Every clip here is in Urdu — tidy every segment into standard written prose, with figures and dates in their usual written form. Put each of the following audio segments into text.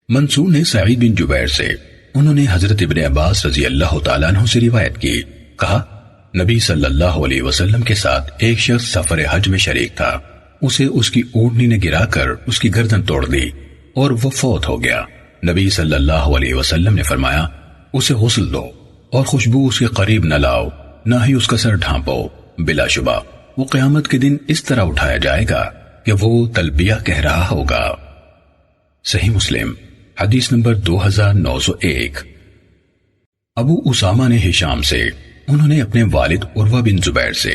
منصور نے سعید بن جبیر سے، انہوں نے حضرت ابن عباس رضی اللہ تعالیٰ عنہ سے روایت کی، کہا نبی صلی اللہ علیہ وسلم کے ساتھ ایک شخص سفر حج میں شریک تھا، اسے اس کی اونٹنی نے گرا کر اس کی گردن توڑ دی اور وہ فوت ہو گیا۔ نبی صلی اللہ علیہ وسلم نے فرمایا اسے غسل دو اور خوشبو اس کے قریب نہ لاؤ، نہ ہی اس کا سر ڈھانپو، بلا شبہ وہ قیامت کے دن اس طرح اٹھایا جائے گا کہ وہ تلبیہ کہہ رہا ہوگا۔ صحیح مسلم حدیث نمبر 2901۔ ابو اسامہ نے ہشام سے، انہوں نے اپنے والد عروہ بن زبیر سے،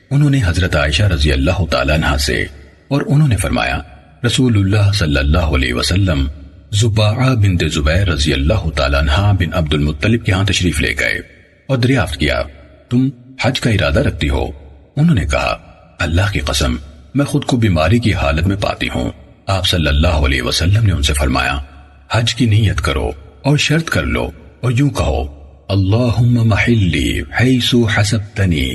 انہوں نے حضرت عائشہ رضی اللہ تعالیٰ عنہ سے، اور انہوں نے فرمایا رسول اللہ صلی اللہ علیہ وسلم زباعہ بنت زبیر رضی اللہ تعالیٰ عنہ بن عبد المطلب کے ہاں تشریف لے گئے اور دریافت کیا تم حج کا ارادہ رکھتی ہو؟ انہوں نے کہا اللہ کی قسم میں خود کو بیماری کی حالت میں پاتی ہوں۔ آپ صلی اللہ علیہ وسلم نے ان سے فرمایا حج کی نیت کرو اور شرط کر لو اور یوں کہو اللہم محلی حیث حسبتنی،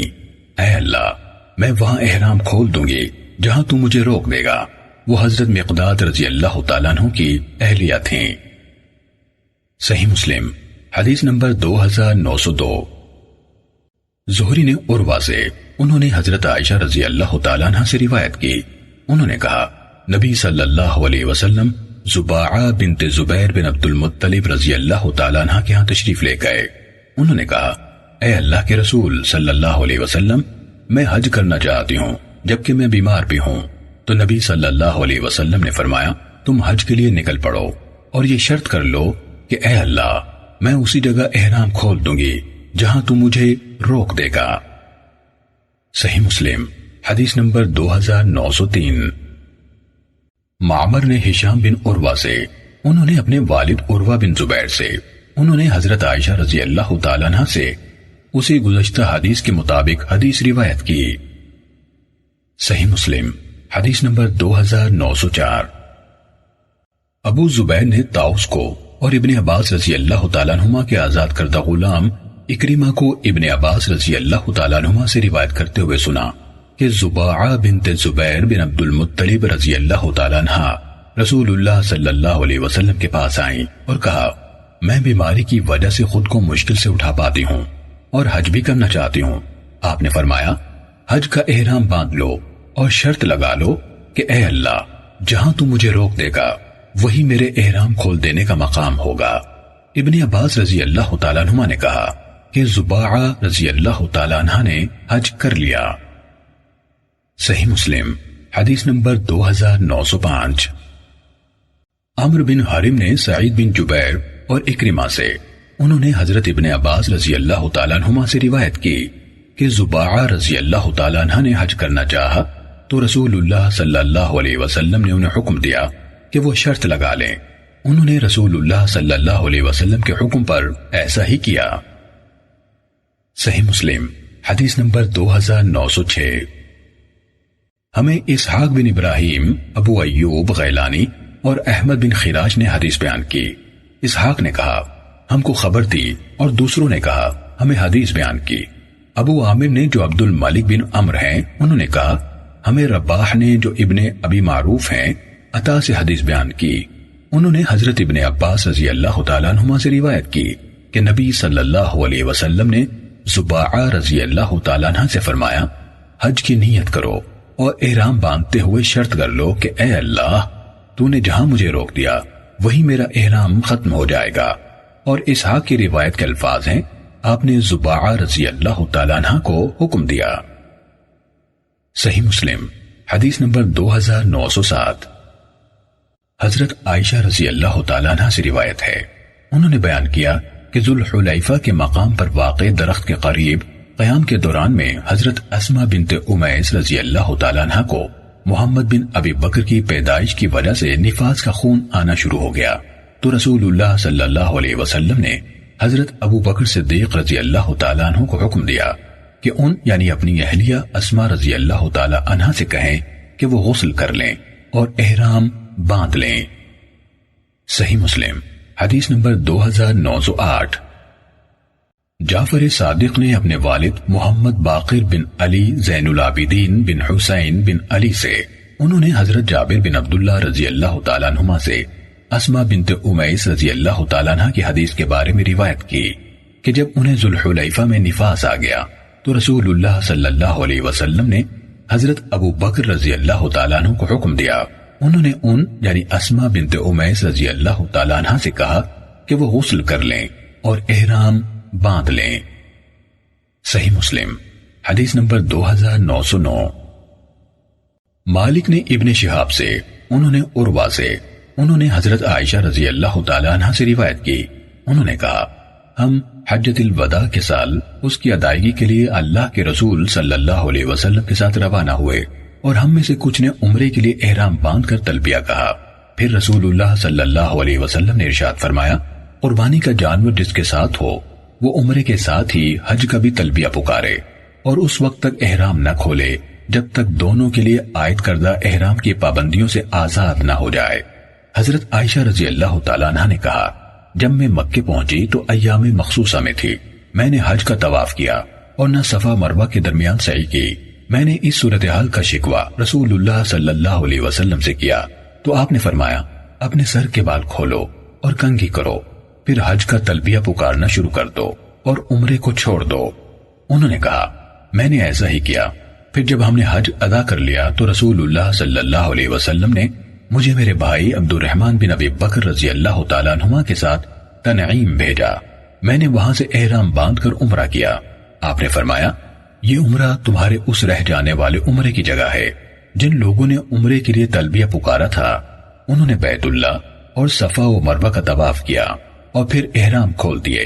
اے اللہ میں وہاں احرام کھول دوں گی جہاں تو مجھے روک دے گا۔ وہ حضرت مقداد رضی اللہ تعالیٰ عنہ کی اہلیہ تھیں۔ صحیح مسلم حدیث نمبر 2902۔ زہری نے عروہ سے، انہوں نے حضرت عائشہ رضی اللہ تعالیٰ عنہ سے روایت کی، انہوں نے کہا نبی صلی اللہ علیہ وسلم زباعہ بنت زبیر بن عبد المطلب رضی اللہ تعالیٰ عنہ کے ہاں تشریف لے گئے۔ انہوں نے کہا اے اللہ کے رسول صلی اللہ علیہ وسلم میں حج کرنا چاہتی ہوں جبکہ میں بیمار بھی ہوں۔ تو نبی صلی اللہ علیہ وسلم نے فرمایا تم حج کے لیے نکل پڑو اور یہ شرط کر لو کہ اے اللہ میں اسی جگہ احرام کھول دوں گی جہاں تو مجھے روک دے گا۔ صحیح مسلم حدیث نمبر 2903۔ معمر نے ہشام بن عروہ سے، انہوں نے اپنے والد عروہ بن زبیر سے، انہوں نے حضرت عائشہ رضی اللہ تعالیٰ عنہ سے اسی گزشتہ حدیث کے مطابق حدیث روایت کی۔ صحیح مسلم حدیث نمبر 2904۔ ابو زبیر نے طاؤس کو اور ابن عباس رضی اللہ تعالیٰ عنہما کے آزاد کردہ غلام اکرمہ کو ابن عباس رضی اللہ تعالیٰ عنہما سے روایت کرتے ہوئے سنا کہ زباعہ بنت زبیر بن عبد المطلب رضی اللہ تعالیٰ عنہ رسول اللہ صلی اللہ علیہ وسلم کے پاس آئیں اور کہا میں بیماری کی وجہ سے خود کو مشکل سے اٹھا پاتی ہوں اور حج بھی کرنا چاہتی ہوں۔ آپ نے فرمایا حج کا احرام باندھ لو اور شرط لگا لو کہ اے اللہ جہاں تو مجھے روک دے گا وہی میرے احرام کھول دینے کا مقام ہوگا۔ ابن عباس رضی اللہ تعالیٰ عنہ نے کہا کہ زباعہ رضی اللہ تعالیٰ عنہ نے حج کر لیا۔ صحیح مسلم حدیث نمبر 2905۔ عمر بن حرم نے سعید بن جبیر اور اکرمہ سے، انہوں نے حضرت ابن عباس رضی اللہ تعالیٰ عنہما سے روایت کی کہ زباعہ رضی اللہ تعالیٰ عنہ نے حج کرنا چاہا تو رسول اللہ صلی اللہ علیہ وسلم نے انہیں حکم دیا کہ وہ شرط لگا لیں۔ انہوں نے رسول اللہ صلی اللہ علیہ وسلم کے حکم پر ایسا ہی کیا۔ صحیح مسلم حدیث نمبر 2906۔ ہمیں اسحاق بن ابراہیم، ابو ایوب غیلانی اور احمد بن خراش نے حدیث بیان کی۔ اسحاق نے کہا ہم کو خبر دی اور دوسروں نے کہا ہمیں حدیث بیان کی۔ ابو عامر نے جو عبد الملک بن عمر ہیں انہوں نے کہا ہمیں رباح نے جو ابن ابی معروف ہیں عطا سے حدیث بیان کی۔ انہوں نے حضرت ابن عباس رضی اللہ تعالیٰ عنہما سے روایت کی کہ نبی صلی اللہ علیہ وسلم نے زباعہ رضی اللہ تعالیٰ عنہ سے فرمایا حج کی نیت کرو اور احرام باندھتے ہوئے شرط کر لو کہ اے اللہ تو نے جہاں مجھے روک دیا وہی میرا احرام ختم ہو جائے گا۔ اور اسحاق کی روایت کے الفاظ ہیں آپ نے زباعہ رضی اللہ تعالیٰ عنہ کو حکم دیا۔ صحیح مسلم حدیث نمبر 2907۔ حضرت عائشہ رضی اللہ تعالیٰ عنہ سے روایت ہے، انہوں نے بیان کیا کہ ذوالحلیفہ کے مقام پر واقع درخت کے قریب قیام کے دوران میں حضرت اسما بنت امیس رضی اللہ تعالیٰ عنہ کو محمد بن ابی بکر کی پیدائش کی وجہ سے نفاس کا خون آنا شروع ہو گیا تو رسول اللہ صلی اللہ علیہ وسلم نے حضرت ابو بکر صدیق رضی اللہ تعالیٰ عنہ کو حکم دیا کہ ان یعنی اپنی اہلیہ اسما رضی اللہ تعالیٰ عنہ سے کہیں کہ وہ غسل کر لیں اور احرام باندھ لیں۔ صحیح مسلم حدیث نمبر 2908۔ جعفر صادق نے اپنے والد محمد باقر بن علی زین العابدین بن حسین بن علی سے، انہوں نے حضرت جابر بن عبداللہ رضی اللہ تعالیٰ عنہما سے اسما بنت امیس رضی اللہ تعالیٰ عنہ کی حدیث کے بارے میں روایت کی کہ جب انہیں ذوالحلیفہ میں نفاس آ گیا تو رسول اللہ صلی اللہ علیہ وسلم نے حضرت ابو بکر رضی اللہ تعالیٰ عنہ کو حکم دیا. انہوں نے یعنی اسما بنت امیس رضی اللہ تعالیٰ عنہ سے کہا کہ وہ غسل کر لیں اور احرام باندھ لیں. صحیح مسلم حدیث نمبر 2909. مالک نے ابن شہاب سے, انہوں نے عروہ سے, انہوں نے حضرت عائشہ رضی اللہ تعالیٰ عنہ سے روایت کی. انہوں نے کہا ہم حجۃ الوداع کے سال اس کی ادائیگی کے لیے اللہ کے رسول صلی اللہ علیہ وسلم کے ساتھ روانہ ہوئے اور ہم میں سے کچھ نے عمرے کے لیے احرام باندھ کر تلبیہ کہا. پھر رسول اللہ صلی اللہ علیہ وسلم نے ارشاد فرمایا قربانی کا جانور جس کے ساتھ ہو وہ عمرے کے ساتھ ہی حج کا بھی تلبیہ پکارے اور اس وقت تک احرام نہ کھولے جب تک دونوں کے لیے عائد کردہ احرام کی پابندیوں سے آزاد نہ ہو جائے. حضرت عائشہ رضی اللہ تعالیٰ عنہ نے کہا جب میں مکے پہنچی تو ایام مخصوصہ میں تھی. میں نے حج کا طواف کیا اور نہ صفا مروہ کے درمیان سعی کی. میں نے اس صورتحال کا شکوہ رسول اللہ صلی اللہ علیہ وسلم سے کیا تو آپ نے فرمایا اپنے سر کے بال کھولو اور کنگھی کرو, پھر حج کا تلبیہ پکارنا شروع کر دو اور عمرے کو چھوڑ دو. انہوں نے کہا میں نے ایسا ہی کیا. پھر جب ہم نے حج ادا کر لیا تو رسول اللہ صلی اللہ علیہ وسلم نے مجھے میرے بھائی عبد الرحمن بن ابی بکر رضی اللہ تعالیٰ عنہما کے ساتھ تنعیم بھیجا. میں نے وہاں سے احرام باندھ کر عمرہ کیا. آپ نے فرمایا یہ عمرہ تمہارے اس رہ جانے والے عمرے کی جگہ ہے جن لوگوں نے عمرے کے لیے تلبیہ پکارا تھا. انہوں نے بیت اللہ اور صفا و مروہ کا طواف کیا اور پھر احرام کھول دیے.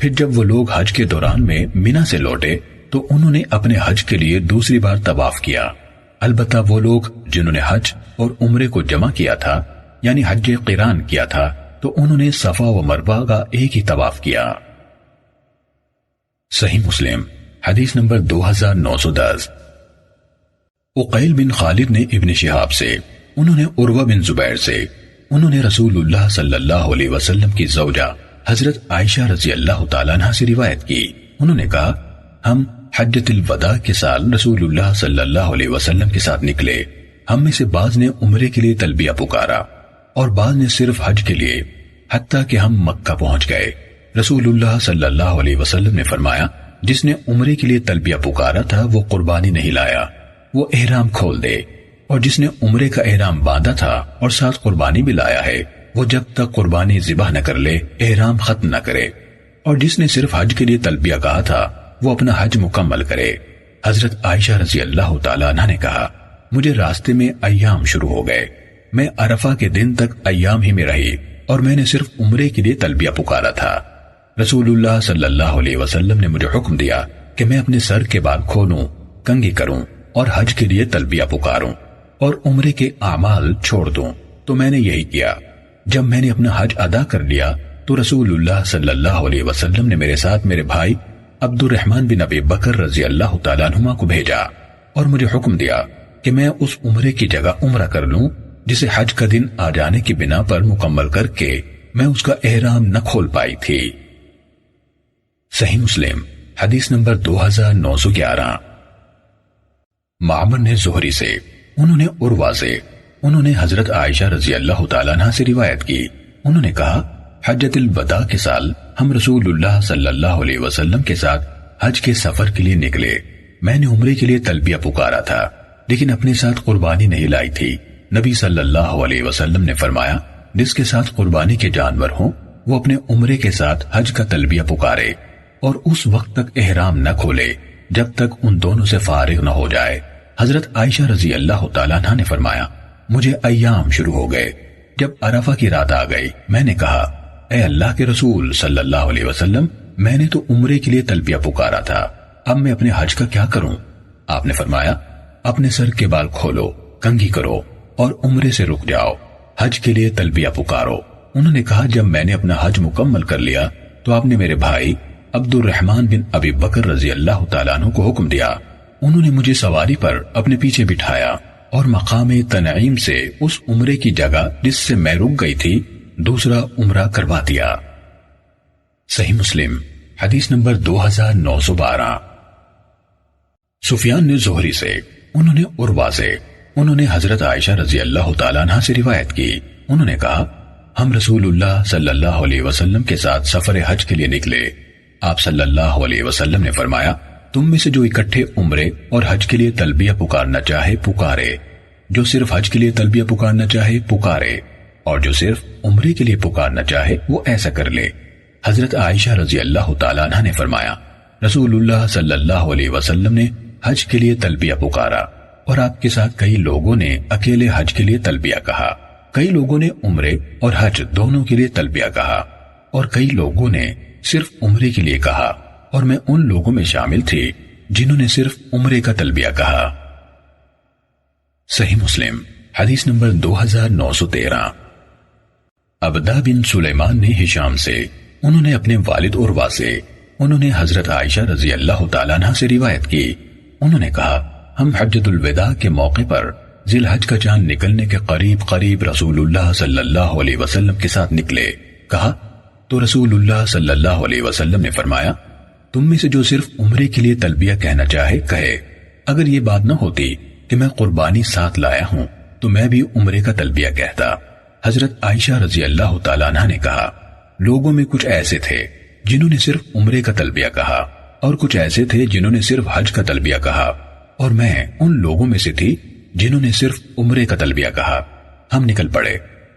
پھر جب وہ لوگ حج کے دوران میں مینا سے لوٹے تو انہوں نے اپنے حج کے لیے دوسری بار طواف کیا. البتہ وہ لوگ جنہوں نے حج اور عمرے کو جمع کیا تھا یعنی حج قران کیا تھا تو انہوں نے صفا و مروہ کا ایک ہی طواف کیا. صحیح مسلم حدیث نمبر 2910. عقیل بن خالد نے ابن شہاب سے, انہوں نے عروہ بن زبیر سے, انہوں نے رسول اللہ صلی اللہ علیہ وسلم کی زوجہ حضرت عائشہ رضی اللہ تعالیٰ عنہ سے روایت کی. انہوں نے کہا ہم حجۃ الوداع کے سال رسول اللہ صلی اللہ علیہ وسلم کے ساتھ نکلے. ہم میں سے بعض نے عمرے کے لیے تلبیہ پکارا اور بعض نے صرف حج کے لیے, حتیٰ کہ ہم مکہ پہنچ گئے. رسول اللہ صلی اللہ علیہ وسلم نے فرمایا جس نے عمرے کے لیے تلبیہ پکارا تھا وہ قربانی نہیں لایا, وہ احرام کھول دے, اور جس نے عمرے کا احرام باندھا تھا اور ساتھ قربانی بھی لایا ہے وہ جب تک قربانی ذبح نہ کر لے احرام ختم نہ کرے, اور جس نے صرف حج کے لیے تلبیہ کہا تھا وہ اپنا حج مکمل کرے. حضرت عائشہ رضی اللہ تعالیٰ عنہ نے کہا مجھے راستے میں ایام شروع ہو گئے. میں عرفہ کے دن تک ایام ہی میں رہی اور میں نے صرف عمرے کے لیے تلبیہ پکارا تھا. رسول اللہ صلی اللہ علیہ وسلم نے مجھے حکم دیا کہ میں اپنے سر کے بال کھولوں, کنگھی کروں اور حج کے لیے تلبیہ پکاروں اور عمرے کے اعمال چھوڑ دوں. تو میں نے یہی کیا. جب میں نے اپنا حج ادا کر لیا تو رسول اللہ صلی اللہ علیہ وسلم نے میرے ساتھ میرے بھائی عبد الرحمن بن ابی بکر رضی اللہ تعالیٰ عنہما کو بھیجا اور مجھے حکم دیا کہ میں اس عمرے کی جگہ عمرہ کر لوں جسے حج کا دن آ جانے کی بنا پر مکمل کر کے میں اس کا احرام نہ کھول پائی تھی. صحیح مسلم حدیث نمبر 2911. معمر نے زہری سے, انہوں نے عروہ سے, انہوں نے حضرت عائشہ رضی اللہ تعالیٰ عنہ سے روایت کی. انہوں نے کہا حجۃ الوداع کے سال ہم رسول اللہ صلی اللہ علیہ وسلم کے ساتھ حج کے سفر کے لیے نکلے. میں نے عمرے کے لیے تلبیہ پکارا تھا لیکن اپنے ساتھ قربانی نہیں لائی تھی. نبی صلی اللہ علیہ وسلم نے فرمایا جس کے ساتھ قربانی کے جانور ہوں وہ اپنے عمرے کے ساتھ حج کا تلبیہ پکارے اور اس وقت تک احرام نہ کھولے جب تک ان دونوں سے فارغ نہ ہو جائے. حضرت عائشہ رضی اللہ تعالیٰ عنہ نے فرمایا مجھے ایام شروع ہو گئے. جب عرفہ کی رات آ گئی میں نے کہا اے اللہ کے رسول صلی اللہ علیہ وسلم میں نے تو عمرے کے لیے تلبیہ پکارا تھا, اب میں اپنے حج کا کیا کروں؟ آپ نے فرمایا اپنے سر کے بال کھولو, کنگھی کرو اور عمرے سے رک جاؤ, حج کے لیے تلبیہ پکارو. انہوں نے کہا جب میں نے اپنا حج مکمل کر لیا تو آپ نے میرے بھائی عبد الرحمن بن ابی بکر رضی اللہ تعالیٰ عنہ کو حکم دیا. انہوں نے مجھے سواری پر اپنے پیچھے بٹھایا اور مقام تنعیم سے اس عمرے کی جگہ جس سے میں رک گئی تھی دوسرا عمرہ کروا دیا. صحیح مسلم حدیث نمبر 2912. سفیان نے زہری سے, انہوں نے عروہ سے, انہوں نے حضرت عائشہ رضی اللہ تعالیٰ عنہ سے روایت کی. انہوں نے کہا ہم رسول اللہ صلی اللہ علیہ وسلم کے ساتھ سفر حج کے لیے نکلے۔ آپ صلی اللہ علیہ وسلم نے فرمایا، تم میں سے جو اکٹھے عمرے اور حج کے لیے تلبیہ پکارنا چاہے پکارے، جو صرف حج کے لیے تلبیہ پکارنا چاہے پکارے، اور جو صرف عمرے کے لیے پکارنا چاہے وہ ایسا کر لے۔ حضرت عائشہ رضی اللہ تعالیٰ عنہ نے فرمایا، رسول اللہ صلی اللہ علیہ وسلم نے حج کے لیے تلبیہ پکارا، اور آپ کے ساتھ کئی لوگوں نے اکیلے حج کے لیے تلبیہ کہا، کئی لوگوں نے عمرے اور حج دونوں کے لیے تلبیہ کہا، اور کئی لوگوں نے صرف عمرے کے لیے کہا، اور میں ان لوگوں میں شامل تھی جنہوں نے صرف عمرے کا تلبیہ کہا۔ صحیح مسلم حدیث نمبر 2913۔ عبدہ بن سلیمان نے ہشام سے، انہوں نے اپنے والد عروہ سے، انہوں نے حضرت عائشہ رضی اللہ تعالیٰ عنہ سے روایت کی، انہوں نے کہا، ہم حجۃ الوداع کے موقع پر ذی الحج کا چاند نکلنے کے قریب رسول اللہ صلی اللہ علیہ وسلم کے ساتھ نکلے۔ کہا تو رسول اللہ صلی اللہ علیہ وسلم نے فرمایا، تم میں سے جو صرف عمرے کے لیے تلبیہ کہنا چاہے کہے، اگر یہ بات نہ ہوتی کہ میں قربانی ساتھ لایا ہوں تو میں بھی عمرے کا تلبیہ کہتا۔ حضرت عائشہ رضی اللہ تعالیٰ عنہ نے کہا، لوگوں میں کچھ ایسے تھے جنہوں نے صرف عمرے کا تلبیہ کہا، اور کچھ ایسے تھے جنہوں نے صرف حج کا تلبیہ کہا، اور میں ان لوگوں میں سے تھی جنہوں نے صرف عمرے کا تلبیہ کہا۔ ہم نکل پڑے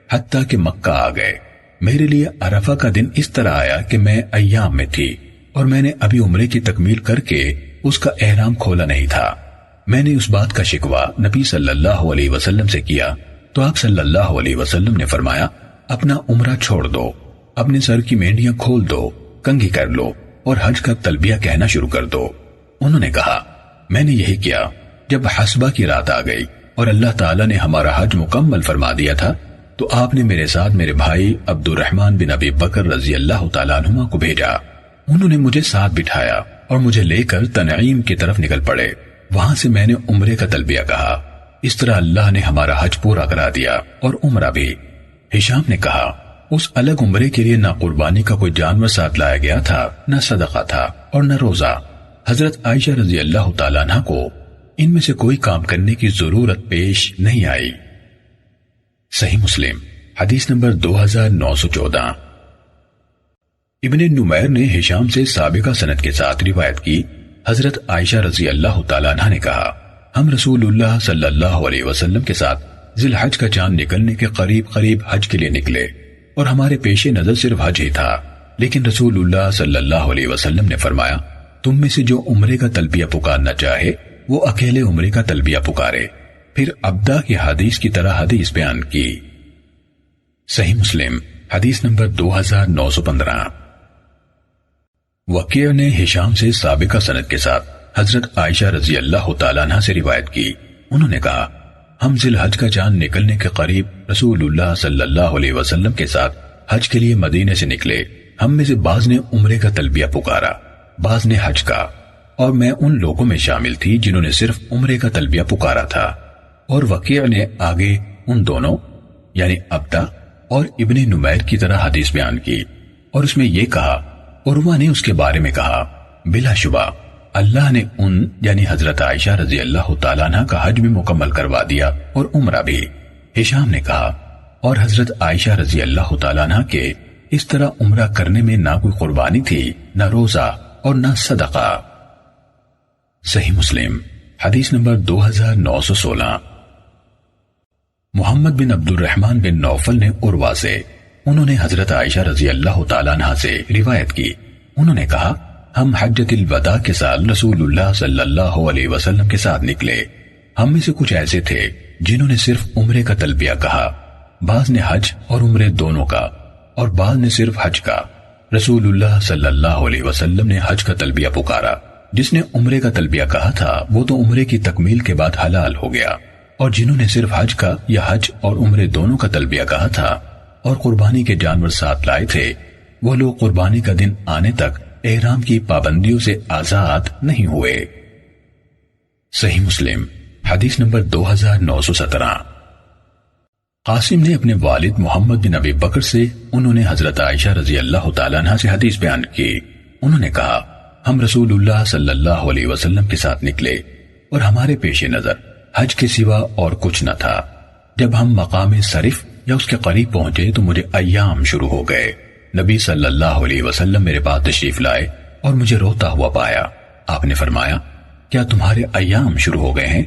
حتیٰ کہ مکہ آ گئے۔ میرے لیے عرفہ کا دن اس طرح آیا کہ میں ایام میں تھی، اور میں نے ابھی عمرے کی تکمیل کر کے اس کا احرام کھولا نہیں تھا۔ میں نے اس بات کا شکوہ نبی صلی اللہ علیہ وسلم سے کیا تو آپ صلی اللہ علیہ وسلم نے فرمایا، اپنا عمرہ چھوڑ دو، اپنے سر کی مینڈیاں کھول دو، کنگھی کر لو، اور حج کا تلبیہ کہنا شروع کر دو۔ انہوں نے کہا، میں نے یہی کیا۔ جب حسبہ کی رات آ گئی اور اللہ تعالیٰ نے ہمارا حج مکمل فرما دیا تھا تو آپ نے میرے ساتھ میرے بھائی عبد الرحمن بن ابی بکر رضی اللہ تعالیٰ عنہما کو بھیجا۔ انہوں نے مجھے ساتھ بٹھایا اور مجھے لے کر تنعیم کی طرف نکل پڑے۔ وہاں سے میں نے عمرے کا تلبیہ کہا۔ اس طرح اللہ نے ہمارا حج پورا کرا دیا اور عمرہ بھی۔ ہشام نے کہا، اس الگ عمرے کے لیے نہ قربانی کا کوئی جانور ساتھ لایا گیا تھا، نہ صدقہ تھا، اور نہ روزہ۔ حضرت عائشہ رضی اللہ تعالیٰ عنہ کو ان میں سے کوئی کام کرنے کی ضرورت پیش نہیں آئی۔ صحیح مسلم حدیث نمبر 2914۔ ابن نمیر نے ہشام سے سابقہ سند کے ساتھ روایت کی، حضرت عائشہ رضی اللہ تعالیٰ عنہ نے کہا، ہم رسول اللہ صلی اللہ علیہ وسلم کے ساتھ ذی الحج کا چاند نکلنے کے قریب حج کے لیے نکلے، اور ہمارے پیش نظر صرف حج ہی تھا، لیکن رسول اللہ صلی اللہ علیہ وسلم نے فرمایا، تم میں سے جو عمرے کا تلبیہ پکارنا چاہے وہ اکیلے عمرے کا تلبیہ پکارے۔ پھر عبدہ کی حدیث کی طرح حدیث بیان کی۔ صحیح مسلم حدیث نمبر 2915۔ وکیع نے ہشام سے سابقہ سند کے ساتھ حضرت عائشہ رضی اللہ تعالیٰ عنہ سے روایت کی، انہوں نے کہا، ہم ذی الحج کا چاند نکلنے کے قریب رسول اللہ صلی اللہ علیہ وسلم کے ساتھ حج کے لیے مدینے سے نکلے۔ ہم میں سے بعض نے عمرے کا تلبیہ پکارا، بعض نے حج کا، اور میں ان لوگوں میں شامل تھی جنہوں نے صرف عمرے کا تلبیہ پکارا تھا۔ اور وکیع نے آگے ان دونوں یعنی عبدہ اور ابن نمیر کی طرح حدیث بیان کی، اور اس میں یہ کہا، عروہ نے اس کے بارے میں کہا، بلا شبہ اللہ نے ان یعنی حضرت عائشہ رضی اللہ تعالیٰ عنہ کا حج بھی مکمل کروا دیا اور عمرہ بھی۔ ہشام نے کہا، اور حضرت عائشہ رضی اللہ تعالیٰ عنہ کے اس طرح عمرہ کرنے میں نہ کوئی قربانی تھی، نہ روزہ اور نہ صدقہ۔ صحیح مسلم حدیث نمبر 2916۔ محمد بن عبد الرحمن بن نوفل نے عروہ سے، انہوں نے حضرت عائشہ رضی اللہ تعالیٰ عنہ سے روایت کی، انہوں نے کہا، ہم حجۃ الوداع کے سال رسول اللہ صلی اللہ علیہ وسلم کے ساتھ نکلے۔ ہم میں سے کچھ ایسے تھے جنہوں نے صرف عمرے کا تلبیہ کہا، بعض نے حج اور عمرے دونوں کا، اور بعض نے صرف حج کا۔ رسول اللہ صلی اللہ علیہ وسلم نے حج کا تلبیہ پکارا۔ جس نے عمرے کا تلبیہ کہا تھا وہ تو عمرے کی تکمیل کے بعد حلال ہو گیا، اور جنہوں نے صرف حج کا یا حج اور عمرے دونوں کا تلبیہ کہا تھا اور قربانی کے جانور ساتھ لائے تھے، وہ لوگ قربانی کا دن آنے تک احرام کی پابندیوں سے آزاد نہیں ہوئے۔ صحیح مسلم حدیث نمبر 2917۔ قاسم نے اپنے والد محمد بن ابی بکر سے، انہوں نے حضرت عائشہ رضی اللہ تعالیٰ عنہ سے حدیث بیان کی، انہوں نے کہا، ہم رسول اللہ صلی اللہ علیہ وسلم کے ساتھ نکلے اور ہمارے پیش نظر حج کے سوا اور کچھ نہ تھا۔ جب ہم مقام صرف یا اس کے قریب پہنچے تو مجھے ایام شروع ہو گئے۔ نبی صلی اللہ علیہ وسلم میرے پاس تشریف لائے اور مجھے روتا ہوا پایا۔ آپ نے فرمایا کیا تمہارے ایام شروع ہو گئے ہیں؟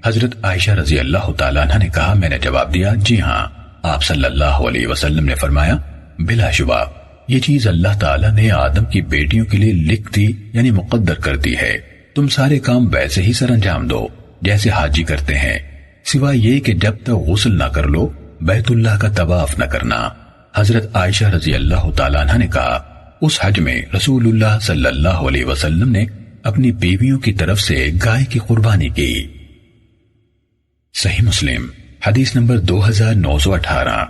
حضرت عائشہ رضی اللہ تعالیٰ عنہ نے کہا میں نے جواب دیا جی ہاں۔ آپ صلی اللہ علیہ وسلم نے فرمایا بلا شبہ یہ چیز اللہ تعالیٰ نے آدم کی بیٹیوں کے لیے لکھ دی یعنی مقدر کر دی ہے، تم سارے کام ویسے ہی سر انجام دو جیسے حاجی کرتے ہیں، سوائے یہ کہ جب تک غسل نہ کر لو بیت اللہ کا طواف نہ کرنا۔ حضرت عائشہ رضی اللہ تعالیٰ عنہ نے کہا اس حج میں رسول اللہ صلی اللہ علیہ وسلم نے اپنی بیویوں کی طرف سے گائے کی قربانی کی۔ صحیح مسلم حدیث نمبر 2918۔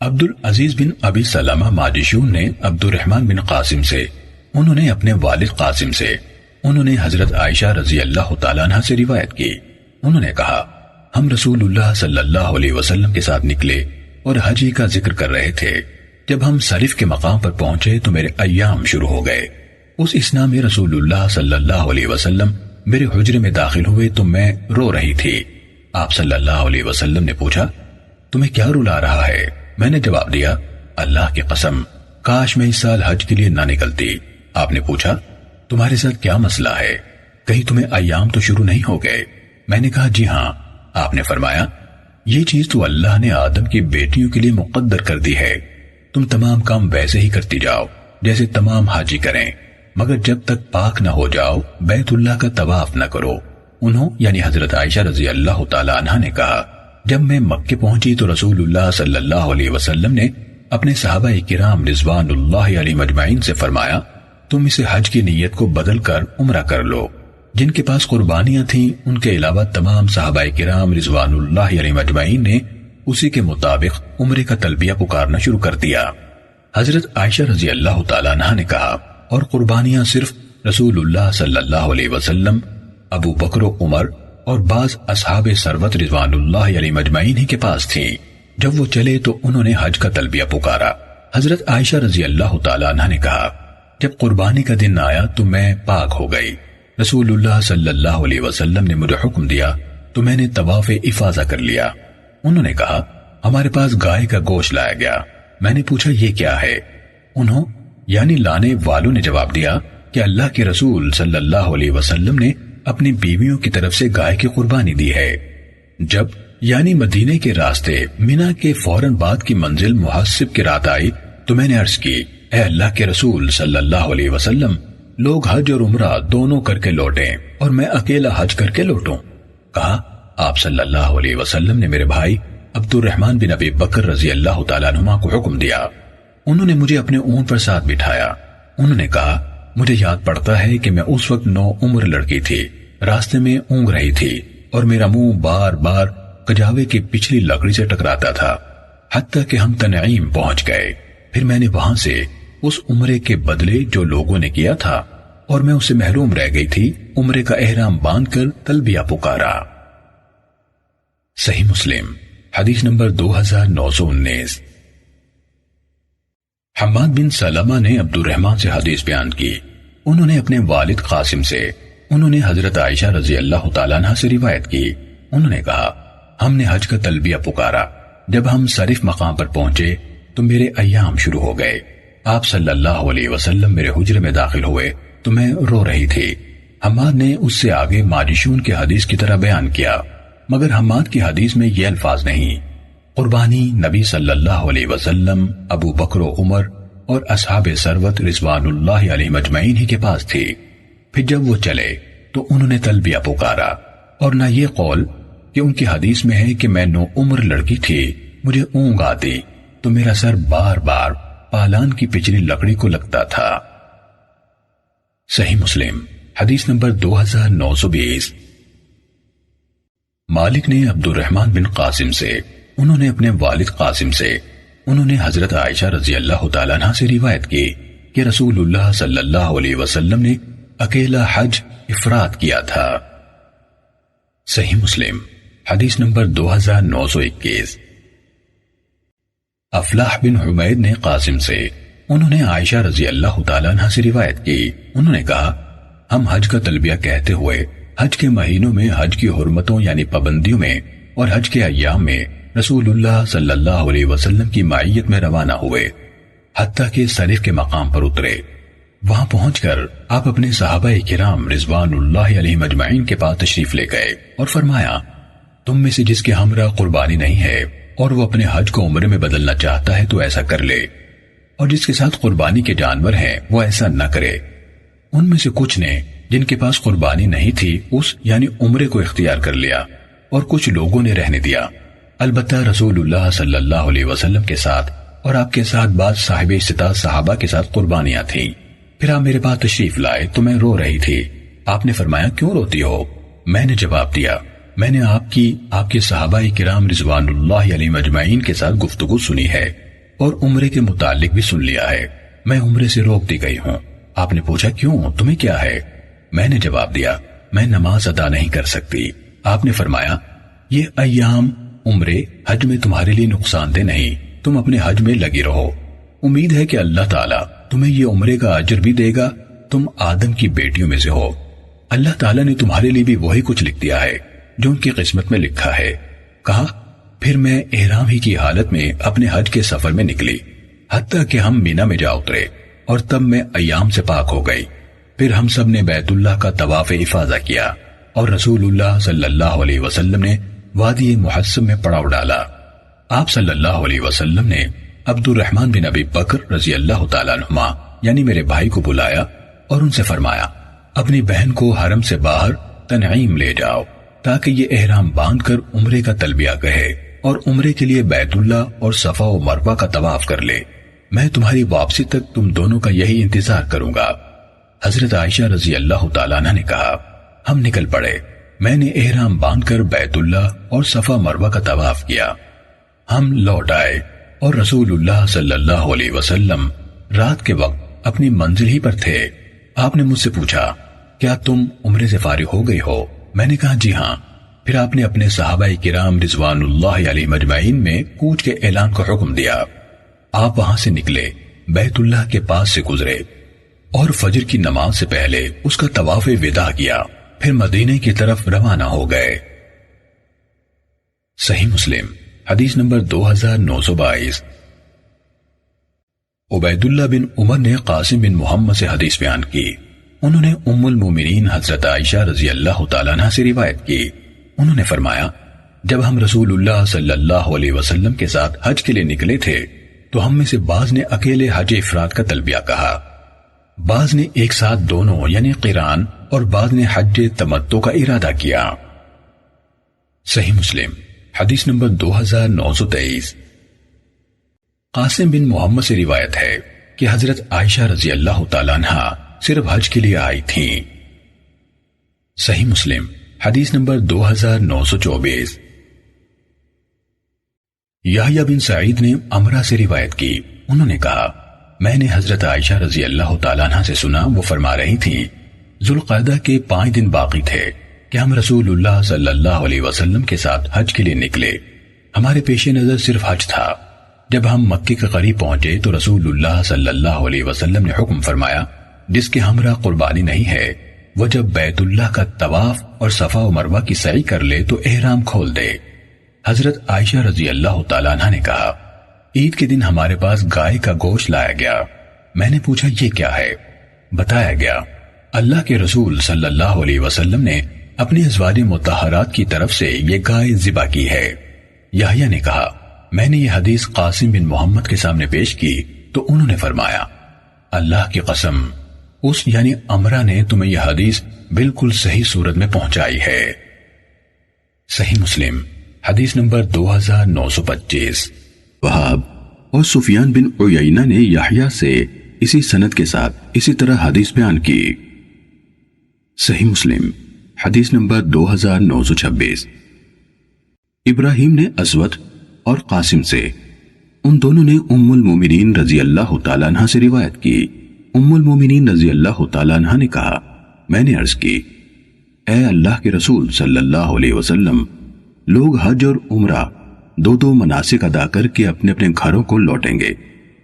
عبد العزیز بن ابی سلمہ ماجشون نے عبد الرحمن بن قاسم سے، انہوں نے اپنے والد قاسم سے، انہوں نے حضرت عائشہ رضی اللہ تعالیٰ عنہ سے روایت کی، انہوں نے کہا ہم رسول اللہ صلی اللہ علیہ وسلم کے ساتھ نکلے اور حج کا ذکر کر رہے تھے، جب ہم صرف کے مقام پر پہنچے تو میرے ایام شروع ہو گئے۔ اس اثنا میں رسول اللہ صلی اللہ علیہ وسلم میرے حجرے میں داخل ہوئے تو میں رو رہی تھی۔ آپ صلی اللہ علیہ وسلم نے پوچھا تمہیں کیا رلا رہا ہے؟ میں نے جواب دیا اللہ کی قسم کاش میں اس سال حج کے لیے نہ نکلتی۔ آپ نے پوچھا تمہارے ساتھ کیا مسئلہ ہے؟ کہیں تمہیں ایام تو شروع نہیں ہو گئے؟ میں نے کہا جی ہاں۔ آپ نے فرمایا یہ چیز تو اللہ نے آدم کی بیٹیوں کے لیے مقدر کر دی ہے، تم تمام کام ویسے ہی کرتی جاؤ جیسے تمام حاجی کریں، مگر جب تک پاک نہ ہو جاؤ بیت اللہ کا طواف نہ کرو۔ انہوں یعنی حضرت عائشہ رضی اللہ تعالی عنہ نے کہا جب میں مکے پہنچی تو رسول اللہ صلی اللہ علیہ وسلم نے اپنے صحابہ کرام رضوان اللہ علیہ مجمعین سے فرمایا تم اسے حج کی نیت کو بدل کر عمرہ کر لو۔ جن کے پاس قربانیاں تھیں ان کے علاوہ تمام صحابہ کرام رضوان اللہ علیہ مجمعین نے اسی کے مطابق عمرے کا تلبیہ پکارنا شروع کر دیا۔ حضرت عائشہ رضی اللہ تعالیٰ عنہ نے کہا اور قربانیاں صرف رسول اللہ صلی اللہ علیہ وسلم، ابو بکر و عمر اور بعض اصحاب ثروت رضوان اللہ علیہ مجمعین ہی کے پاس تھیں۔ جب وہ چلے تو انہوں نے حج کا تلبیہ پکارا۔ حضرت عائشہ رضی اللہ تعالیٰ عنہ نے کہا جب قربانی کا دن آیا تو میں پاک ہو گئی۔ رسول اللہ صلی اللہ علیہ وسلم نے مجھے حکم دیا تو میں نے طواف افاضہ کر لیا۔ انہوں نے کہا ہمارے پاس گائے کا گوشت لایا گیا۔ میں نے پوچھا یہ کیا ہے؟ انہوں یعنی لانے والوں نے جواب دیا کہ اللہ کے رسول صلی اللہ علیہ وسلم نے اپنی بیویوں کی طرف سے گائے کی قربانی دی ہے۔ جب یعنی مدینے کے راستے مینا کے فوراً بعد کی منزل محسب کی رات آئی تو میں نے عرض کی اے اللہ کے رسول صلی اللہ علیہ وسلم لوگ حج اور عمرہ دونوں کر کے لوٹیں اور میں اکیلا حج کر کے لوٹوں۔ کہا آپ صلی اللہ علیہ وسلم نے میرے بھائی عبد الرحمن بن ابی بکر رضی اللہ تعالیٰ عنہ کو حکم دیا۔ انہوں نے مجھے اپنے اونٹ پر ساتھ بٹھایا۔ انہوں نے کہا مجھے یاد پڑتا ہے کہ میں اس وقت 9 عمر لڑکی تھی، راستے میں اونگ رہی تھی اور میرا منہ بار بار کجاوے کی پچھلی لکڑی سے ٹکراتا تھا، حتیٰ کہ ہم تنعیم پہنچ گئے۔ پھر میں نے وہاں سے اس عمرے کے بدلے جو لوگوں نے کیا تھا اور میں اسے محروم رہ گئی تھی عمرے کا احرام باندھ کر تلبیہ پکارا۔ صحیح مسلم حدیث نمبر 2919۔ حماد بن سلمہ نے عبد الرحمن سے حدیث بیان کی، انہوں نے اپنے والد قاسم سے، انہوں نے حضرت عائشہ رضی اللہ تعالیٰ عنہ سے روایت کی، انہوں نے کہا ہم نے حج کا تلبیہ پکارا، جب ہم صرف مقام پر پہنچے تو میرے ایام شروع ہو گئے۔ آپ صلی اللہ علیہ وسلم میرے حجرے میں داخل ہوئے تو میں رو رہی تھی۔ حماد نے اس سے آگے ماجشون کی حدیث کی طرح بیان کیا، مگر حماد کی حدیث میں یہ الفاظ نہیں۔ قربانی نبی صلی اللہ علیہ وسلم، ابو بکر و عمر اور اصحاب ثروت رضوان اللہ علیہ مجمعین ہی کے پاس تھی۔ پھر جب وہ چلے تو انہوں نے تلبیہ پکارا، اور نہ یہ قول کہ ان کی حدیث میں ہے کہ میں 9 عمر لڑکی تھی، مجھے اونگ آتی تو میرا سر بار بار پالان کی پچھلی لکڑی کو لگتا تھا۔ صحیح مسلم حدیث نمبر 2920۔ مالک نے عبد الرحمن بن قاسم سے، انہوں نے اپنے والد قاسم سے، انہوں نے حضرت عائشہ رضی اللہ تعالیٰ عنہ سے روایت کی کہ رسول اللہ صلی اللہ علیہ وسلم نے اکیلا حج افراد کیا تھا۔ صحیح مسلم حدیث نمبر 2921۔ افلاح بن حمید نے قاسم سے، انہوں نے عائشہ رضی اللہ تعالیٰ عنہ سے روایت کی، انہوں نے کہا ہم حج کا تلبیہ کہتے ہوئے حج کے مہینوں میں حج کی حرمتوں یعنی پابندیوں میں اور حج کے ایام میں رسول اللہ صلی اللہ علیہ وسلم کی معیت میں روانہ ہوئے حتیٰ کہ سریف کے مقام پر اترے۔ وہاں پہنچ کر آپ اپنے صحابہ کرام رضوان اللہ علیہ مجمعین کے پاس تشریف لے گئے اور فرمایا، تم میں سے جس کے ہمراہ قربانی نہیں ہے اور وہ اپنے حج کو عمرے میں بدلنا چاہتا ہے تو ایسا کر لے، اور جس کے ساتھ قربانی کے جانور ہیں وہ ایسا نہ کرے۔ ان میں سے کچھ نے جن کے پاس قربانی نہیں تھی اس یعنی عمرے کو اختیار کر لیا، اور کچھ لوگوں نے رہنے دیا۔ البتہ رسول اللہ صلی اللہ علیہ وسلم کے ساتھ اور آپ کے ساتھ بعض صاحب استطاعت صحابہ کے ساتھ قربانیاں تھیں۔ پھر آپ میرے پاس تشریف لائے تو میں رو رہی تھی۔ آپ نے فرمایا، کیوں روتی ہو؟ میں نے جواب دیا، میں نے آپ کے صحابہ کرام رضوان اللہ علیہ مجمعین کے ساتھ گفتگو سنی ہے اور عمرے کے متعلق بھی سن لیا ہے، میں عمرے سے روک دی گئی ہوں۔ آپ نے پوچھا، کیوں، تمہیں کیا ہے؟ میں نے جواب دیا، میں نماز ادا نہیں کر سکتی۔ آپ نے فرمایا، یہ ایام عمرے حج میں تمہارے لیے نقصان دہ نہیں، تم اپنے حج میں لگی رہو، امید ہے کہ اللہ تعالیٰ تمہیں یہ عمرے کا اجر بھی دے گا، تم آدم کی بیٹیوں میں سے ہو، اللہ تعالیٰ نے تمہارے لیے بھی وہی کچھ لکھ دیا ہے جو ان کی قسمت میں لکھا ہے۔ کہا، پھر میں احرام ہی کی حالت میں اپنے حج کے سفر میں نکلی حتیٰ کہ ہم مینا میں جا اترے، اور تب میں ایام سے پاک ہو گئی۔ پھر ہم سب نے بیت اللہ کا طواف افاضہ کیا اور رسول اللہ صلی اللہ علیہ وسلم نے وادی محسب میں پڑاؤ ڈالا۔ آپ صلی اللہ علیہ وسلم نے عبد الرحمن بن ابی بکر رضی اللہ تعالیٰ عنہما یعنی میرے بھائی کو بلایا اور ان سے فرمایا، اپنی بہن کو حرم سے باہر تنعیم لے جاؤ تاکہ یہ احرام باندھ کر عمرے کا تلبیہ کہے اور عمرے کے لیے بیت اللہ اور صفا و مروہ کا طواف کر لے، میں تمہاری واپسی تک تم دونوں کا یہی انتظار کروں گا۔ حضرت عائشہ رضی اللہ تعالیٰ عنہ نے کہا، ہم نکل پڑے، میں نے احرام باندھ کر بیت اللہ اور صفا مروہ کا طواف کیا۔ ہم لوٹ آئے اور رسول اللہ صلی اللہ علیہ وسلم رات کے وقت اپنی منزل ہی پر تھے۔ آپ نے مجھ سے پوچھا، کیا تم عمرے سے فارغ ہو گئی ہو؟ میں نے کہا، جی ہاں۔ پھر آپ نے اپنے صحابہ کرام رضوان اللہ علیہ مجمعین میں کوچ کے اعلان کا حکم دیا۔ آپ وہاں سے نکلے، بیت اللہ کے پاس سے گزرے اور فجر کی نماز سے پہلے اس کا طواف وداع کیا، پھر مدینے کی طرف روانہ ہو گئے۔ صحیح مسلم حدیث نمبر 2922۔ عبید اللہ بن عمر نے قاسم بن محمد سے حدیث بیان کی، انہوں نے ام المومنین حضرت عائشہ رضی اللہ تعالیٰ عنہ سے روایت کی، انہوں نے فرمایا، جب ہم رسول اللہ صلی اللہ علیہ وسلم کے ساتھ حج کے لیے نکلے تھے تو ہم میں سے بعض نے اکیلے حج افراد کا تلبیہ کہا، بعض نے ایک ساتھ دونوں یعنی قران اور بعض نے حج تمتع کا ارادہ کیا۔ صحیح مسلم حدیث نمبر 2923۔ قاسم بن محمد سے روایت ہے کہ حضرت عائشہ رضی اللہ تعالیٰ عنہ صرف حج کے لیے آئی تھیں۔ صحیح مسلم حدیث نمبر 2924۔ یحییٰ بن سعید نے امرہ سے روایت کی، انہوں نے کہا، میں نے حضرت عائشہ رضی اللہ تعالیٰ عنہ سے سنا، وہ فرما رہی تھیں، ذوالقعدہ کے 5 دن باقی تھے کہ ہم رسول اللہ صلی اللہ علیہ وسلم کے ساتھ حج کے لیے نکلے، ہمارے پیش نظر صرف حج تھا۔ جب ہم مکے کے قریب پہنچے تو رسول اللہ صلی اللہ علیہ وسلم نے حکم فرمایا، جس کے ہمراہ قربانی نہیں ہے وہ جب بیت اللہ کا طواف اور صفا و مروہ کی سعی کر لے تو احرام کھول دے۔ حضرت عائشہ رضی اللہ تعالیٰ عنہ نے کہا، عید کے دن ہمارے پاس گائے کا گوشت لایا گیا، میں نے پوچھا یہ کیا ہے؟ بتایا گیا، اللہ کے رسول صلی اللہ علیہ وسلم نے اپنی ازواج مطہرات کی طرف سے یہ گائے ذبح کی ہے۔ یحییٰ نے کہا، میں نے یہ حدیث قاسم بن محمد کے سامنے پیش کی تو انہوں نے فرمایا، اللہ کی قسم، اس یعنی امرہ نے تمہیں یہ حدیث بالکل صحیح صورت میں پہنچائی ہے۔ صحیح مسلم حدیث نمبر 2925۔ وہاب اور سفیان بن عیینہ نے یحییٰ سے اسی سند کے ساتھ اسی طرح حدیث بیان کی۔ صحیح مسلم حدیث نمبر 2926۔ ابراہیم نے اسود اور قاسم سے، ان دونوں نے ام المومنین رضی اللہ تعالیٰ عنہ سے روایت کی، ام المومنین رضی اللہ تعالیٰ عنہ نے کہا، میں نے عرض کی، اے اللہ کے رسول صلی اللہ علیہ وسلم، لوگ حج اور عمرہ دو مناسک ادا کر کے اپنے اپنے گھروں کو لوٹیں گے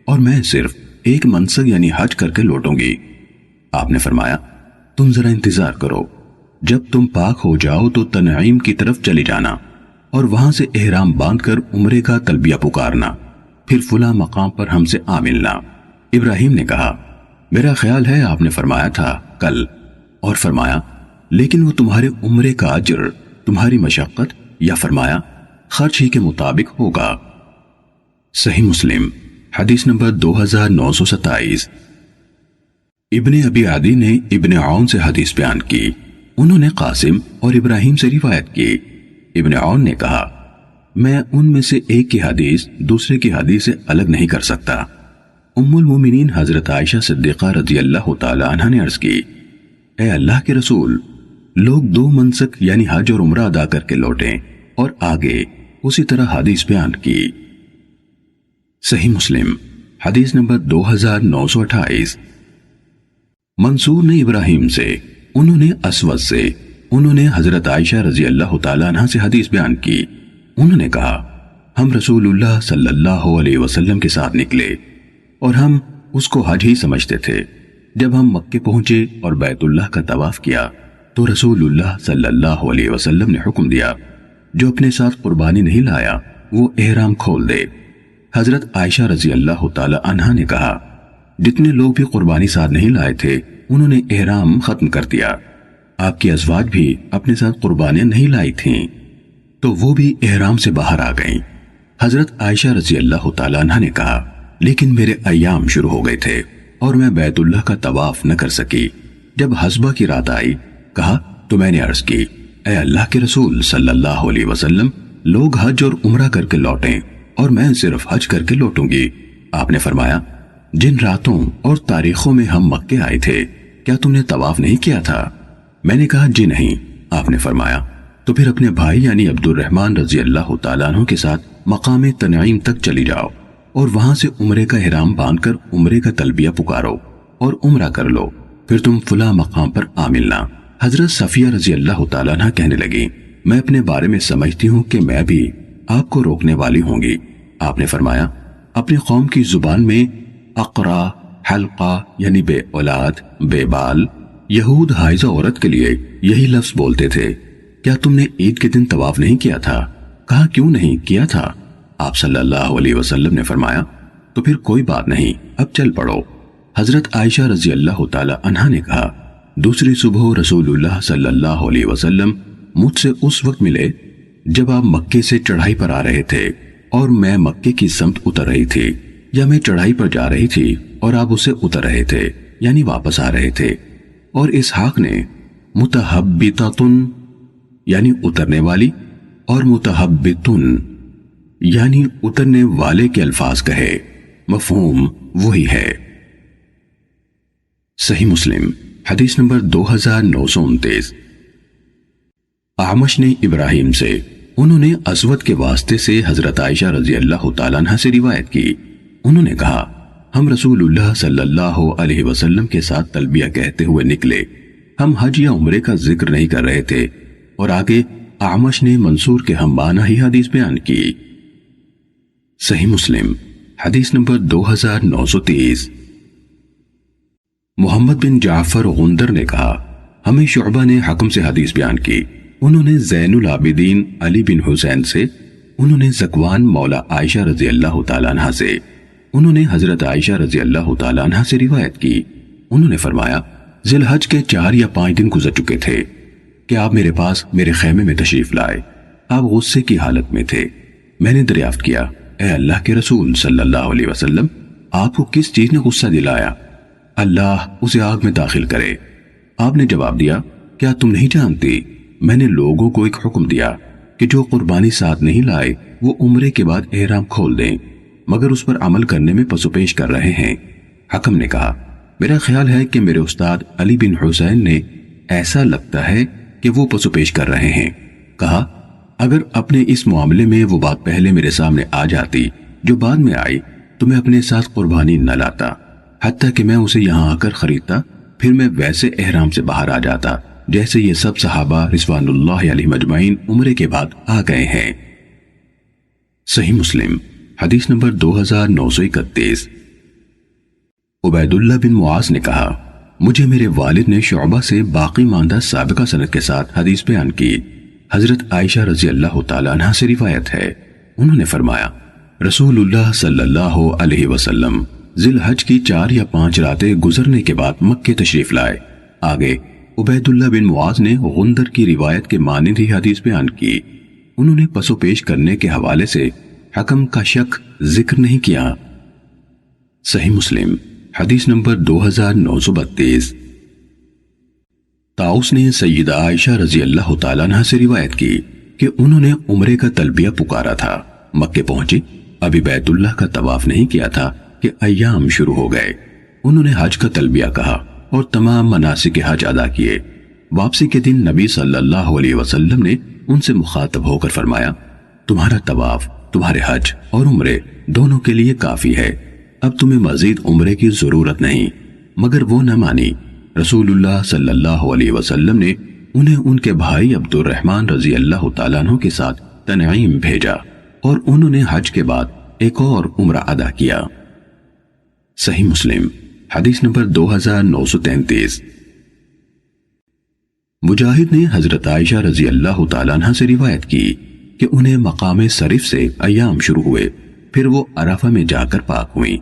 اور میں صرف ایک منسک یعنی حج کر کے لوٹوں گی۔ آپ نے فرمایا، تم ذرا انتظار کرو، جب تم پاک ہو جاؤ تو تنعیم کی طرف چلی جانا، اور وہاں سے احرام باندھ کر عمرے کا تلبیہ پکارنا، پھر فلاں مقام پر ہم سے آ ملنا۔ ابراہیم نے کہا میرا خیال ہے آپ نے فرمایا تھا کل، اور فرمایا لیکن وہ تمہارے عمرے کا اجر تمہاری مشقت یا فرمایا خرچ ہی کے مطابق ہوگا۔ صحیح مسلم حدیث نمبر 2927۔ ابن ابی عدی نے ابن عون سے حدیث بیان کی، انہوں نے قاسم اور ابراہیم سے روایت کی۔ ابن عون نے کہا میں ان میں سے ایک کی حدیث دوسرے کی حدیث سے الگ نہیں کر سکتا۔ ام المومنین حضرت عائشہ صدیقہ رضی اللہ تعالی عنہ نے عرض کی اے اللہ کے رسول، لوگ 2 منسک یعنی حج اور عمرہ ادا کر کے لوٹیں، اور آگے اسی طرح حدیث بیان کی۔ صحیح مسلم حدیث نمبر 2928۔ منصور نے ابراہیم سے، انہوں نے اسود سے، انہوں نے حضرت عائشہ رضی اللہ تعالیٰ عنہ سے حدیث بیان کی، انہوں نے کہا ہم رسول اللہ صلی اللہ علیہ وسلم کے ساتھ نکلے اور ہم اس کو حج ہی سمجھتے تھے۔ جب ہم مکے پہنچے اور بیت اللہ کا طواف کیا تو رسول اللہ صلی اللہ علیہ وسلم نے حکم دیا جو اپنے ساتھ قربانی نہیں لایا وہ احرام کھول دے۔ حضرت عائشہ رضی اللہ تعالی عنہا نے کہا جتنے لوگ بھی قربانی ساتھ نہیں لائے تھے انہوں نے احرام ختم کر دیا۔ آپ کی ازواج بھی اپنے ساتھ قربانیاں نہیں لائی تھیں تو وہ بھی احرام سے باہر آ گئیں۔ حضرت عائشہ رضی اللہ تعالی عنہا نے کہا لیکن میرے ایام شروع ہو گئے تھے اور میں بیت اللہ کا طواف نہ کر سکی۔ جب حسبہ کی رات آئی کہا تو میں نے عرض کی اے اللہ کے رسول صلی اللہ علیہ وسلم، لوگ حج اور عمرہ کر کے لوٹیں اور میں صرف حج کر کے لوٹوں گی۔ آپ نے فرمایا جن راتوں اور تاریخوں میں ہم مکے آئے تھے کیا تم نے طواف نہیں کیا تھا؟ میں نے کہا جی نہیں۔ آپ نے فرمایا تو پھر اپنے بھائی یعنی عبد الرحمن رضی اللہ تعالیٰ عنہ کے ساتھ مقام تنعیم تک چلی جاؤ اور وہاں سے عمرے کا احرام باندھ کر عمرے کا تلبیہ پکارو اور عمرہ کر لو، پھر تم فلاں مقام پر آ ملنا۔ حضرت صفیہ رضی اللہ تعالیٰ عنہ کہنے لگی میں اپنے بارے میں سمجھتی ہوں کہ میں بھی آپ کو روکنے والی ہوں گی۔ آپ نے فرمایا اپنی قوم کی زبان میں اقرا حلقہ یعنی بے اولاد بے بال، یہود حائضہ عورت کے لیے یہی لفظ بولتے تھے۔ کیا تم نے عید کے دن طواف نہیں کیا تھا؟ کہا کیوں نہیں کیا تھا؟ آپ صلی اللہ علیہ وسلم نے فرمایا تو پھر کوئی بات نہیں، اب چل پڑو۔ حضرت عائشہ رضی اللہ تعالی عنہا نے کہا دوسری صبح رسول اللہ صلی اللہ علیہ وسلم مجھ سے اس وقت ملے جب آپ مکے سے چڑھائی پر آ رہے تھے اور میں مکے کی سمت اتر رہی تھی، یا میں چڑھائی پر جا رہی تھی اور آپ اسے اتر رہے تھے یعنی واپس آ رہے تھے۔ اور اسحاق نے متحبتتن یعنی اترنے والی اور متحبتن یعنی اترنے والے کے الفاظ کہے، مفہوم وہی ہے۔ صحیح مسلم حدیث نمبر 2929۔ اعمش نے ابراہیم سے، انہوں نے اسود کے واسطے سے حضرت عائشہ رضی اللہ تعالیٰ عنہ سے روایت کی، انہوں نے کہا ہم رسول اللہ صلی اللہ علیہ وسلم کے ساتھ تلبیہ کہتے ہوئے نکلے، ہم حج یا عمرے کا ذکر نہیں کر رہے تھے۔ اور آگے اعمش نے منصور کے ہم معنی ہی حدیث بیان کی۔ صحیح مسلم حدیث نمبر 2930۔ محمد بن جعفر غندر نے کہا ہمیں شعبہ نے حکم سے حدیث بیان کی، انہوں نے زین العابدین علی بن حسین سے، انہوں نے زکوان مولا عائشہ رضی اللہ تعالیٰ عنہ سے، انہوں نے حضرت عائشہ رضی اللہ تعالیٰ عنہ سے روایت کی، انہوں نے فرمایا ذی الحج کے 4 یا 5 دن گزر چکے تھے کہ آپ میرے پاس میرے خیمے میں تشریف لائے، آپ غصے کی حالت میں تھے۔ میں نے دریافت کیا اے اللہ کے رسول صلی اللہ علیہ وسلم، آپ کو کس چیز نے غصہ دلایا؟ اللہ اسے آگ میں داخل کرے۔ آپ نے جواب دیا کیا تم نہیں جانتی میں نے لوگوں کو ایک حکم دیا کہ جو قربانی ساتھ نہیں لائے وہ عمرے کے بعد احرام کھول دیں، مگر اس پر عمل کرنے میں پسو پیش کر رہے ہیں۔ حکم نے کہا میرا خیال ہے کہ میرے استاد علی بن حسین نے ایسا لگتا ہے کہ وہ پسو پیش کر رہے ہیں۔ کہا اگر اپنے اس معاملے میں وہ بات پہلے میرے سامنے آ جاتی جو بعد میں آئی تو میں اپنے ساتھ قربانی نہ لاتا، حتیٰ کہ میں اسے یہاں آ کر خریدتا، پھر میں ویسے احرام سے باہر آ جاتا جیسے یہ سب صحابہ رضوان اللہ علیہ مجمعین عمرے کے بعد آ گئے ہیں۔ صحیح مسلم حدیث نمبر 2931۔ عبید اللہ بن معاذ نے کہا مجھے میرے والد نے شعبہ سے باقی ماندہ سابقہ سند کے ساتھ حدیث بیان کی، حضرت عائشہ رضی اللہ تعالیٰ عنہ سے روایت ہے، انہوں نے فرمایا رسول اللہ صلی اللہ علیہ وسلم ذی الحج کی 4 یا 5 راتیں گزرنے کے بعد مکے تشریف لائے۔ آگے عبید اللہ بن معاذ نے غندر کی روایت کے مانند ہی حدیث بیان کی۔ انہوں نے پس و پیش کرنے کے حوالے سے حکم کا شک ذکر نہیں کیا۔ صحیح مسلم حدیث نمبر 2932۔ طاؤس نے سیدہ عائشہ رضی اللہ تعالیٰ عنہ سے روایت کی کہ انہوں نے عمرے کا تلبیہ پکارا تھا۔ مکے پہنچی، ابھی بیت اللہ کا طواف نہیں کیا تھا کہ ایام شروع ہو گئے۔ انہوں نے حج کا تلبیہ کہا اور تمام مناسک حج ادا کیے۔ واپسی کے دن نبی صلی اللہ علیہ وسلم نے ان سے مخاطب ہو کر فرمایا تمہارا طواف تمہارے حج اور عمرے دونوں کے لیے کافی ہے، اب تمہیں مزید عمرے کی ضرورت نہیں۔ مگر وہ نہ مانی۔ رسول اللہ صلی اللہ علیہ وسلم نے انہیں ان کے بھائی عبد الرحمن رضی اللہ تعالیٰ عنہ کے ساتھ تنعیم بھیجا اور انہوں نے حج کے بعد ایک اور عمرہ ادا کیا۔ صحیح مسلم حدیث نمبر 2933۔ مجاہد نے حضرت عائشہ رضی اللہ تعالیٰ عنہ سے روایت کی کہ انہیں مقام صرف سے ایام شروع ہوئے، پھر وہ عرفہ میں جا کر پاک ہوئیں۔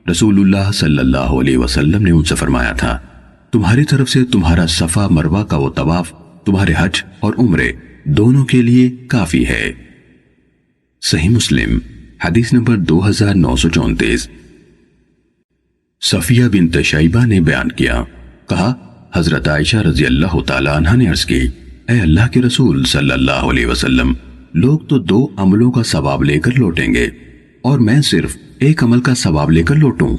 رسول اللہ صلی اللہ علیہ وسلم نے ان سے فرمایا تھا تمہاری طرف سے تمہارا صفا مروہ کا وہ طواف تمہارے حج اور عمرے دونوں کے لیے کافی ہے۔ صحیح مسلم حدیث نمبر 2934۔ صفیہ بنت شیبہ نے بیان کیا، کہا حضرت عائشہ رضی اللہ تعالیٰ عنہ نے عرض کی اے اللہ کے رسول صلی اللہ علیہ وسلم، لوگ تو 2 عملوں کا ثواب لے کر لوٹیں گے اور میں صرف ایک عمل کا ثواب لے کر لوٹوں؟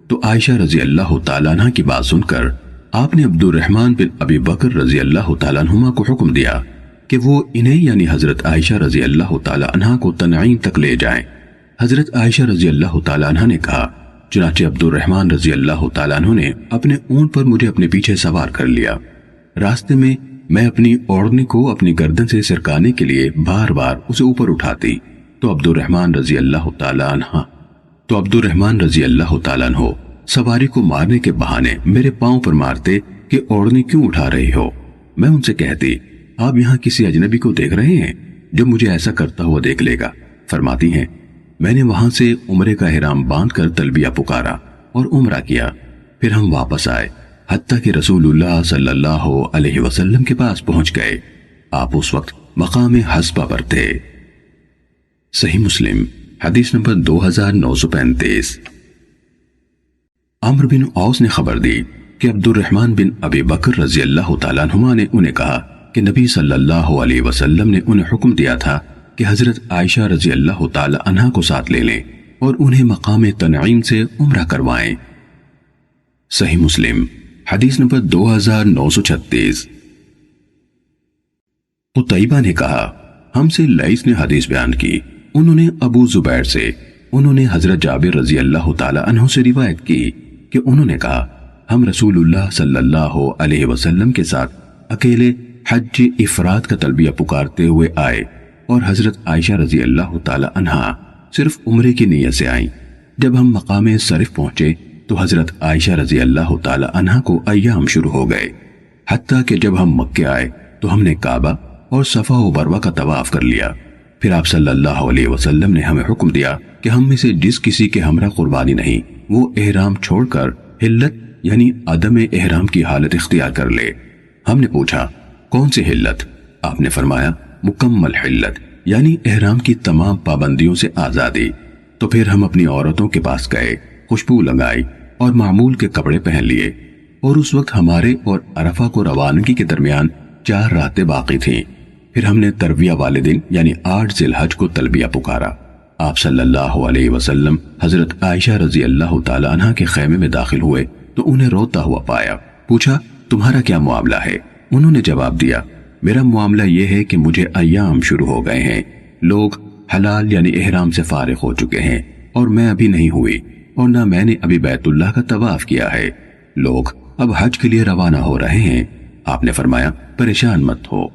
تو عائشہ رضی اللہ تعالیٰ عنہ کی بات سن کر آپ نے عبد الرحمن بن ابی بکر رضی اللہ تعالیٰ عنہما کو حکم دیا کہ وہ انہیں یعنی حضرت عائشہ رضی اللہ تعالیٰ عنہ کو تنعیم تک لے جائیں۔ حضرت عائشہ رضی اللہ تعالیٰ عنہ نے کہا چنانچہ عبد الرحمن رضی اللہ تعالیٰ عنہ نے اپنے اونٹ پر مجھے اپنے پیچھے سوار کر لیا۔ راستے میں میں اپنی اوڑھنی کو اپنی گردن سے سرکانے کے لیے بار بار اسے اوپر اٹھاتی تو عبد الرحمن رضی اللہ تعالیٰ عنہ سواری کو مارنے کے بہانے میرے پاؤں پر مارتے کہ اوڑھنی کیوں اٹھا رہی ہو؟ میں ان سے کہتی آپ یہاں کسی اجنبی کو دیکھ رہے ہیں جو مجھے ایسا کرتا ہوا دیکھ لے گا؟ فرماتی ہیں میں نے وہاں سے عمرے کا احرام باندھ کر تلبیہ پکارا اور عمرہ کیا، پھر ہم واپس آئے حتیٰ کہ رسول اللہ صلی اللہ علیہ وسلم کے پاس پہنچ گئے۔ آپ اس وقت مقام حصبہ پر تھے۔ صحیح مسلم حدیث نمبر 2935۔ عمرو بن عوص نے خبر دی کہ عبد الرحمن بن ابی بکر رضی اللہ تعالیٰ عنہما نے انہیں کہا کہ نبی صلی اللہ علیہ وسلم نے انہیں حکم دیا تھا کہ حضرت عائشہ رضی اللہ تعالیٰ عنہ کو ساتھ لے لیں اور انہیں مقام تنعیم سے عمرہ کروائیں۔ صحیح مسلم حدیث نمبر 2936۔ قتیبہ نے کہا ہم سے لیث نے حدیث بیان کی، انہوں نے ابو زبیر سے، انہوں نے حضرت جابر رضی اللہ تعالیٰ عنہ سے روایت کی کہ انہوں نے کہا ہم رسول اللہ صلی اللہ علیہ وسلم کے ساتھ اکیلے حج افراد کا تلبیہ پکارتے ہوئے آئے اور حضرت عائشہ رضی اللہ تعالیٰ عنہ صرف عمرے کی نیت سے آئیں۔ جب ہم مقام صرف پہنچے تو حضرت عائشہ رضی اللہ تعالیٰ عنہ کو ایام شروع ہو گئے، حتیٰ کہ جب ہم مکے آئے تو ہم نے کعبہ اور صفا و مروہ کا طواف کر لیا۔ پھر آپ صلی اللہ علیہ وسلم نے ہمیں حکم دیا کہ ہم میں سے جس کسی کے ہمراہ قربانی نہیں وہ احرام چھوڑ کر حلت یعنی عدم احرام کی حالت اختیار کر لے۔ ہم نے پوچھا کون سی حلت؟ آپ نے فرمایا مکمل حلت یعنی احرام کی تمام پابندیوں سے آزادی۔ تو پھر ہم اپنی عورتوں کے پاس گئے، خوشبو لگائی اور معمول کے کپڑے پہن لیے، اور اس وقت ہمارے اور عرفہ کو روانگی کے درمیان 4 راتیں باقی تھیں۔ پھر ہم نے ترویہ والے دن یعنی 8 ذی الحج کو تلبیہ پکارا۔ آپ صلی اللہ علیہ وسلم حضرت عائشہ رضی اللہ تعالیٰ عنہ کے خیمے میں داخل ہوئے تو انہیں روتا ہوا پایا۔ پوچھا تمہارا کیا معاملہ ہے؟ انہوں نے جواب دیا میرا معاملہ یہ ہے کہ مجھے ایام شروع ہو گئے ہیں، لوگ حلال یعنی احرام سے فارغ ہو چکے ہیں اور میں ابھی نہیں ہوئی، اور نہ میں نے ابھی بیت اللہ کا طواف کیا ہے، لوگ اب حج کے لیے روانہ ہو رہے ہیں۔ آپ نے فرمایا پریشان مت ہو،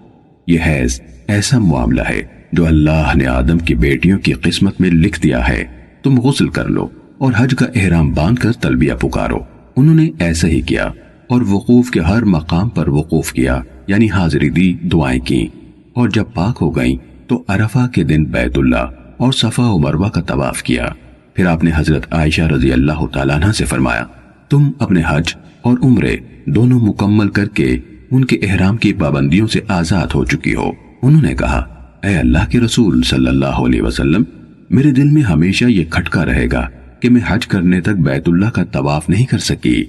یہ حیض ایسا معاملہ ہے جو اللہ نے آدم کی بیٹیوں کی قسمت میں لکھ دیا ہے، تم غسل کر لو اور حج کا احرام باندھ کر تلبیہ پکارو۔ انہوں نے ایسا ہی کیا اور وقوف کے ہر مقام پر وقوف کیا یعنی حاضری دی، دعائیں کی۔ اور جب پاک ہو گئیں تو عرفہ کے دن بیت اللہ اور صفا و مروہ کا طواف کیا۔ پھر آپ نے حضرت عائشہ رضی اللہ تعالیٰ عنہ سے فرمایا، تم اپنے حج اور عمرے دونوں مکمل کر کے ان کے احرام کی پابندیوں سے آزاد ہو چکی ہو۔ انہوں نے کہا، اے اللہ کے رسول صلی اللہ علیہ وسلم، میرے دل میں ہمیشہ یہ کھٹکا رہے گا کہ میں حج کرنے تک بیت اللہ کا طواف نہیں کر سکی۔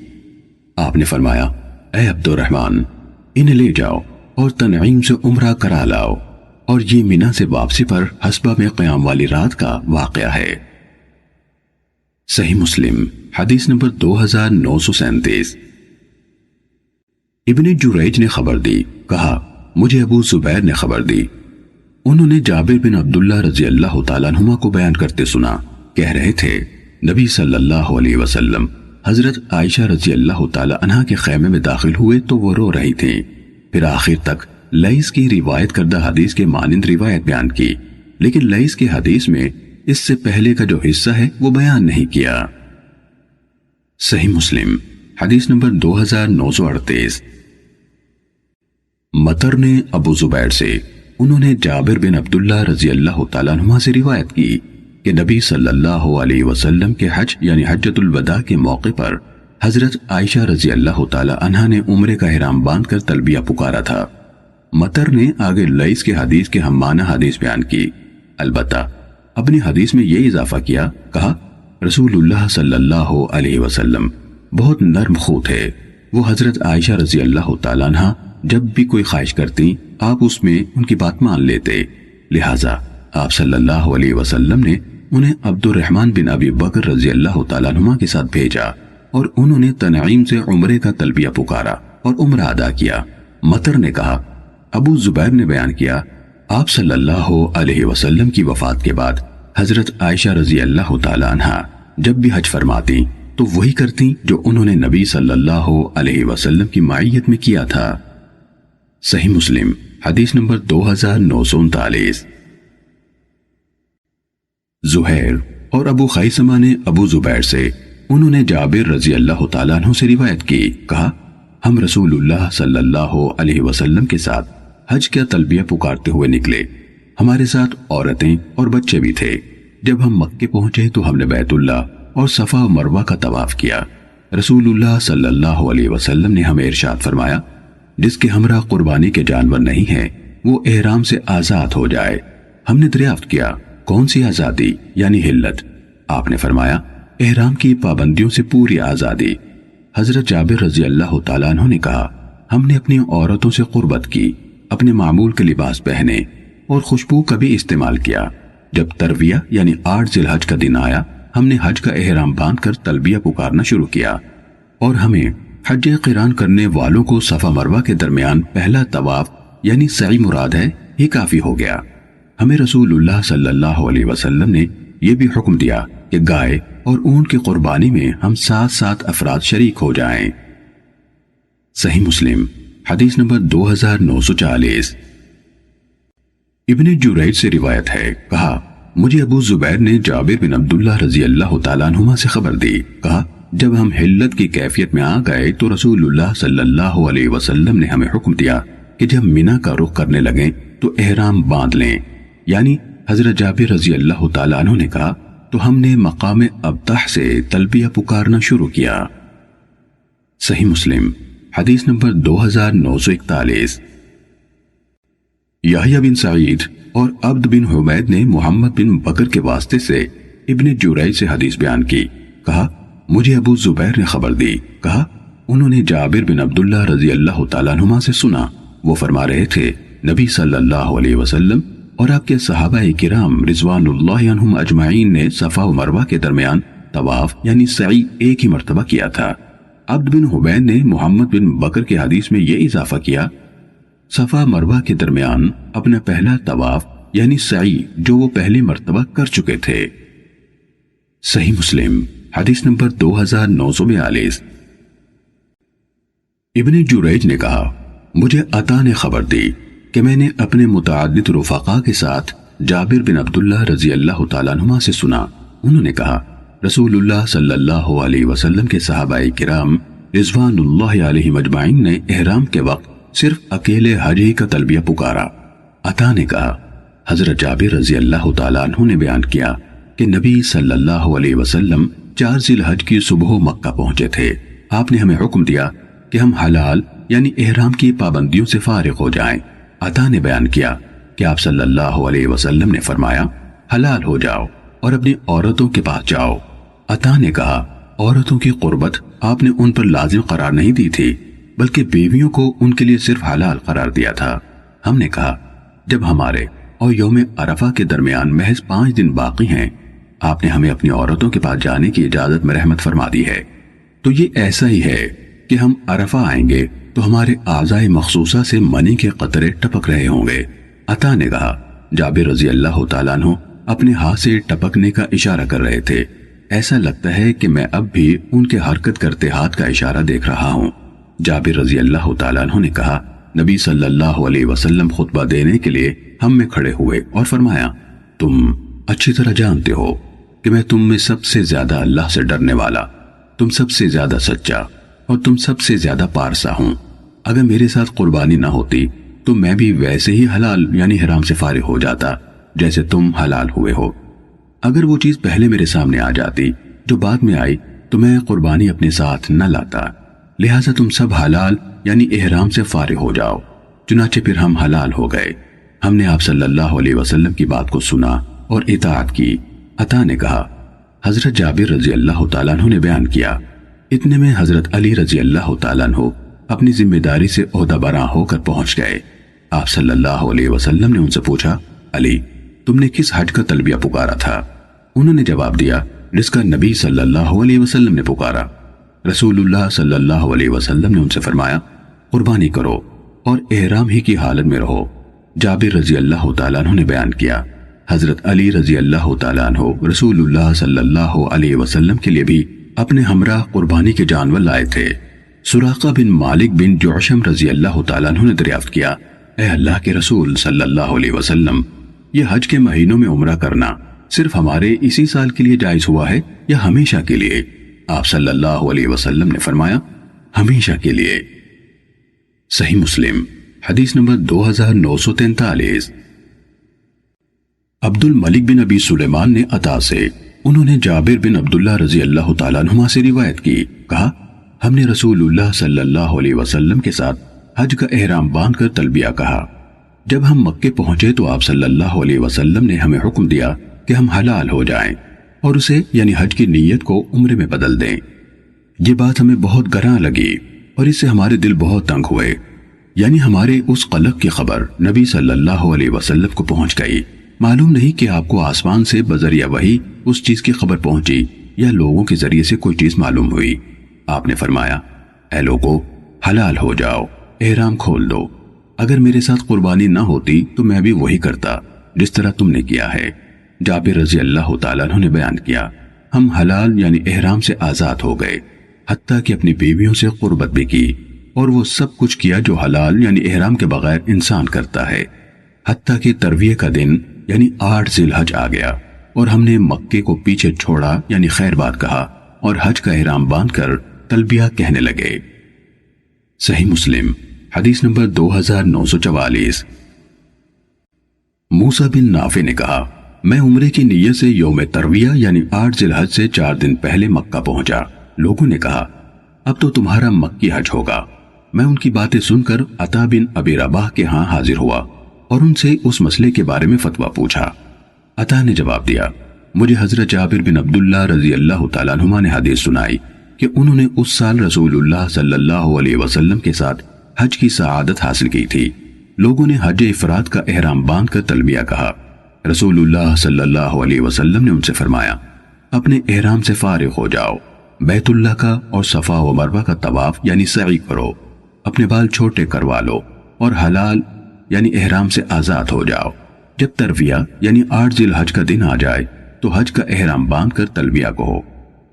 آپ نے فرمایا، اے عبد الرحمن، انہیں لے جاؤ اور تنعیم سے عمرہ کرا لاؤ، اور یہ مینا سے واپسی پر حسبہ میں قیام والی رات کا واقعہ ہے۔ صحیح مسلم حدیث نمبر 2937۔ ابن جریج نے خبر دی، کہا مجھے ابو زبیر نے خبر دی، انہوں نے جابر بن عبداللہ رضی اللہ تعالیٰ عنہما کو بیان کرتے سنا، کہہ رہے تھے نبی صلی اللہ علیہ وسلم حضرت عائشہ رضی اللہ تعالیٰ عنہ کے خیمے میں داخل ہوئے تو وہ رو رہی تھیں، پھر آخر تک لیث کی روایت کردہ حدیث کے مانند روایت بیان کی، لیکن لیث کی حدیث میں اس سے پہلے کا جو حصہ ہے وہ بیان نہیں کیا۔ صحیح مسلم حدیث نمبر 2938۔ مطر نے ابو زبیر سے، انہوں نے جابر بن عبداللہ رضی اللہ تعالیٰ عنہ سے روایت کی کہ نبی صلی اللہ علیہ وسلم کے حج یعنی حجۃ الوداع کے موقع پر حضرت عائشہ رضی اللہ تعالیٰ عنہ نے عمرے کا احرام باندھ کر تلبیہ پکارا تھا۔ مطر نے آگے لیث کے حدیث کے ہم معنی حدیث بیان کی، البتہ اپنی حدیث میں یہ اضافہ کیا، کہا رسول اللہ صلی اللہ علیہ وسلم بہت نرم خو تھے، وہ حضرت عائشہ رضی اللہ تعالیٰ عنہ جب بھی کوئی خواہش کرتی آپ اس میں ان کی بات مان لیتے، لہٰذا آپ صلی اللہ علیہ وسلم نے انہیں عبد الرحمن بن ابی بکر رضی اللہ تعالیٰ عنہ کے ساتھ بھیجا اور انہوں نے تنعیم سے عمرے کا تلبیہ پکارا اور عمرہ ادا کیا۔ مطر نے کہا، ابو زبیر نے بیان کیا، آپ صلی اللہ علیہ وسلم کی وفات کے بعد حضرت عائشہ رضی اللہ تعالیٰ عنہ جب بھی حج فرماتی تو وہی کرتی جو انہوں نے نبی صلی اللہ علیہ وسلم کی معیت میں کیا تھا۔ صحیح مسلم حدیث نمبر 2939۔ زہیر اور ابو خیثمہ نے ابو زبیر سے، انہوں نے جابر رضی اللہ تعالیٰ عنہ سے روایت کی، کہا ہم رسول اللہ صلی اللہ علیہ وسلم کے ساتھ حج کا تلبیہ پکارتے ہوئے نکلے، ہمارے ساتھ عورتیں اور بچے بھی تھے۔ جب ہم مکے پہنچے تو ہم نے بیت اللہ اور صفا و مروہ کا طواف کیا۔ رسول اللہ صلی اللہ علیہ وسلم نے ہمیں ارشاد فرمایا، جس کے ہمراہ قربانی کے جانور نہیں ہیں وہ احرام سے آزاد ہو جائے۔ ہم نے دریافت کیا، کون سی آزادی یعنی حلت؟ آپ نے فرمایا، احرام کی پابندیوں سے پوری آزادی۔ حضرت جابر رضی اللہ تعالیٰ عنہ نے کہا، ہم نے اپنی عورتوں سے قربت کی، اپنے معمول کے لباس پہنے اور خوشبو کا بھی استعمال کیا۔ جب ترویہ یعنی 8 ذی الحج کا دن آیا، ہم نے حج کا احرام باندھ کر تلبیہ پکارنا شروع کیا، اور ہمیں حج قران کرنے والوں کو صفا مروہ کے درمیان پہلا طواف یعنی سعی مراد ہے ہی کافی ہو گیا۔ ہمیں رسول اللہ صلی اللہ علیہ وسلم نے یہ بھی حکم دیا کہ گائے اور اونٹ کی قربانی میں ہم 7 افراد شریک ہو جائیں۔ صحیح مسلم حدیث نمبر 2940۔ ابن جریج سے روایت ہے، کہا مجھے ابو زبیر نے جابر بن عبداللہ رضی اللہ تعالیٰ عنہما سے خبر دی، کہا جب ہم حلت کی کیفیت میں آ گئے تو رسول اللہ صلی اللہ علیہ وسلم نے ہمیں حکم دیا کہ جب مینا کا رخ کرنے لگیں تو احرام باندھ لیں، یعنی حضرت جابر رضی اللہ تعالیٰ عنہ نے کہا تو ہم نے مقام ابطح سے تلبیہ پکارنا شروع کیا۔ صحیح مسلم حدیث نمبر 2941۔ یحییٰ بن سعید اور عبد بن حمید نے محمد بن بکر کے واسطے سے ابن جریج سے حدیث بیان کی، کہا مجھے ابو زبیر نے خبر دی، کہا انہوں نے جابر بن عبداللہ رضی اللہ تعالیٰ عنہما سے سنا، وہ فرما رہے تھے نبی صلی اللہ علیہ وسلم اور آپ کے صحابہ کرام رضوان اللہ عنہم اجمعین نے صفا و مروہ کے درمیان طواف یعنی سعی ایک ہی مرتبہ کیا تھا۔ عبد بن حمید نے محمد بن بکر کے حدیث میں یہ اضافہ کیا، صفا مروہ کے درمیان اپنا پہلا طواف یعنی سعی جو وہ پہلی مرتبہ کر چکے تھے۔ صحیح مسلم حدیث نمبر 2942۔ ابن جریج نے کہا مجھے عطا نے خبر دی کہ میں نے اپنے متعدد رفقا کے ساتھ جابر بن عبداللہ رضی اللہ تعالیٰ عنہما سے سنا، انہوں نے کہا رسول اللہ صلی اللہ علیہ وسلم کے صحابہ کرام رضوان اللہ علیہ مجمعین نے احرام کے وقت صرف اکیلے حج ہی کا تلبیہ پکارا، عطا نے کہا حضرت جابر رضی اللہ تعالیٰ عنہ نے بیان کیا کہ نبی صلی اللہ علیہ وسلم 4 ذی الحج کی صبح مکہ پہنچے تھے۔ آپ نے ہمیں حکم دیا کہ ہم حلال یعنی احرام کی پابندیوں سے فارغ ہو جائیں۔ عطا نے بیان کیا کہ آپ صلی اللہ علیہ وسلم نے فرمایا حلال ہو جاؤ اور اپنی عورتوں کے پاس جاؤ۔ عطا نے کہا عورتوں کی قربت آپ نے ان پر لازم قرار نہیں دی تھی بلکہ بیویوں کو ان کے لیے صرف حلال قرار دیا تھا۔ ہم نے کہا جب ہمارے اور یوم عرفہ کے درمیان محض 5 دن باقی ہیں، آپ نے ہمیں اپنی عورتوں کے پاس جانے کی اجازت میں رحمت فرما دی ہے، تو یہ ایسا ہی ہے کہ ہم عرفہ آئیں گے تو ہمارے اعضائے مخصوصہ سے منی کے قطرے ٹپک رہے ہوں گے۔ عطا نے کہا جابر رضی اللہ تعالیٰ عنہ اپنے ہاتھ سے ٹپکنے کا اشارہ کر رہے تھے، ایسا لگتا ہے کہ میں اب بھی ان کے حرکت کرتے ہاتھ کا اشارہ دیکھ رہا ہوں۔ جابر رضی اللہ تعالیٰ عنہ نے کہا نبی صلی اللہ علیہ وسلم خطبہ دینے کے لیے ہم میں کھڑے ہوئے اور فرمایا تم اچھی طرح جانتے ہو کہ میں تم میں سب سے زیادہ اللہ سے ڈرنے والا، تم سب سے زیادہ سچا اور تم سب سے زیادہ پارسا ہوں۔ اگر میرے ساتھ قربانی نہ ہوتی تو میں بھی ویسے ہی حلال یعنی حرام سے فارغ ہو جاتا جیسے تم حلال ہوئے ہو۔ اگر وہ چیز پہلے میرے سامنے آ جاتی جو بعد میں آئی تو میں قربانی اپنے ساتھ نہ لاتا، لہٰذا تم سب حلال یعنی احرام سے فارغ ہو جاؤ۔ چنانچہ پھر ہم حلال ہو گئے۔ ہم نے آپ صلی اللہ علیہ وسلم کی بات کو سنا اور اطاعت کی۔ عطا نے کہا حضرت جابر رضی اللہ تعالیٰ عنہ نے بیان کیا اتنے میں حضرت علی رضی اللہ تعالیٰ عنہ اپنی ذمہ داری سے عہدہ براں ہو کر پہنچ گئے۔ آپ صلی اللہ علیہ وسلم نے ان سے پوچھا علی تم نے کس حج کا تلبیہ پکارا تھا؟ انہوں نے جواب دیا جس کا نبی صلی اللہ علیہ وسلم نے پکارا۔ رسول اللہ صلی اللہ علیہ وسلم نے ان سے فرمایا قربانی کرو اور احرام ہی کی حالت میں رہو۔ جابر رضی اللہ تعالیٰ عنہ نے بیان کیا حضرت علی رضی اللہ تعالیٰ عنہ رسول اللہ صلی اللہ علیہ وسلم کے لیے بھی اپنے ہمراہ قربانی کے جانور لائے تھے۔ سراقہ بن مالک بن جعشم رضی اللہ تعالیٰ عنہ نے دریافت کیا اے اللہ کے رسول صلی اللہ علیہ وسلم، یہ حج کے مہینوں میں عمرہ کرنا صرف ہمارے اسی سال کے لیے جائز ہوا ہے یا ہمیشہ کے لیے؟ آپ صلی اللہ علیہ وسلم نے فرمایا ہمیشہ کے لیے۔ صحیح مسلم حدیث نمبر 2943۔ عبد الملک بن ابی سلیمان نے عطا سے انہوں نے جابر بن عبداللہ رضی اللہ تعالیٰ عنہما سے روایت کی، کہا ہم نے رسول اللہ صلی اللہ علیہ وسلم کے ساتھ حج کا احرام باندھ کر تلبیہ کہا۔ جب ہم مکے پہنچے تو آپ صلی اللہ علیہ وسلم نے ہمیں حکم دیا کہ ہم حلال ہو جائیں اور اسے یعنی حج کی نیت کو عمرے میں بدل دیں۔ یہ بات ہمیں بہت گراں لگی اور اس سے ہمارے دل بہت تنگ ہوئے، یعنی ہمارے اس قلق کی خبر نبی صلی اللہ علیہ وسلم کو پہنچ گئی۔ معلوم نہیں کہ آپ کو آسمان سے بذریعہ وحی اس چیز کی خبر پہنچی یا لوگوں کے ذریعے سے کوئی چیز معلوم ہوئی۔ آپ نے فرمایا اے لوگو حلال ہو جاؤ، احرام کھول دو۔ اگر میرے ساتھ قربانی نہ ہوتی تو میں بھی وہی کرتا جس طرح تم نے کیا ہے۔ جابر رضی اللہ تعالیٰ عنہ نے بیان کیا ہم حلال یعنی احرام سے آزاد ہو گئے، حتیٰ کہ اپنی بیویوں سے قربت بھی کی اور وہ سب کچھ کیا جو حلال یعنی احرام کے بغیر انسان کرتا ہے، حتیٰ کہ ترویہ کا دن یعنی 8 ذی الحج آ گیا اور ہم نے مکے کو پیچھے چھوڑا یعنی خیر بات کہا اور حج کا احرام باندھ کر تلبیہ کہنے لگے۔ صحیح مسلم حدیث نمبر 2944۔ موسیٰ بن نافع نے کہا میں عمرے کی نیت سے یوم ترویہ یعنی 8 ذی الحج سے 4 دن پہلے مکہ پہنچا۔ لوگوں نے کہا اب تو تمہارا مکی حج ہوگا۔ میں ان کی باتیں سن کر عطا بن ابی رباح کے ہاں حاضر ہوا اور ان سے اس مسئلے کے بارے میں فتویٰ پوچھا۔ عطا نے جواب دیا مجھے حضرت جابر بن عبداللہ رضی اللہ تعالیٰ عنہما نے حدیث سنائی کہ انہوں نے اس سال رسول اللہ صلی اللہ علیہ وسلم کے ساتھ حج کی سعادت حاصل کی تھی۔ لوگوں نے حج افراد کا احرام باندھ کر تلبیہ کہا۔ رسول اللہ صلی اللہ علیہ وسلم نے ان سے فرمایا اپنے احرام سے فارغ ہو جاؤ، بیت اللہ کا اور صفا و مروہ کا طواف یعنی سعی کرو، اپنے بال چھوٹے کروا لو اور حلال یعنی احرام سے آزاد ہو جاؤ۔ جب ترویہ یعنی 8 ذی الحج کا دن آ جائے تو حج کا احرام باندھ کر تلبیہ کہو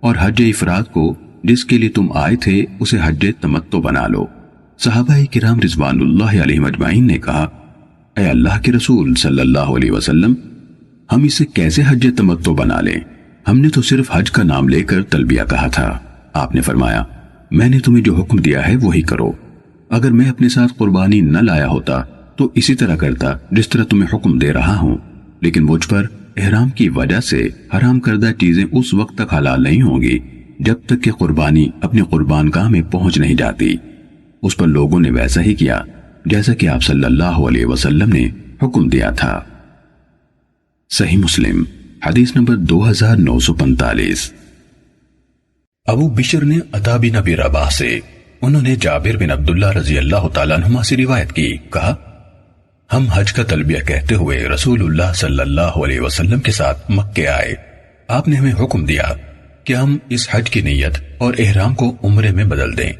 اور حج افراد کو جس کے لیے تم آئے تھے اسے حج تمتع بنا لو۔ صحابہ کرام رضوان اللہ علیہم اجمعین نے کہا اے اللہ کے رسول صلی اللہ علیہ وسلم، ہم اسے کیسے حج تمتع بنا لیں؟ ہم نے تو صرف حج کا نام لے کر تلبیہ کہا تھا۔ آپ نے فرمایا میں نے تمہیں جو حکم دیا ہے وہی کرو۔ اگر میں اپنے ساتھ قربانی نہ لایا ہوتا تو اسی طرح کرتا جس طرح تمہیں حکم دے رہا ہوں، لیکن مجھ پر احرام کی وجہ سے حرام کردہ چیزیں اس وقت تک حلال نہیں ہوں گی جب تک کہ قربانی اپنی قربان گاہ میں پہنچ نہیں جاتی۔ اس پر لوگوں نے ویسا ہی کیا جیسا کہ آپ صلی اللہ علیہ وسلم نے حکم دیا تھا۔ صحیح مسلم حدیث نمبر 2945۔ ابو بشر نے عطا بن ابی رباح سے، انہوں نے جابر بن عبداللہ رضی اللہ تعالیٰ عنہما سے روایت کی، کہا ہم حج کا تلبیہ کہتے ہوئے رسول اللہ صلی اللہ علیہ وسلم کے ساتھ مکے آئے۔ آپ نے ہمیں حکم دیا کہ ہم اس حج کی نیت اور احرام کو عمرے میں بدل دیں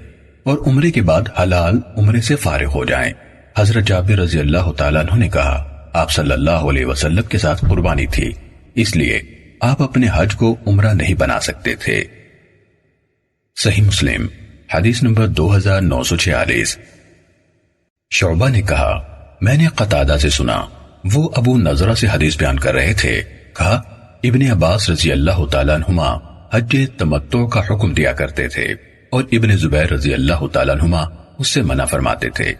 اور عمرے کے بعد حلال عمرے سے فارغ ہو جائیں۔ حضرت جابر رضی اللہ تعالیٰ عنہ نے کہا آپ صلی اللہ علیہ وسلم کے ساتھ قربانی تھی، اس لیے آپ اپنے حج کو عمرہ نہیں بنا سکتے تھے۔ صحیح مسلم حدیث نمبر 2946۔ شعبہ نے کہا میں نے قتادہ سے سنا، وہ ابو نضرہ سے حدیث بیان کر رہے تھے، کہا ابن عباس رضی اللہ تعالیٰ عنہما حج تمتع کا حکم دیا کرتے تھے اور ابن زبیر رضی اللہ تعالیٰ عنہما اس سے منع فرماتے تھے۔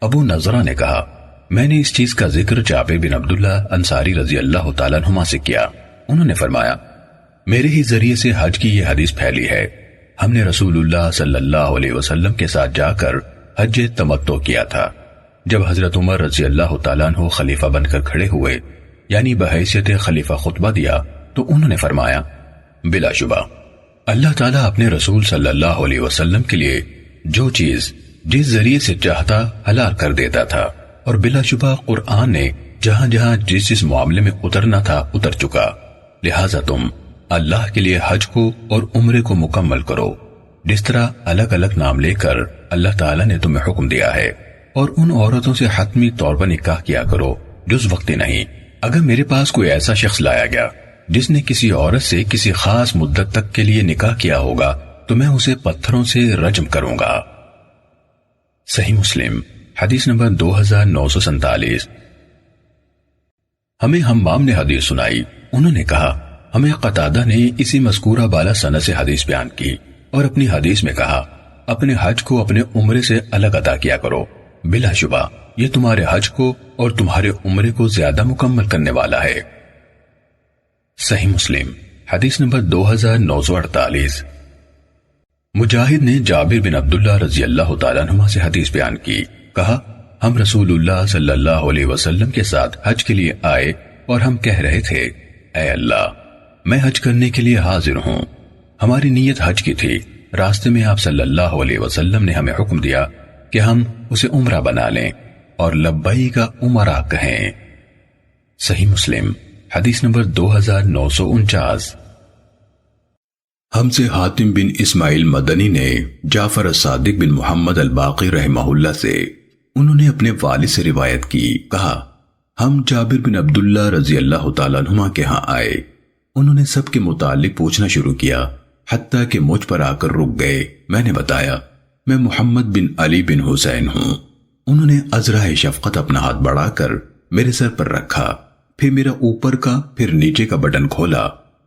ابو نضرہ نے کہا میں نے اس چیز کا ذکر جابر بن عبداللہ انصاری رضی اللہ تعالیٰ عنہما سے کیا، انہوں نے فرمایا میرے ہی ذریعے سے حج کی یہ حدیث پھیلی ہے، ہم نے رسول اللہ صلی اللہ علیہ وسلم کے ساتھ جا کر حج تمتع کیا تھا۔ جب حضرت عمر رضی اللہ تعالیٰ عنہ خلیفہ بن کر کھڑے ہوئے، یعنی بحیثیت خلیفہ خطبہ دیا، تو انہوں نے فرمایا بلا شبہ اللہ تعالیٰ اپنے رسول صلی اللہ علیہ وسلم کے لیے جو چیز جس ذریعے سے چاہتا حلال کر دیتا تھا، اور بلا شبہ قرآن نے جہاں جہاں جس معاملے میں اترنا تھا اتر چکا، لہٰذا تم اللہ کے لیے حج کو اور عمرے کو مکمل کرو جس طرح الگ الگ نام لے کر اللہ تعالیٰ نے تمہیں حکم دیا ہے، اور ان عورتوں سے حتمی طور پر نکاح کیا کرو جز وقتی نہیں۔ اگر میرے پاس کوئی ایسا شخص لایا گیا جس نے کسی عورت سے کسی خاص مدت تک کے لیے نکاح کیا ہوگا تو میں اسے پتھروں سے رجم کروں گا۔ صحیح مسلم حدیث نمبر 2947۔ ہمیں حمام نے حدیث سنائی، انہوں نے کہا ہمیں قتادہ نے اسی مذکورہ بالا سند سے حدیث بیان کی اور اپنی حدیث میں کہا اپنے حج کو اپنے عمرے سے الگ ادا کیا کرو، بلا شبہ یہ تمہارے حج کو اور تمہارے عمرے کو زیادہ مکمل کرنے والا ہے۔ صحیح مسلم حدیث نمبر 2948۔ مجاہد نے جابر بن عبداللہ رضی اللہ تعالیٰ عنہ سے حدیث بیان کی، کہا ہم رسول اللہ صلی اللہ علیہ وسلم کے ساتھ حج کے لیے آئے اور ہم کہہ رہے تھے اے اللہ میں حج کرنے کے لیے حاضر ہوں۔ ہماری نیت حج کی تھی، راستے میں آپ صلی اللہ علیہ وسلم نے ہمیں حکم دیا کہ ہم اسے عمرہ بنا لیں اور لبیک عمرہ کہیں۔ صحیح مسلم حدیث نمبر 2949۔ ہم سے حاتم بن اسماعیل مدنی نے جعفر الصادق بن محمد الباقی رحمہ اللہ سے، انہوں نے اپنے والد سے روایت کی، کہا ہم جابر بن عبداللہ رضی اللہ تعالیٰ عنہ کے ہاں آئے، انہوں نے سب کے متعلق پوچھنا شروع کیا حتیٰ کہ مجھ پر آ کر رک گئے۔ میں نے بتایا میں محمد بن علی بن حسین ہوں۔ انہوں نے ازرائے شفقت اپنا ہاتھ بڑھا کر میرے سر پر رکھا، پھر میرا اوپر کا پھر نیچے کا بٹن کھولا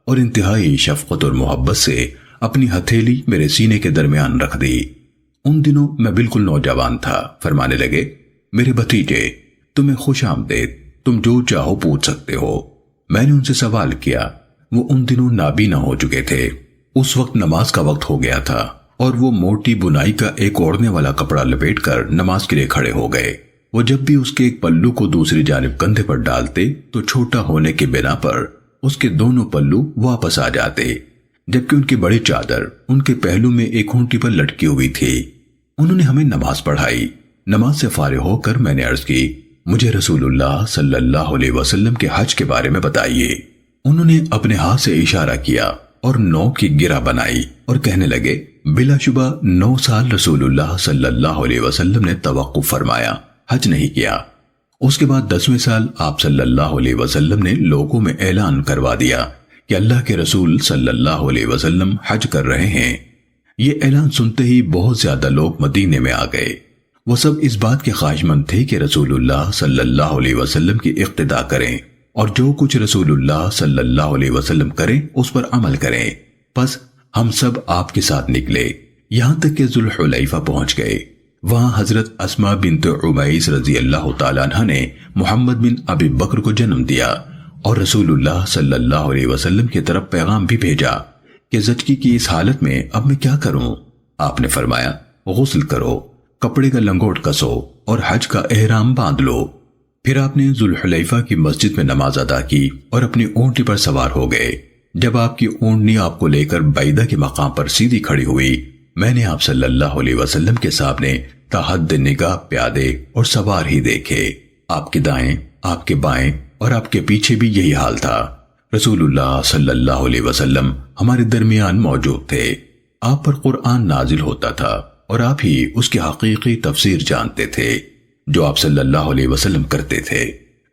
اور انتہائی شفقت اور محبت سے اپنی ہتھیلی میرے سینے کے درمیان رکھ دی۔ ان دنوں میں بالکل نوجوان تھا۔ فرمانے لگے میرے بھتیجے تمہیں خوش آمدید، تم جو چاہو پوچھ سکتے ہو۔ میں نے ان سے سوال کیا، وہ ان دنوں نابینا ہو چکے تھے، اس وقت نماز کا وقت ہو گیا تھا اور وہ موٹی بنائی کا ایک اوڑھنے والا کپڑا لپیٹ کر نماز کے لیے کھڑے ہو گئے۔ وہ جب بھی اس کے ایک پلو کو دوسری جانب کندھے پر ڈالتے تو چھوٹا ہونے کے بنا پر اس کے دونوں پلو واپس آ جاتے، جبکہ ان کی بڑی چادر ان کے پہلو میں ایک ہونٹی پر لٹکی ہوئی تھی۔ انہوں نے ہمیں نماز پڑھائی۔ نماز سے فارغ ہو کر میں نے عرض کی مجھے رسول اللہ صلی اللہ علیہ وسلم کے حج کے بارے میں بتائیے۔ انہوں نے اپنے ہاتھ سے اشارہ کیا اور 9 کی گرہ بنائی اور کہنے لگے بلا شبہ 9 سال رسول اللہ صلی اللہ علیہ وسلم نے توقف فرمایا، حج نہیں کیا۔ اس کے بعد 10ویں سال آپ صلی اللہ علیہ وسلم نے لوگوں میں اعلان کروا دیا کہ اللہ کے رسول صلی اللہ علیہ وسلم حج کر رہے ہیں۔ یہ اعلان سنتے ہی بہت زیادہ لوگ مدینے میں آ گئے۔ وہ سب اس بات کے خواہشمند تھے کہ رسول اللہ صلی اللہ علیہ وسلم کی اقتداء کریں اور جو کچھ رسول اللہ صلی اللہ علیہ وسلم کریں اس پر عمل کریں۔ پس ہم سب آپ کے ساتھ نکلے، یہاں تک کہ ذوالحلیفہ پہنچ گئے۔ وہاں حضرت اسما بنت عمیس رضی اللہ تعالیٰ عنہ نے محمد بن ابی بکر کو جنم دیا اور رسول اللہ صلی اللہ علیہ وسلم کی طرف پیغام بھی بھیجا کہ زچگی کی اس حالت میں اب میں کیا کروں؟ آپ نے فرمایا غسل کرو، کپڑے کا لنگوٹ کسو اور حج کا احرام باندھ لو۔ پھر آپ نے ذوالحلیفہ کی مسجد میں نماز ادا کی اور اپنی اونٹی پر سوار ہو گئے۔ جب آپ کی اونٹنی آپ کو لے کر بیدہ کے مقام پر سیدھی کھڑی ہوئی، میں نے آپ صلی اللہ علیہ وسلم کے سامنے تحد نگاہ پیادے اور سوار ہی دیکھے۔ آپ کے دائیں، آپ کے بائیں اور آپ کے پیچھے بھی یہی حال تھا۔ رسول اللہ صلی اللہ علیہ وسلم ہمارے درمیان موجود تھے۔ آپ پر قرآن نازل ہوتا تھا اور آپ ہی اس کی حقیقی تفسیر جانتے تھے۔ جو آپ صلی اللہ علیہ وسلم کرتے تھے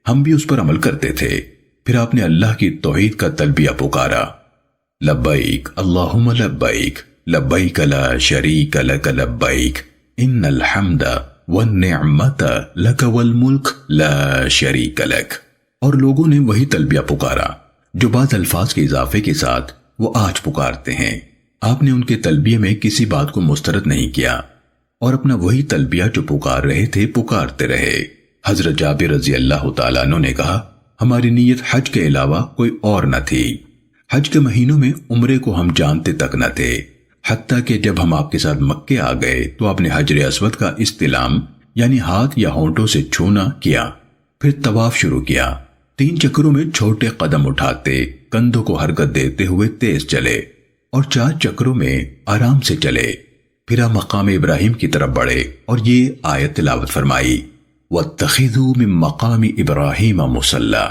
ہم بھی اس پر عمل کرتے تھے۔ پھر آپ نے اللہ کی توحید کا تلبیہ پکارا، لبیک اللہم لبیک لبیک لا شریک لک لبیک ان الحمد والنعمت لک والملک لا شریک لک۔ اور لوگوں نے وہی تلبیہ پکارا جو بعض الفاظ کے اضافے کے ساتھ وہ آج پکارتے ہیں۔ آپ نے ان کے تلبیہ میں کسی بات کو مسترد نہیں کیا اور اپنا وہی تلبیہ جو پکار رہے تھے پکارتے رہے۔ حضرت جابر رضی اللہ تعالیٰ عنہ نے کہا، ہماری نیت حج کے علاوہ کوئی اور نہ تھی۔ حج کے مہینوں میں عمرے کو ہم جانتے تک نہ تھے، حتیٰ کہ جب ہم آپ کے ساتھ مکے آ گئے تو آپ نے حجر اسود کا استلام یعنی ہاتھ یا ہونٹوں سے چھونا کیا، پھر طواف شروع کیا۔ 3 چکروں میں چھوٹے قدم اٹھاتے، کندھوں کو حرکت دیتے ہوئے تیز چلے اور 4 چکروں میں آرام سے چلے۔ پھر آپ مقام ابراہیم کی طرف بڑھے اور یہ آیت تلاوت فرمائی، وَاتَّخِذُوا مِن مَّقَامِ إِبْرَاهِيمَ مُصَلًّى،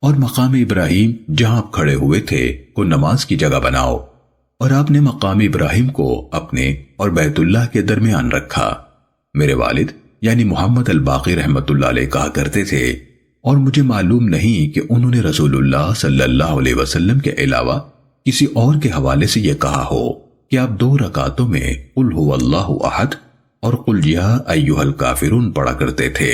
اور مقام ابراہیم جہاں آپ کھڑے ہوئے تھے کو نماز کی جگہ بناؤ۔ اور آپ نے مقام ابراہیم کو اپنے اور بیت اللہ کے درمیان رکھا۔ میرے والد یعنی محمد الباقی رحمت اللہ علیہ کہا کرتے تھے، اور مجھے معلوم نہیں کہ انہوں نے رسول اللہ صلی اللہ علیہ وسلم کے علاوہ کسی اور کے حوالے سے یہ کہا ہو کہ آپ 2 رکعتوں میں قل هو اللہ احد اور قل یا ایھا الکافرون پڑھا کرتے تھے۔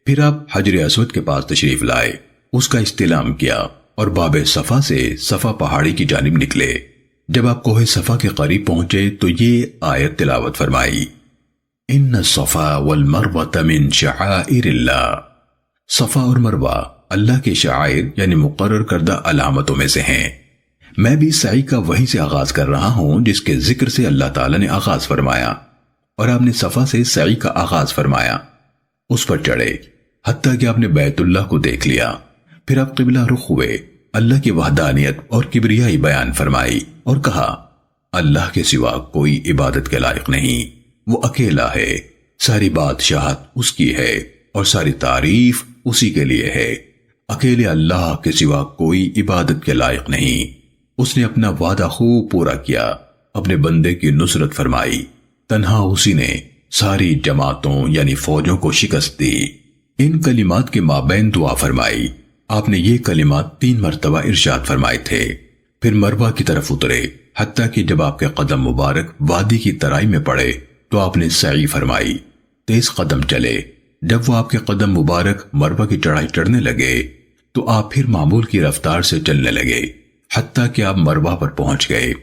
پھر آپ حجر اسود کے پاس تشریف لائے، اس کا استلام کیا اور باب صفا سے صفا پہاڑی کی جانب نکلے۔ جب آپ کوہ صفا کے قریب پہنچے تو یہ آیت تلاوت فرمائی، ان الصفا والمروہ من شعائر اللہ۔ صفا اور مروہ اللہ کے شعائر یعنی مقرر کردہ علامتوں میں سے ہیں۔ میں بھی سعی کا وہیں سے آغاز کر رہا ہوں جس کے ذکر سے اللہ تعالیٰ نے آغاز فرمایا، اور آپ نے صفا سے سعی کا آغاز فرمایا۔ اس پر چڑھے حتیٰ کہ آپ نے بیت اللہ کو دیکھ لیا۔ پھر آپ قبلہ رخ ہوئے، اللہ کی وحدانیت اور کبریائی بیان فرمائی اور کہا، اللہ کے سوا کوئی عبادت کے لائق نہیں، وہ اکیلا ہے، ساری بادشاہت اس کی ہے اور ساری تعریف اسی کے لیے ہے۔ اکیلے اللہ کے سوا کوئی عبادت کے لائق نہیں۔ اس نے اپنا وعدہ خوب پورا کیا، اپنے بندے کی نصرت فرمائی، تنہا اسی نے ساری جماعتوں یعنی فوجوں کو شکست دی۔ ان کلمات کے مابین دعا فرمائی۔ آپ نے یہ کلمات 3 مرتبہ ارشاد فرمائے تھے۔ پھر مروہ کی طرف اترے، حتیٰ کہ جب آپ کے قدم مبارک وادی کی ترائی میں پڑے تو آپ نے سعی فرمائی، تیز قدم چلے۔ جب وہ آپ کے قدم مبارک مروہ کی چڑھائی چڑھنے لگے تو آپ پھر معمول کی رفتار سے چلنے لگے، حتیٰ کہ آپ مروہ پر پہنچ گئے۔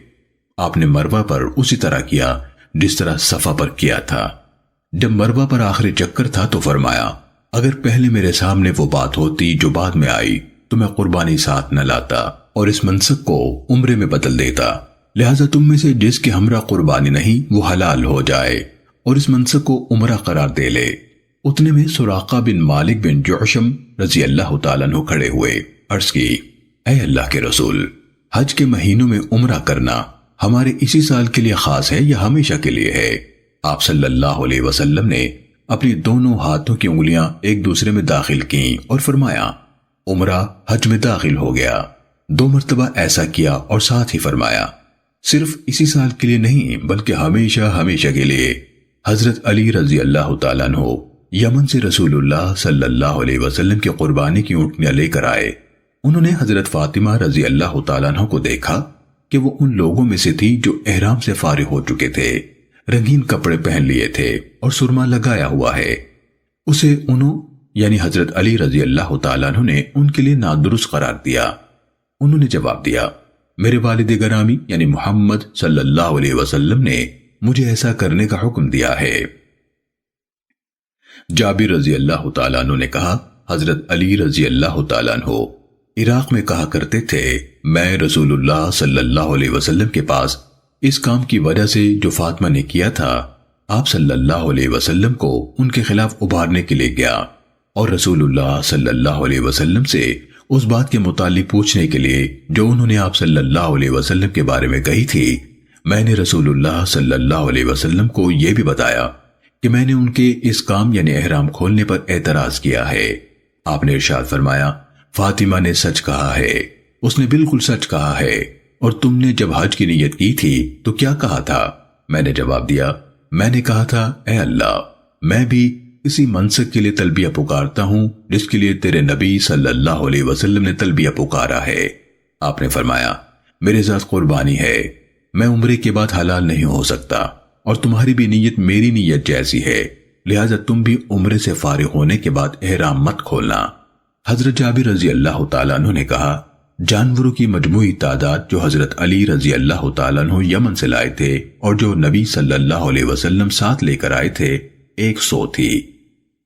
آپ نے مروہ پر اسی طرح کیا جس طرح صفا پر کیا تھا۔ جب مروہ پر آخری چکر تھا تو فرمایا، اگر پہلے میرے سامنے وہ بات ہوتی جو بعد میں آئی تو میں قربانی ساتھ نہ لاتا اور اس منسک کو عمرے میں بدل دیتا، لہٰذا تم میں سے جس کے ہمراہ قربانی نہیں وہ حلال ہو جائے اور اس منسک کو عمرہ قرار دے لے۔ اتنے میں سراقہ بن مالک بن جعشم رضی اللہ تعالیٰ عنہ کھڑے ہوئے، عرض کی، اے اللہ کے رسول، حج کے مہینوں میں عمرہ کرنا ہمارے اسی سال کے لیے خاص ہے یا ہمیشہ کے لیے ہے؟ آپ صلی اللہ علیہ وسلم نے اپنی دونوں ہاتھوں کی انگلیاں ایک دوسرے میں داخل کیں اور فرمایا، عمرہ حج میں داخل ہو گیا۔ 2 مرتبہ ایسا کیا اور ساتھ ہی فرمایا، صرف اسی سال کے لیے نہیں بلکہ ہمیشہ ہمیشہ کے لیے۔ حضرت علی رضی اللہ تعالیٰ عنہ یمن سے رسول اللہ صلی اللہ علیہ وسلم کی قربانی کی اونٹنیاں لے کر آئے۔ انہوں نے حضرت فاطمہ رضی اللہ تعالیٰ عنہ کو دیکھا کہ وہ ان لوگوں میں سے تھی جو احرام سے فارغ ہو چکے تھے، رنگین کپڑے پہن لیے تھے اور سرما لگایا ہوا ہے۔ اسے انہوں یعنی حضرت علی رضی اللہ تعالیٰ عنہ نے ان کے لیے نادرست قرار دیا۔ انہوں نے جواب دیا، میرے والد گرامی یعنی محمد صلی اللہ علیہ وسلم نے مجھے ایسا کرنے کا حکم دیا ہے۔ جابر رضی اللہ تعالیٰ عنہ نے کہا، حضرت علی رضی اللہ تعالیٰ عنہ عراق میں کہا کرتے تھے، میں رسول اللہ صلی اللہ علیہ وسلم کے پاس اس کام کی وجہ سے جو فاطمہ نے کیا تھا، آپ صلی اللہ علیہ وسلم کو ان کے خلاف ابھارنے کے لیے گیا، اور رسول اللہ صلی اللہ علیہ وسلم سے اس بات کے متعلق پوچھنے کے لیے جو انہوں نے آپ صلی اللہ علیہ وسلم کے بارے میں کہی تھی، میں نے رسول اللہ صلی اللہ علیہ وسلم کو یہ بھی بتایا کہ میں نے ان کے اس کام یعنی احرام کھولنے پر اعتراض کیا ہے۔ آپ نے ارشاد فرمایا، فاطمہ نے سچ کہا ہے، اس نے بالکل سچ کہا ہے، اور تم نے جب حج کی نیت کی تھی تو کیا کہا تھا؟ میں نے جواب دیا، میں نے کہا تھا، اے اللہ، میں بھی اسی منصب کے لیے تلبیہ پکارتا ہوں جس کے لیے تیرے نبی صلی اللہ علیہ وسلم نے تلبیہ پکارا ہے۔ آپ نے فرمایا، میرے ذات قربانی ہے، میں عمرے کے بعد حلال نہیں ہو سکتا، اور تمہاری بھی نیت میری نیت جیسی ہے، لہٰذا تم بھی عمرے سے فارغ ہونے کے بعد احرام مت کھولنا۔ حضرت جابر رضی اللہ تعالیٰ عنہ نے کہا، جانوروں کی مجموعی تعداد جو حضرت علی رضی اللہ تعالیٰ عنہ یمن سے لائے تھے اور جو نبی صلی اللہ علیہ وسلم ساتھ لے کر آئے تھے 100 تھی۔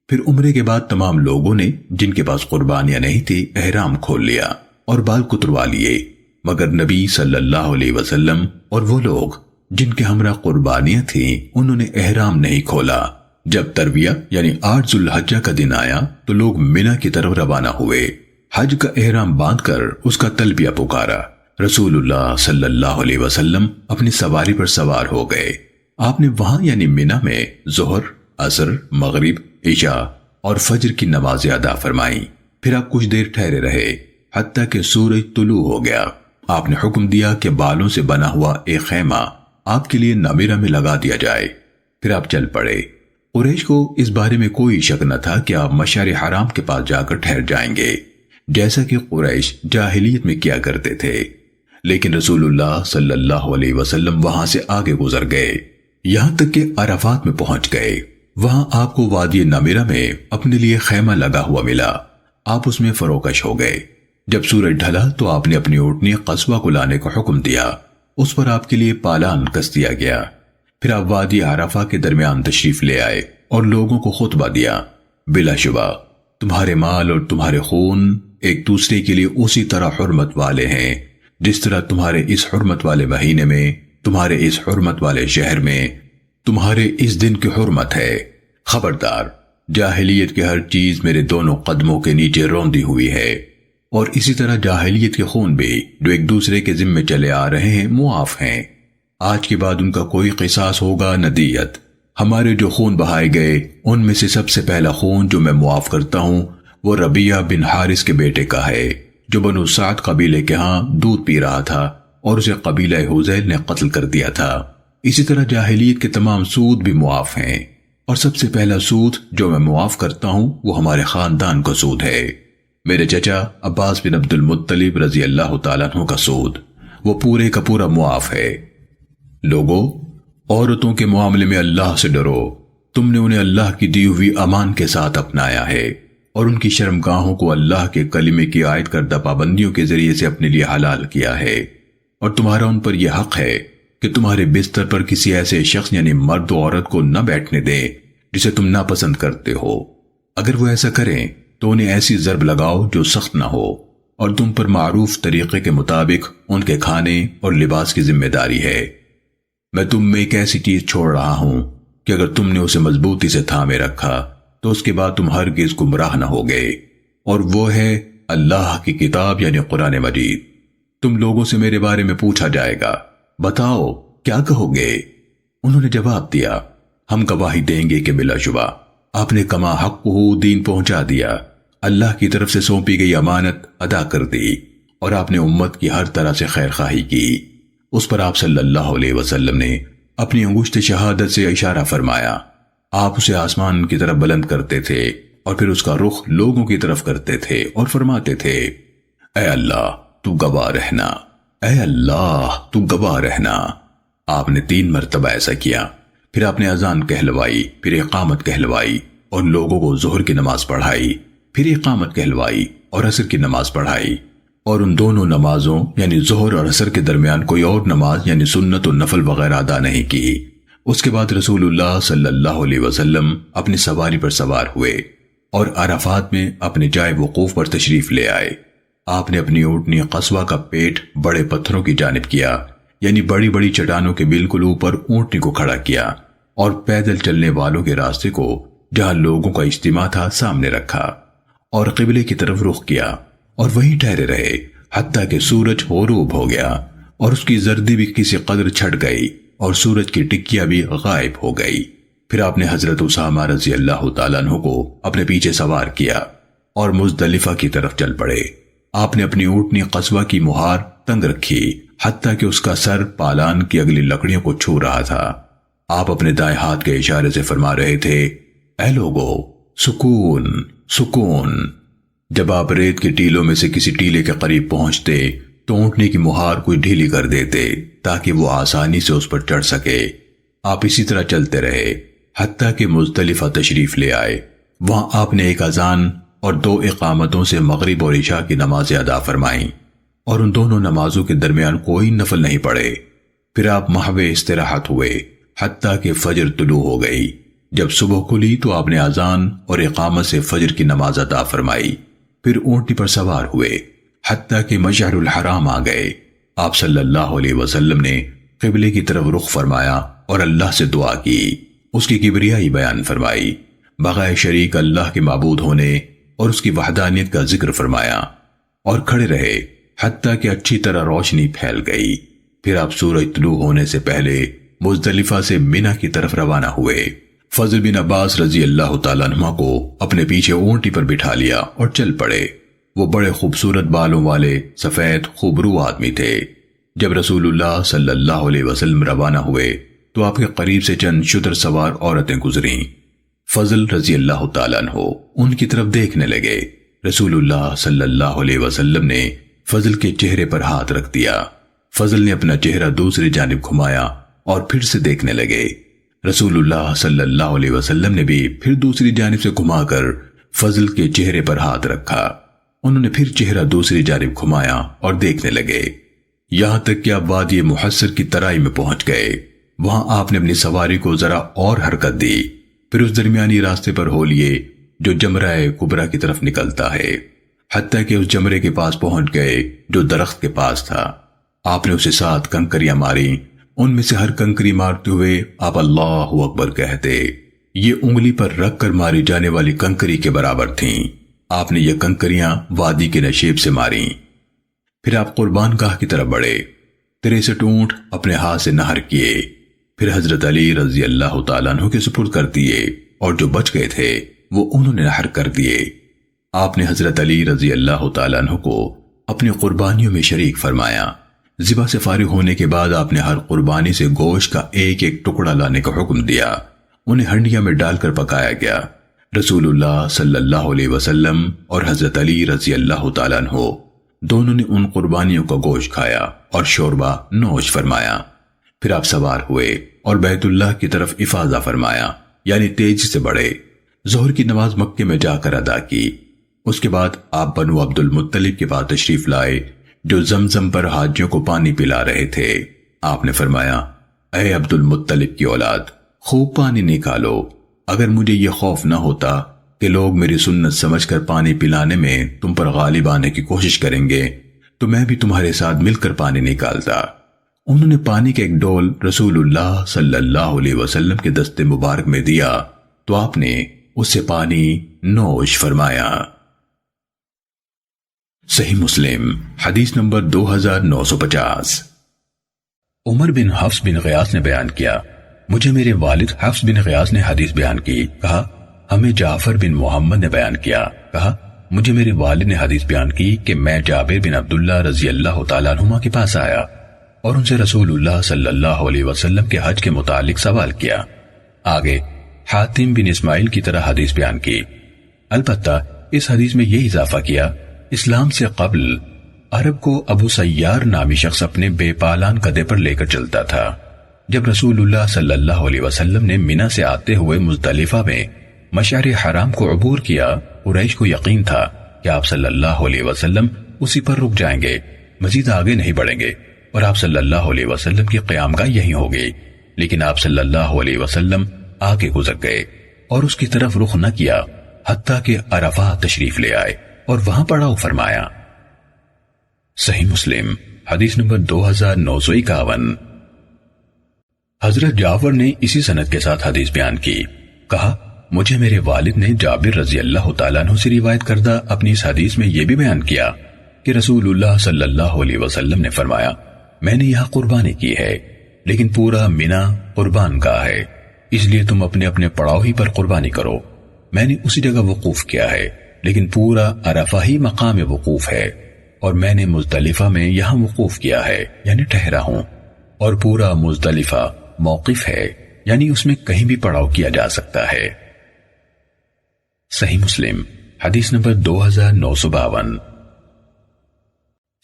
پھر عمرے کے بعد تمام لوگوں نے جن کے پاس قربانیاں نہیں تھی احرام کھول لیا اور بال کتروا لیے، مگر نبی صلی اللہ علیہ وسلم اور وہ لوگ جن کے ہمراہ قربانیاں تھیں انہوں نے احرام نہیں کھولا۔ جب ترویہ یعنی 8 ذو الحجہ کا دن آیا تو لوگ منی کی طرف روانہ ہوئے، حج کا احرام باندھ کر اس کا تلبیہ پکارا۔ رسول اللہ صلی اللہ علیہ وسلم اپنی سواری پر سوار ہو گئے۔ آپ نے وہاں یعنی منی میں ظہر، عصر، مغرب، عشاء اور فجر کی نمازیں ادا فرمائیں۔ پھر آپ کچھ دیر ٹھہرے رہے حتیٰ کہ سورج طلوع ہو گیا۔ آپ نے حکم دیا کہ بالوں سے بنا ہوا ایک خیمہ آپ کے لیے نامرہ میں لگا دیا جائے۔ پھر آپ چل پڑے۔ قریش کو اس بارے میں کوئی شک نہ تھا کہ آپ مشعر حرام کے پاس جا کر ٹھہر جائیں گے، جیسا کہ قریش جاہلیت میں کیا کرتے تھے، لیکن رسول اللہ صلی اللہ علیہ وسلم وہاں سے آگے گزر گئے، یہاں تک کہ عرفات میں پہنچ گئے۔ وہاں آپ کو وادی نامرہ میں اپنے لیے خیمہ لگا ہوا ملا۔ آپ اس میں فروکش ہو گئے۔ جب سورج ڈھلا تو آپ نے اپنی اونٹنی قصبہ کو لانے کا حکم دیا، اس پر آپ کے لیے پالان کس دیا گیا۔ پھر آپ وادی عرفہ کے درمیان تشریف لے آئے اور لوگوں کو خطبہ دیا، بلا شبہ تمہارے مال اور تمہارے خون ایک دوسرے کے لیے اسی طرح حرمت والے ہیں جس طرح تمہارے اس حرمت والے مہینے میں، تمہارے اس حرمت والے شہر میں، تمہارے اس دن کی حرمت ہے۔ خبردار، جاہلیت کی ہر چیز میرے دونوں قدموں کے نیچے روندی ہوئی ہے، اور اسی طرح جاہلیت کے خون بھی جو ایک دوسرے کے ذمے چلے آ رہے ہیں معاف ہیں۔ آج کے بعد ان کا کوئی قصاص ہوگا نہ دیت۔ ہمارے جو خون بہائے گئے ان میں سے سب سے پہلا خون جو میں معاف کرتا ہوں وہ ربیعہ بن حارث کے بیٹے کا ہے، جو بنو سعد قبیلے کے ہاں دودھ پی رہا تھا اور اسے قبیلہ حذیل نے قتل کر دیا تھا۔ اسی طرح جاہلیت کے تمام سود بھی معاف ہیں، اور سب سے پہلا سود جو میں معاف کرتا ہوں وہ ہمارے خاندان کا سود ہے، میرے چچا عباس بن عبد المطلب رضی اللہ تعالیٰ عنہ کا سود، وہ پورے کا پورا معاف ہے۔ لوگوں، عورتوں کے معاملے میں اللہ سے ڈرو، تم نے انہیں اللہ کی دی ہوئی امان کے ساتھ اپنایا ہے، اور ان کی شرمگاہوں کو اللہ کے کلمے کی عائد کردہ پابندیوں کے ذریعے سے اپنے لیے حلال کیا ہے، اور تمہارا ان پر یہ حق ہے کہ تمہارے بستر پر کسی ایسے شخص یعنی مرد و عورت کو نہ بیٹھنے دیں جسے تم ناپسند کرتے ہو۔ اگر وہ ایسا کریں تو انہیں ایسی ضرب لگاؤ جو سخت نہ ہو، اور تم پر معروف طریقے کے مطابق ان کے کھانے اور لباس کی ذمہ داری ہے۔ میں تم میں ایک ایسی چیز چھوڑ رہا ہوں کہ اگر تم نے اسے مضبوطی سے تھامے رکھا تو اس کے بعد تم ہرگز گمراہ نہ ہوگے، اور وہ ہے اللہ کی کتاب یعنی قرآن مجید۔ تم لوگوں سے میرے بارے میں پوچھا جائے گا، بتاؤ کیا کہو گے؟ انہوں نے جواب دیا، ہم گواہی دیں گے کہ بلا شبہ آپ نے کما حق کو دین پہنچا دیا، اللہ کی طرف سے سونپی گئی امانت ادا کر دی، اور آپ نے امت کی ہر طرح سے خیر خواہی کی۔ اس پر آپ صلی اللہ علیہ وسلم نے اپنی انگشت شہادت سے اشارہ فرمایا۔ آپ اسے آسمان کی طرف بلند کرتے تھے اور پھر اس کا رخ لوگوں کی طرف کرتے تھے اور فرماتے تھے، اے اللہ تو گواہ رہنا، اے اللہ تو گواہ رہنا۔ آپ نے 3 مرتبہ ایسا کیا، پھر آپ نے اذان کہلوائی، پھر اقامت کہلوائی اور لوگوں کو ظہر کی نماز پڑھائی، پھر اقامت کہلوائی اور عصر کی نماز پڑھائی، اور ان دونوں نمازوں یعنی ظہر اور عصر کے درمیان کوئی اور نماز یعنی سنت و نفل وغیرہ ادا نہیں کی۔ اس کے بعد رسول اللہ صلی اللہ علیہ وسلم اپنی سواری پر سوار ہوئے اور عرفات میں اپنے جائے وقوف پر تشریف لے آئے۔ آپ نے اپنی اونٹنی قصوہ کا پیٹ بڑے پتھروں کی جانب کیا، یعنی بڑی بڑی چٹانوں کے بالکل اوپر اونٹنی کو کھڑا کیا اور پیدل چلنے والوں کے راستے کو جہاں لوگوں کا اجتماع تھا سامنے رکھا اور قبلے کی طرف رخ کیا اور وہیں ٹھہرے رہے حتیٰ کہ سورج غروب ہو گیا اور اس کی زردی بھی کسی قدر چھٹ گئی اور سورج کی ٹکیا بھی غائب ہو گئی۔ پھر آپ نے حضرت اسامہ رضی اللہ تعالیٰ عنہ کو اپنے پیچھے سوار کیا اور مزدلفہ کی طرف چل پڑے۔ آپ نے اپنی اونٹنی قصوہ کی مہار تنگ رکھی حتیٰ کہ اس کا سر پالان کی اگلی لکڑیوں کو چھو رہا تھا۔ آپ اپنے دائیں ہاتھ کے اشارے سے فرما رہے تھے، اے لوگو، سکون سکون۔ جب آپ ریت کے ٹیلوں میں سے کسی ٹیلے کے قریب پہنچتے تو اونٹنی کی مہار کوئی ڈھیلی کر دیتے تاکہ وہ آسانی سے اس پر چڑھ سکے۔ آپ اسی طرح چلتے رہے حتیٰ کہ مزدلفہ تشریف لے آئے۔ وہاں آپ نے ایک اذان اور 2 اقامتوں سے مغرب اور عشاء کی نمازیں ادا فرمائیں اور ان دونوں نمازوں کے درمیان کوئی نفل نہیں پڑے۔ پھر آپ محو استراحت ہوئے حتیٰ کہ فجر طلوع ہو گئی۔ جب صبح کھلی تو آپ نے اذان اور اقامت سے فجر کی نماز ادا فرمائی، پھر اونٹنی پر سوار ہوئے حتیٰ کہ مشعر الحرام آ گئے۔ آپ صلی اللہ علیہ وسلم نے قبلے کی طرف رخ فرمایا اور اللہ سے دعا کی، اس کی کبریائی بیان فرمائی، بغیر شریک اللہ کے معبود ہونے اور اس کی وحدانیت کا ذکر فرمایا اور کھڑے رہے حتیٰ کہ اچھی طرح روشنی پھیل گئی۔ پھر آپ سورج طلوع ہونے سے پہلے مزدلفہ سے منی کی طرف روانہ ہوئے۔ فضل بن عباس رضی اللہ تعالیٰ عنہ کو اپنے پیچھے اونٹی پر بٹھا لیا اور چل پڑے۔ وہ بڑے خوبصورت بالوں والے سفید خوبرو آدمی تھے۔ جب رسول اللہ صلی اللہ علیہ وسلم روانہ ہوئے تو آپ کے قریب سے چند شتر سوار عورتیں گزریں۔ فضل رضی اللہ تعالیٰ عنہ ان کی طرف دیکھنے لگے۔ رسول اللہ صلی اللہ علیہ وسلم نے فضل کے چہرے پر ہاتھ رکھ دیا۔ فضل نے اپنا چہرہ دوسری جانب گھمایا اور پھر سے دیکھنے لگے۔ رسول اللہ صلی اللہ علیہ وسلم نے بھی پھر دوسری جانب سے گھما کر فضل کے چہرے پر ہاتھ رکھا۔ انہوں نے پھر چہرہ دوسری جانب گھمایا اور دیکھنے لگے، یہاں تک کہ آپ وادی محصر کی ترائی میں پہنچ گئے۔ وہاں آپ نے اپنی سواری کو ذرا اور حرکت دی، پھر اس درمیانی راستے پر ہو لیے جو جمرہ کبریٰ کی طرف نکلتا ہے، حتیٰ کہ اس جمرے کے پاس پہنچ گئے جو درخت کے پاس تھا۔ آپ نے اسے 7 کنکریاں ماری، ان میں سے ہر کنکری مارتے ہوئے آپ اللہ اکبر کہتے۔ یہ انگلی پر رکھ کر ماری جانے والی کنکری کے برابر تھیں۔ آپ نے یہ کنکریاں وادی کے نشیب سے ماریں۔ پھر آپ قربان گاہ کی طرف بڑھے، 63 اونٹ اپنے ہاتھ سے نہر کیے، پھر حضرت علی رضی اللہ تعالیٰ عنہ کے سپرد کر دیے اور جو بچ گئے تھے وہ انہوں نے نہر کر دیے۔ آپ نے حضرت علی رضی اللہ تعالیٰ عنہ کو اپنی قربانیوں میں شریک فرمایا۔ ذبح سے فارغ ہونے کے بعد آپ نے ہر قربانی سے گوشت کا ایک ایک ٹکڑا لانے کا حکم دیا، انہیں ہنڈیاں میں ڈال کر پکایا گیا۔ رسول اللہ صلی اللہ علیہ وسلم اور حضرت علی رضی اللہ تعالیٰ عنہ دونوں نے ان قربانیوں کا گوشت کھایا اور شوربہ نوش فرمایا۔ پھر آپ سوار ہوئے اور بیت اللہ کی طرف افاضہ فرمایا، یعنی تیزی سے بڑھے۔ ظہر کی نماز مکے میں جا کر ادا کی۔ اس کے بعد آپ بنو عبد المطلب کے پاس تشریف لائے جو زمزم پر حاجیوں کو پانی پلا رہے تھے۔ آپ نے فرمایا، اے عبد المطلب کی اولاد، خوب پانی نکالو۔ اگر مجھے یہ خوف نہ ہوتا کہ لوگ میری سنت سمجھ کر پانی پلانے میں تم پر غالب آنے کی کوشش کریں گے تو میں بھی تمہارے ساتھ مل کر پانی نکالتا۔ انہوں نے پانی کا ایک ڈول رسول اللہ صلی اللہ علیہ وسلم کے دستے مبارک میں دیا تو آپ نے اس سے پانی نوش فرمایا۔ صحیح مسلم حدیث نمبر 2950۔ عمر بن حفص بن غیاث نے بیان کیا، مجھے میرے والد حفص بن غیاث نے حدیث بیان کی۔ کہا ہمیں جعفر بن محمد نے بیان کیا۔ کہا مجھے میرے والد نے حدیث بیان کی کہ میں جابر بن عبداللہ رضی اللہ تعالیٰ عنہما کے پاس آیا اور ان سے رسول اللہ صلی اللہ علیہ وسلم کے حج کے متعلق سوال کیا۔ آگے حاتم بن اسماعیل کی طرح حدیث بیان کی، البتہ اس حدیث میں یہ اضافہ کیا، اسلام سے قبل عرب کو ابو سیار نامی شخص اپنے بے پالان گدھے پر لے کر چلتا تھا۔ جب رسول اللہ صلی اللہ علیہ وسلم نے منی سے آتے ہوئے مزدلفہ میں مشعر حرام کو عبور کیا، قریش کو یقین تھا کہ آپ صلی اللہ علیہ وسلم اسی پر رک جائیں گے، مزید آگے نہیں بڑھیں گے اور آپ صلی اللہ علیہ وسلم کی قیام گاہ یہیں ہوگی۔ لیکن آپ صلی اللہ علیہ وسلم آگے گزر گئے اور اس کی طرف رخ نہ کیا حتیٰ کہ عرفات تشریف لے آئے اور وہاں پڑاؤ فرمایا۔ صحیح مسلم حدیث نمبر 2951۔ حضرت جعفر نے اسی سند کے ساتھ حدیث بیان کی، کہا مجھے میرے والد نے جابر رضی اللہ تعالیٰ عنہ سے روایت کردہ اپنی اس حدیث میں یہ بھی بیان کیا کہ رسول اللہ صلی اللہ علیہ وسلم نے فرمایا، میں نے یہاں قربانی کی ہے لیکن پورا مینا قربان گاہ ہے، اس لیے تم اپنے اپنے پڑاؤ ہی پر قربانی کرو۔ میں نے اسی جگہ وقوف کیا ہے لیکن پورا عرفہ ہی مقام وقوف ہے، اور میں نے مزدلفہ میں یہاں وقوف کیا ہے یعنی ٹھہرا ہوں، اور پورا مزدلفہ موقف ہے یعنی اس میں کہیں بھی پڑاؤ کیا جا سکتا ہے۔ صحیح مسلم حدیث نمبر 2952۔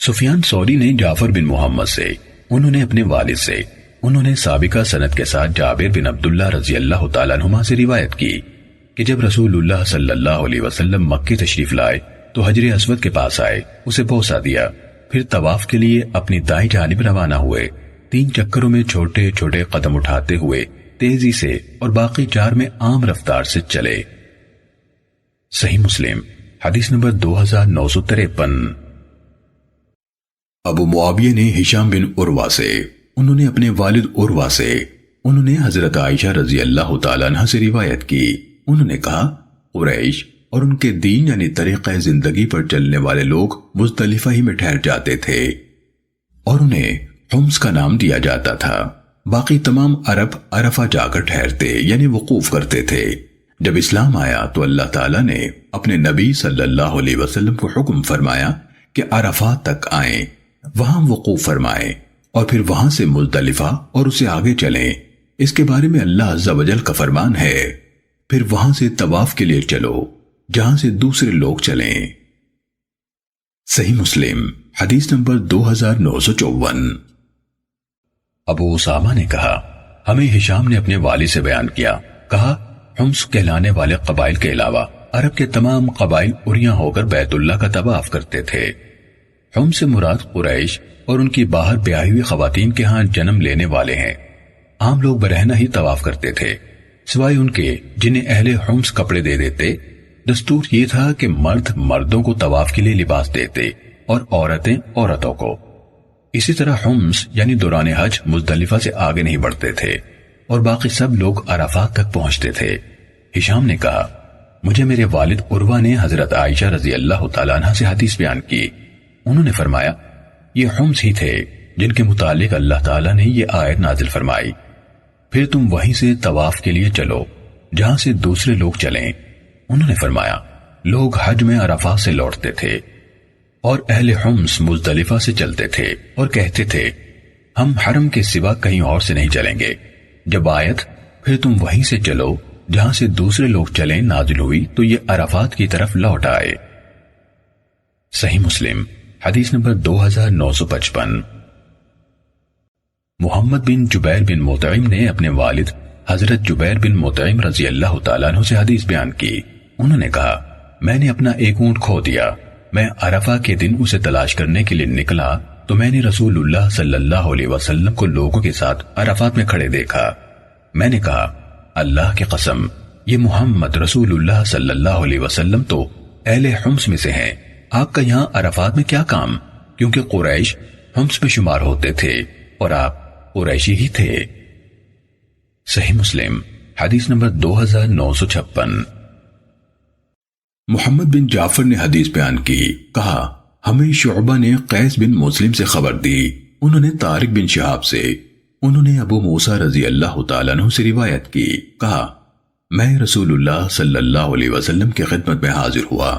سفیان ثوری نے جعفر بن محمد سے، انہوں نے اپنے والد سے، انہوں نے سابقہ سند کے ساتھ جابر بن عبداللہ رضی اللہ تعالیٰ عنہما سے روایت کی کہ جب رسول اللہ صلی اللہ علیہ وسلم مکہ تشریف لائے تو حجر اسود کے پاس آئے، اسے بوسہ دیا، پھر طواف کے لیے اپنی دائیں جانب روانہ ہوئے، 3 چکروں میں چھوٹے چھوٹے قدم اٹھاتے ہوئے تیزی سے اور باقی 4 میں عام رفتار سے چلے۔ صحیح مسلم حدیث نمبر 2953۔ ابو معاویہ نے ہشام بن عروہ سے، انہوں نے اپنے والد عروہ سے، انہوں نے حضرت عائشہ رضی اللہ تعالیٰ عنہ سے روایت کی، انہوں نے کہا قریش اور ان کے دین یعنی طریقہ زندگی پر چلنے والے لوگ مزدلفہ ہی میں ٹھہر جاتے تھے اور انہیں حمص کا نام دیا جاتا تھا، باقی تمام عرب عرفہ جا کر ٹھہرتے یعنی وقوف کرتے تھے۔ جب اسلام آیا تو اللہ تعالیٰ نے اپنے نبی صلی اللہ علیہ وسلم کو حکم فرمایا کہ عرفات تک آئیں، وہاں وقوف فرمائیں اور پھر وہاں سے مزدلفہ اور اسے آگے چلیں۔ اس کے بارے میں اللہ عز و جل کا فرمان ہے، پھر وہاں سے طواف کے لیے چلو جہاں سے دوسرے لوگ چلیں۔ صحیح مسلم حدیث نمبر 2954۔ ابو اسامہ نے کہا ہمیں ہشام نے اپنے والد سے بیان کیا، کہا حمص کہلانے والے قبائل کے علاوہ عرب کے تمام قبائل اریاں ہو کر بیت اللہ کا طواف کرتے تھے۔ حمص سے مراد قریش اور ان کی باہر بیاہی ہوئی خواتین کے ہاں جنم لینے والے ہیں۔ عام لوگ برہنہ ہی طواف کرتے تھے سوائے ان کے جنہیں اہل حمص کپڑے دے دیتے۔ دستور یہ تھا کہ مرد مردوں کو طواف کے لیے لباس دیتے اور عورتیں عورتوں کو۔ اسی طرح حمص یعنی دوران حج مزدلفہ سے آگے نہیں بڑھتے تھے اور باقی سب لوگ عرفات تک پہنچتے تھے۔ ہشام نے کہا مجھے میرے والد عروہ نے حضرت عائشہ رضی اللہ تعالیٰ عنہ سے حدیث بیان کی، انہوں نے فرمایا یہ حمص ہی تھے جن کے متعلق اللہ تعالیٰ نے یہ آیت نازل فرمائی، پھر تم وہیں سے طواف کے لیے چلو جہاں سے دوسرے لوگ چلیں۔ انہوں نے فرمایا لوگ حج میں عرفات سے لوٹتے تھے اور اہل حمص مزدلفہ سے چلتے تھے اور کہتے تھے ہم حرم کے سوا کہیں اور سے نہیں چلیں گے۔ جب آیت پھر تم وہیں سے چلو جہاں سے دوسرے لوگ چلیں نازل ہوئی تو یہ عرفات کی طرف لوٹ آئے۔ صحیح مسلم حدیث نمبر 2955۔ محمد بن جبیر بن مطعم نے اپنے والد حضرت جبیر بن مطعم رضی اللہ تعالیٰ عنہ سے حدیث بیان کی، انہوں نے کہا میں نے اپنا ایک اونٹ کھو دیا، میں عرفہ کے دن اسے تلاش کرنے کے لیے نکلا تو میں نے رسول اللہ صلی اللہ علیہ وسلم کو لوگوں کے ساتھ عرفات میں کھڑے دیکھا۔ میں نے کہا اللہ کی قسم یہ محمد رسول اللہ صلی اللہ علیہ وسلم تو اہل حمص میں سے ہیں، آپ کا یہاں عرفات میں کیا کام؟ کیونکہ قریش حمص میں شمار ہوتے تھے اور آپ قریشی ہی تھے۔ صحیح مسلم حدیث نمبر 2956۔ محمد بن جعفر نے حدیث بیان کی، کہا ہمیں شعبہ نے قیس بن مسلم سے خبر دی، انہوں نے طارق بن شہاب سے، انہوں نے ابو موسیٰ رضی اللہ تعالیٰ عنہ سے روایت کی، کہا میں رسول اللہ صلی اللہ علیہ وسلم کی خدمت میں حاضر ہوا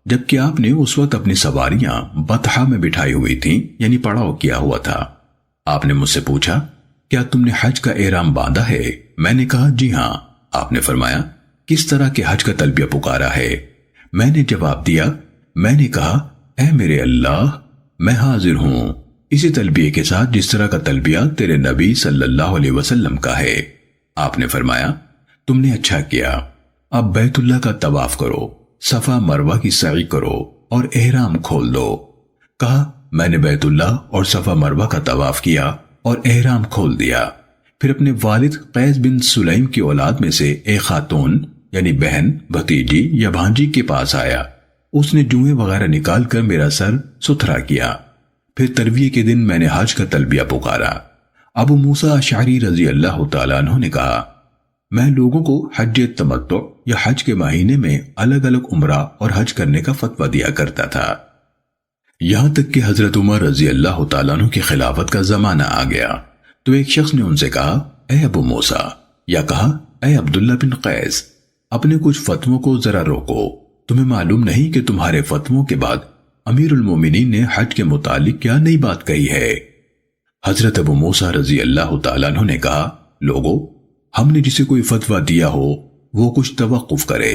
جبکہ آپ نے اس وقت اپنی سواریاں بطحا میں بٹھائی ہوئی تھیں یعنی پڑاؤ کیا ہوا تھا۔ آپ نے مجھ سے پوچھا کیا تم نے حج کا احرام باندھا ہے؟ میں نے کہا جی ہاں۔ آپ نے فرمایا کس طرح کے حج کا تلبیہ پکارا ہے؟ میں نے جواب دیا میں نے کہا اے میرے اللہ میں حاضر ہوں اسی تلبیہ کے ساتھ جس طرح کا تلبیہ تیرے نبی صلی اللہ علیہ وسلم کا ہے۔ آپ نے فرمایا تم نے اچھا کیا، اب بیت اللہ کا طواف کرو، صفا مروہ کی سعی کرو اور احرام کھول دو۔ کہا میں نے بیت اللہ اور صفا مروہ کا طواف کیا اور احرام کھول دیا، پھر اپنے والد قیس بن سلیم کی اولاد میں سے ایک خاتون یعنی بہن، بھتیجی یا بھانجی کے پاس آیا۔ اس نے جوئیں وغیرہ نکال کر میرا سر ستھرا کیا۔ پھر ترویہ کے دن میں نے حج کا تلبیہ پکارا۔ ابو موسیٰ اشعری رضی اللہ تعالیٰ عنہ نے کہا، میں لوگوں کو حج تمتع یا حج کے مہینے میں الگ الگ عمرہ اور حج کرنے کا فتویٰ دیا کرتا تھا، یہاں تک کہ حضرت عمر رضی اللہ تعالیٰ عنہ کی خلافت کا زمانہ آ گیا تو ایک شخص نے ان سے کہا، اے ابو موسیٰ، یا کہا، اے عبداللہ بن قیس، اپنے کچھ فتووں کو ذرا روکو۔ تمہیں معلوم نہیں کہ تمہارے فتووں کے بعد امیر المومنین نے حج کے متعلق کیا نئی بات کہی ہے؟ حضرت ابو موسیٰ رضی اللہ تعالیٰ عنہ نے کہا، لوگو، ہم نے جسے کوئی فتویٰ دیا ہو وہ کچھ توقف کرے۔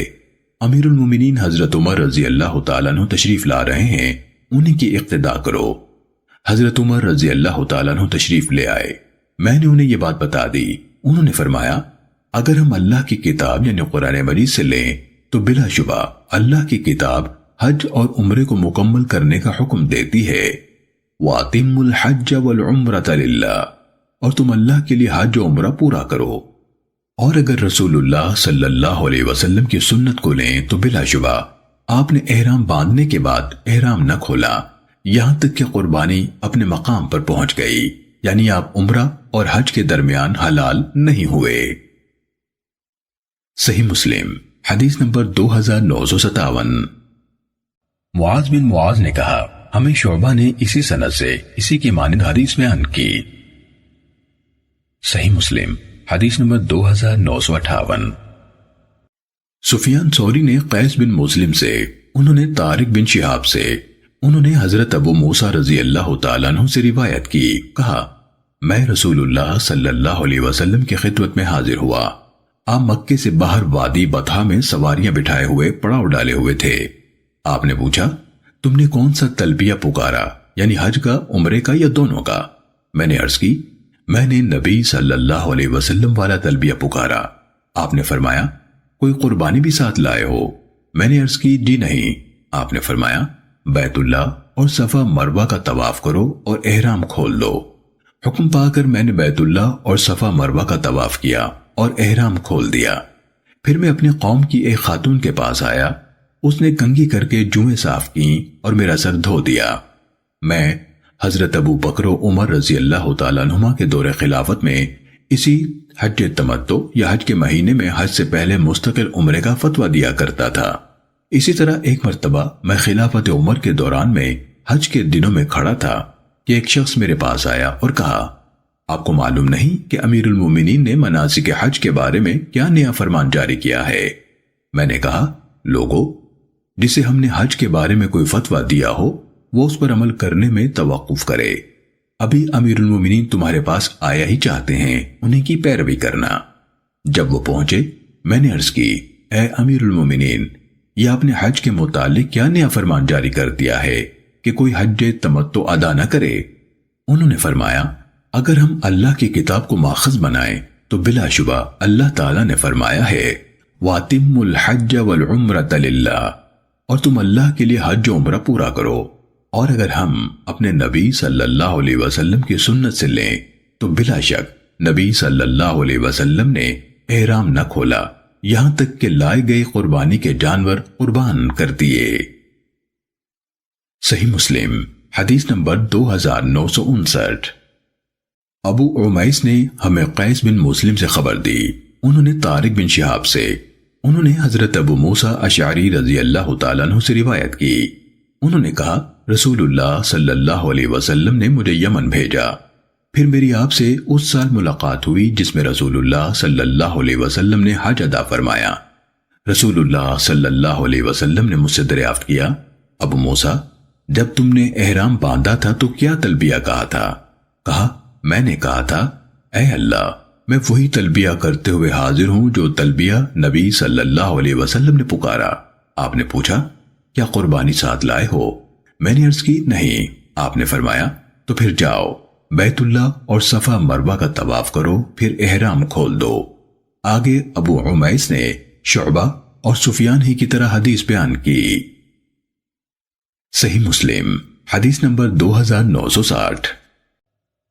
امیر المومنین حضرت عمر رضی اللہ تعالیٰ عنہ تشریف لا رہے ہیں، انہیں کی اقتداء کرو۔ حضرت عمر رضی اللہ تعالیٰ عنہ تشریف لے آئے۔ میں نے انہیں یہ بات بتا دی۔ انہوں نے فرمایا، اگر ہم اللہ کی کتاب یعنی قرآن مجید سے لیں تو بلا شبہ اللہ کی کتاب حج اور عمرے کو مکمل کرنے کا حکم دیتی ہے۔ وَأَتِمُّ الْحَجَّ وَالْعُمْرَةَ لِلَّهِ، اور تم اللہ کے لیے حج و عمرہ پورا کرو۔ اور اگر رسول اللہ صلی اللہ علیہ وسلم کی سنت کو لیں تو بلا شبہ آپ نے احرام باندھنے کے بعد احرام نہ کھولا یہاں تک کہ قربانی اپنے مقام پر پہنچ گئی، یعنی آپ عمرہ اور حج کے درمیان حلال نہیں ہوئے۔ صحیح مسلم حدیث نمبر 2957۔ معاذ بن معاذ نے کہا، ہمیں شعبہ نے اسی سند سے اسی کی مانند حدیث بیان کی۔ صحیح مسلم حدیث نمبر 2958۔ سفیان ثوری نے قیس بن مسلم سے، انہوں نے طارق بن شہاب سے، انہوں نے حضرت ابو موسیٰ رضی اللہ تعالیٰ عنہ سے روایت کی، کہا، میں رسول اللہ صلی اللہ علیہ وسلم کی خدمت میں حاضر ہوا۔ آپ مکے سے باہر وادی بطحا میں سواریاں بٹھائے ہوئے پڑاؤ ڈالے ہوئے تھے۔ آپ نے پوچھا، تم نے کون سا تلبیہ پکارا، یعنی حج کا، عمرے کا یا دونوں کا؟ میں نے عرض کی، میں نے نبی صلی اللہ علیہ وسلم والا تلبیہ پکارا۔ آپ نے فرمایا، کوئی قربانی بھی ساتھ لائے ہو؟ میں نے عرض کی، جی نہیں۔ آپ نے فرمایا، بیت اللہ اور صفا مروہ کا طواف کرو اور احرام کھول دو۔ حکم پا کر میں نے بیت اللہ اور صفا مروہ کا طواف کیا اور احرام کھول دیا۔ پھر میں اپنی قوم کی ایک خاتون کے پاس آیا، اس نے کنگھی کر کے جوئیں صاف کیں اور میرا سر دھو دیا۔ میں حضرت ابو بکر و عمر رضی اللہ تعالیٰ عنہما کے دور خلافت میں اسی حج تمتع یا حج کے مہینے میں حج سے پہلے مستقل عمرے کا فتویٰ دیا کرتا تھا۔ اسی طرح ایک مرتبہ میں خلافت عمر کے دوران میں حج کے دنوں میں کھڑا تھا کہ ایک شخص میرے پاس آیا اور کہا، آپ کو معلوم نہیں کہ امیر المومنین نے مناسک حج کے بارے میں کیا نیا فرمان جاری کیا ہے؟ میں نے کہا، لوگو، جسے ہم نے حج کے بارے میں کوئی فتویٰ دیا ہو وہ اس پر عمل کرنے میں توقف کرے۔ ابھی امیر المومنین تمہارے پاس آیا ہی چاہتے ہیں، انہیں کی پیروی کرنا۔ جب وہ پہنچے میں نے عرض کی، اے امیر المومنین، یہ آپ نے حج کے متعلق کیا نیا فرمان جاری کر دیا ہے کہ کوئی حج تمتع ادا نہ کرے؟ انہوں نے فرمایا، اگر ہم اللہ کی کتاب کو ماخذ بنائیں تو بلا شبہ اللہ تعالیٰ نے فرمایا ہے، وَأَتِمُّ الْحَجَّ وَالْعُمْرَةَ لِلَّهِ، اور تم اللہ کے لیے حج و عمرہ پورا کرو۔ اور اگر ہم اپنے نبی صلی اللہ علیہ وسلم کی سنت سے لیں تو بلا شک نبی صلی اللہ علیہ وسلم نے احرام نہ کھولا یہاں تک کہ لائے گئے قربانی کے جانور قربان کر دیے۔ صحیح مسلم حدیث نمبر 2959۔ ابو عمیس نے ہمیں قیس بن مسلم سے خبر دی، انہوں نے طارق بن شہاب سے، انہوں نے حضرت ابو موسیٰ اشعری رضی اللہ تعالیٰ عنہ سے روایت کی، انہوں نے کہا، رسول اللہ صلی اللہ علیہ وسلم نے مجھے یمن بھیجا۔ پھر میری آپ سے اس سال ملاقات ہوئی جس میں رسول اللہ صلی اللہ علیہ وسلم نے حج ادا فرمایا۔ رسول اللہ صلی اللہ علیہ وسلم نے مجھ سے دریافت کیا، ابو موسیٰ، جب تم نے احرام باندھا تھا تو کیا تلبیہ کہا تھا؟ کہا، میں نے کہا تھا، اے اللہ، میں وہی تلبیہ کرتے ہوئے حاضر ہوں جو تلبیہ نبی صلی اللہ علیہ وسلم نے پکارا۔ آپ نے پوچھا، کیا قربانی ساتھ لائے ہو؟ میں نے عرض کی، نہیں۔ آپ نے فرمایا، تو پھر جاؤ، بیت اللہ اور صفا مروہ کا طواف کرو، پھر احرام کھول دو۔ آگے ابو عمیس نے شعبہ اور سفیان ہی کی طرح حدیث بیان کی۔ صحیح مسلم حدیث نمبر 2960۔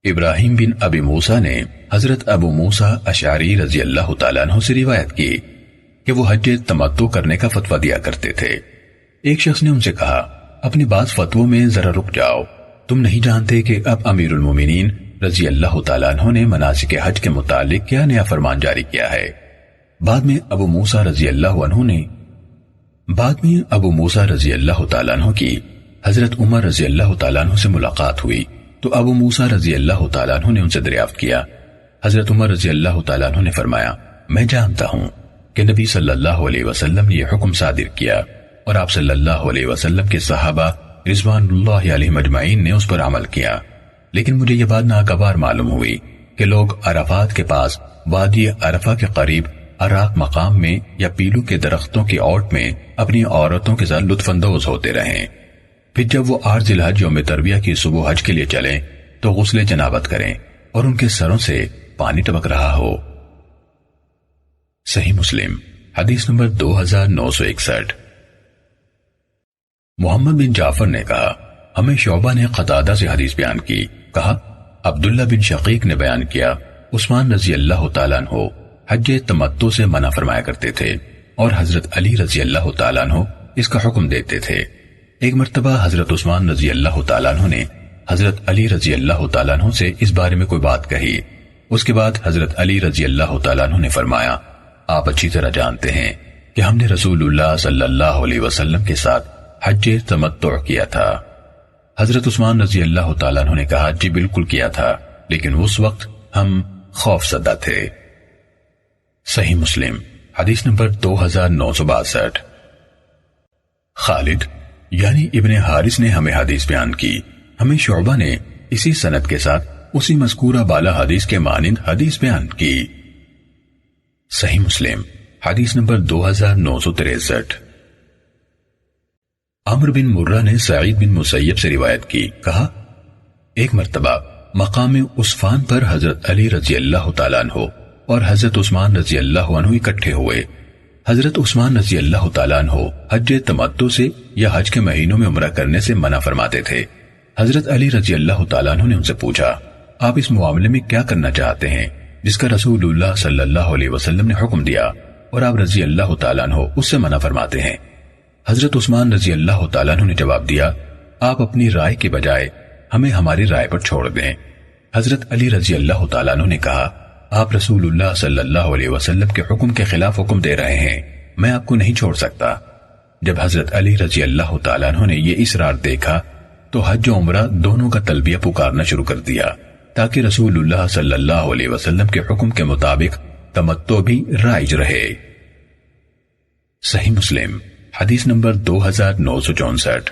ابراہیم بن ابی موسیٰ نے حضرت ابو موسیٰ اشعری رضی اللہ تعالیٰ عنہ سے روایت کی کہ وہ حج تمتع کرنے کا فتویٰ دیا کرتے تھے۔ ایک شخص نے ان سے کہا، اپنی بعض فتووں میں ذرا رک جاؤ، تم نہیں جانتے کہ اب امیر المومنین رضی اللہ تعالیٰ عنہ نے مناسک حج کے متعلق کیا نیا فرمان جاری کیا ہے۔ بعد میں ابو موسیٰ رضی اللہ تعالیٰ عنہ کی حضرت عمر رضی اللہ تعالیٰ عنہ سے ملاقات ہوئی تو ابو موسیٰ رضی اللہ تعالیٰ عنہ نے ان سے دریافت کیا۔ حضرت عمر رضی اللہ تعالیٰ عنہ نے فرمایا، میں جانتا ہوں کہ نبی صلی اللہ علیہ وسلم نے یہ حکم صادر کیا اور آپ صلی اللہ علیہ وسلم کے صحابہ رضوان اللہ علیہ مجمعین نے اس پر عمل کیا، لیکن مجھے یہ بات ناگوار معلوم ہوئی کہ لوگ عرفات کے پاس وادی عرفہ کے قریب اراق مقام میں یا پیلو کے درختوں کی اوٹ میں اپنی عورتوں کے ساتھ لطف اندوز ہوتے رہیں۔ پھر جب وہ 8 ذی الحج یوم ترویہ کی صبح حج کے لیے چلیں تو غسل جنابت کریں اور ان کے سروں سے پانی ٹپک رہا ہو۔ صحیح مسلم حدیث نمبر 2961۔ محمد بن جعفر نے کہا، ہمیں شعبہ نے قتادہ سے حدیث بیان کی، کہا عبداللہ بن شقیق نے بیان کیا، عثمان رضی اللہ تعالیٰ عنہ حج تمتع سے منع فرمایا کرتے تھے اور حضرت علی رضی اللہ تعالیٰ عنہ اس کا حکم دیتے تھے۔ ایک مرتبہ حضرت عثمان رضی اللہ تعالیٰ عنہ نے حضرت علی رضی اللہ تعالیٰ عنہ سے اس بارے میں کوئی بات کہی۔ اس کے بعد حضرت علی رضی اللہ تعالیٰ عنہ نے فرمایا، آپ اچھی طرح جانتے ہیں کہ ہم نے رسول اللہ صلی اللہ علیہ وسلم کے ساتھ حج تمتع کیا تھا۔ حضرت عثمان رضی اللہ تعالیٰ عنہ نے کہا، جی بالکل کیا تھا، لیکن اس وقت ہم خوف زدہ تھے۔ صحیح مسلم حدیث نمبر 2962۔ خالد یعنی ابن حارث نے ہمیں حدیث بیان کی، ہمیں شعبہ نے اسی سند کے ساتھ اسی مذکورہ بالا حدیث کے مانند حدیث بیان کی۔ صحیح مسلم حدیث نمبر 2963۔ عمرو بن مرہ نے سعید بن مسیب سے روایت کی، کہا ایک مرتبہ مقام عصفان پر حضرت علی رضی اللہ تعالیٰ عنہ اور حضرت عثمان رضی اللہ عنہ اکٹھے ہوئے۔ حضرت عثمان رضی اللہ تعالیٰ عنہ حج تمتع سے یا حج کے مہینوں میں عمرہ کرنے سے منع فرماتے تھے۔ حضرت علی رضی اللہ تعالیٰ عنہ نے ان سے پوچھا، آپ اس معاملے میں کیا کرنا چاہتے ہیں جس کا رسول اللہ صلی اللہ علیہ وسلم نے حکم دیا اور آپ رضی اللہ تعالیٰ عنہ اس سے منع فرماتے ہیں؟ حضرت عثمان رضی اللہ تعالیٰ عنہ نے جواب دیا، آپ اپنی رائے کے بجائے ہمیں ہماری رائے پر چھوڑ دیں۔ حضرت علی رضی اللہ تعالیٰ عنہ نے کہا، آپ رسول اللہ صلی اللہ علیہ وسلم کے حکم کے خلاف حکم دے رہے ہیں، میں آپ کو نہیں چھوڑ سکتا۔ جب حضرت علی رضی اللہ تعالیٰ عنہ نے یہ اصرار دیکھا تو حج و عمرہ دونوں کا تلبیہ پکارنا شروع کر دیا تاکہ رسول اللہ صلی اللہ علیہ وسلم کے حکم کے مطابق تمتع بھی رائج رہے۔ صحیح مسلم حدیث نمبر 2964۔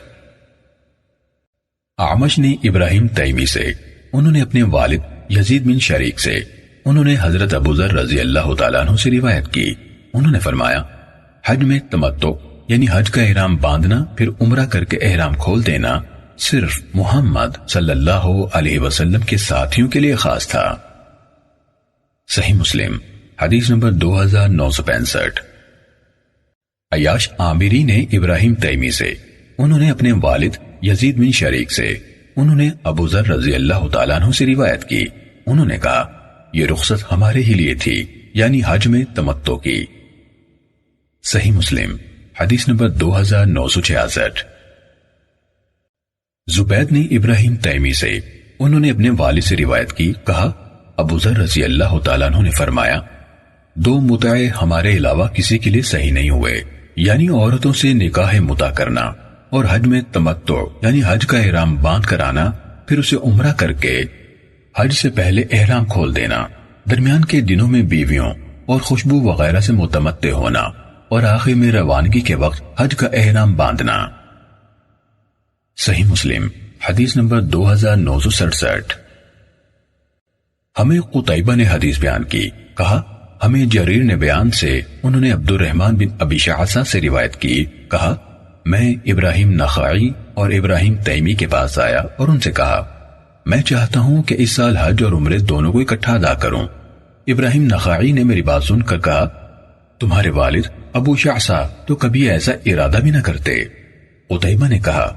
اعمش نے ابراہیم تیمی سے، انہوں نے اپنے والد یزید بن شریک سے، انہوں نے حضرت ابو ذر رضی اللہ تعالیٰ عنہ سے روایت کی، انہوں نے فرمایا، حج میں تمتع یعنی حج کا احرام باندھنا پھر عمرہ کر کے احرام کھول دینا صرف محمد صلی اللہ علیہ وسلم کے ساتھیوں کے لیے خاص تھا۔ صحیح مسلم حدیث نمبر 2965۔ عیاش عامری نے ابراہیم تیمی سے، انہوں نے اپنے والد یزید بن شریک سے، انہوں نے ابو ذر رضی اللہ تعالیٰ عنہ سے روایت کی، انہوں نے کہا، یہ رخصت ہمارے ہی لیے تھی، یعنی حج میں تمتع کی۔ صحیح مسلم حدیث نمبر 2966۔ زبید نے ابراہیم تیمی سے، انہوں نے اپنے والد سے روایت کی، کہا ابو ذر رضی اللہ تعالیٰ عنہ نے فرمایا، 2 متعے ہمارے علاوہ کسی کے لیے صحیح نہیں ہوئے، یعنی عورتوں سے نکاح متع کرنا اور حج میں تمتع یعنی حج کا احرام باندھ کر آنا پھر اسے عمرہ کر کے حج سے پہلے احرام کھول دینا، درمیان کے دنوں میں بیویوں اور خوشبو وغیرہ سے متمتع ہونا اور آخر میں روانگی کے وقت حج کا احرام باندھنا۔ صحیح مسلم حدیث نمبر 2967۔ ہمیں قتیبہ نے حدیث بیان کی، کہا ہمیں جریر نے بیان سے، انہوں نے عبد الرحمن بن ابی شعثہ سے روایت کی، کہا میں ابراہیم نخعی اور ابراہیم تیمی کے پاس آیا اور ان سے کہا، میں چاہتا ہوں کہ اس سال حج اور عمرے دونوں کو اکٹھا ادا کروں۔ ابراہیم نخعی نے میری بات سن کر کہا، تمہارے والد ابو شعثہ تو کبھی ایسا ارادہ بھی نہ کرتے۔ قتیبہ نے کہا،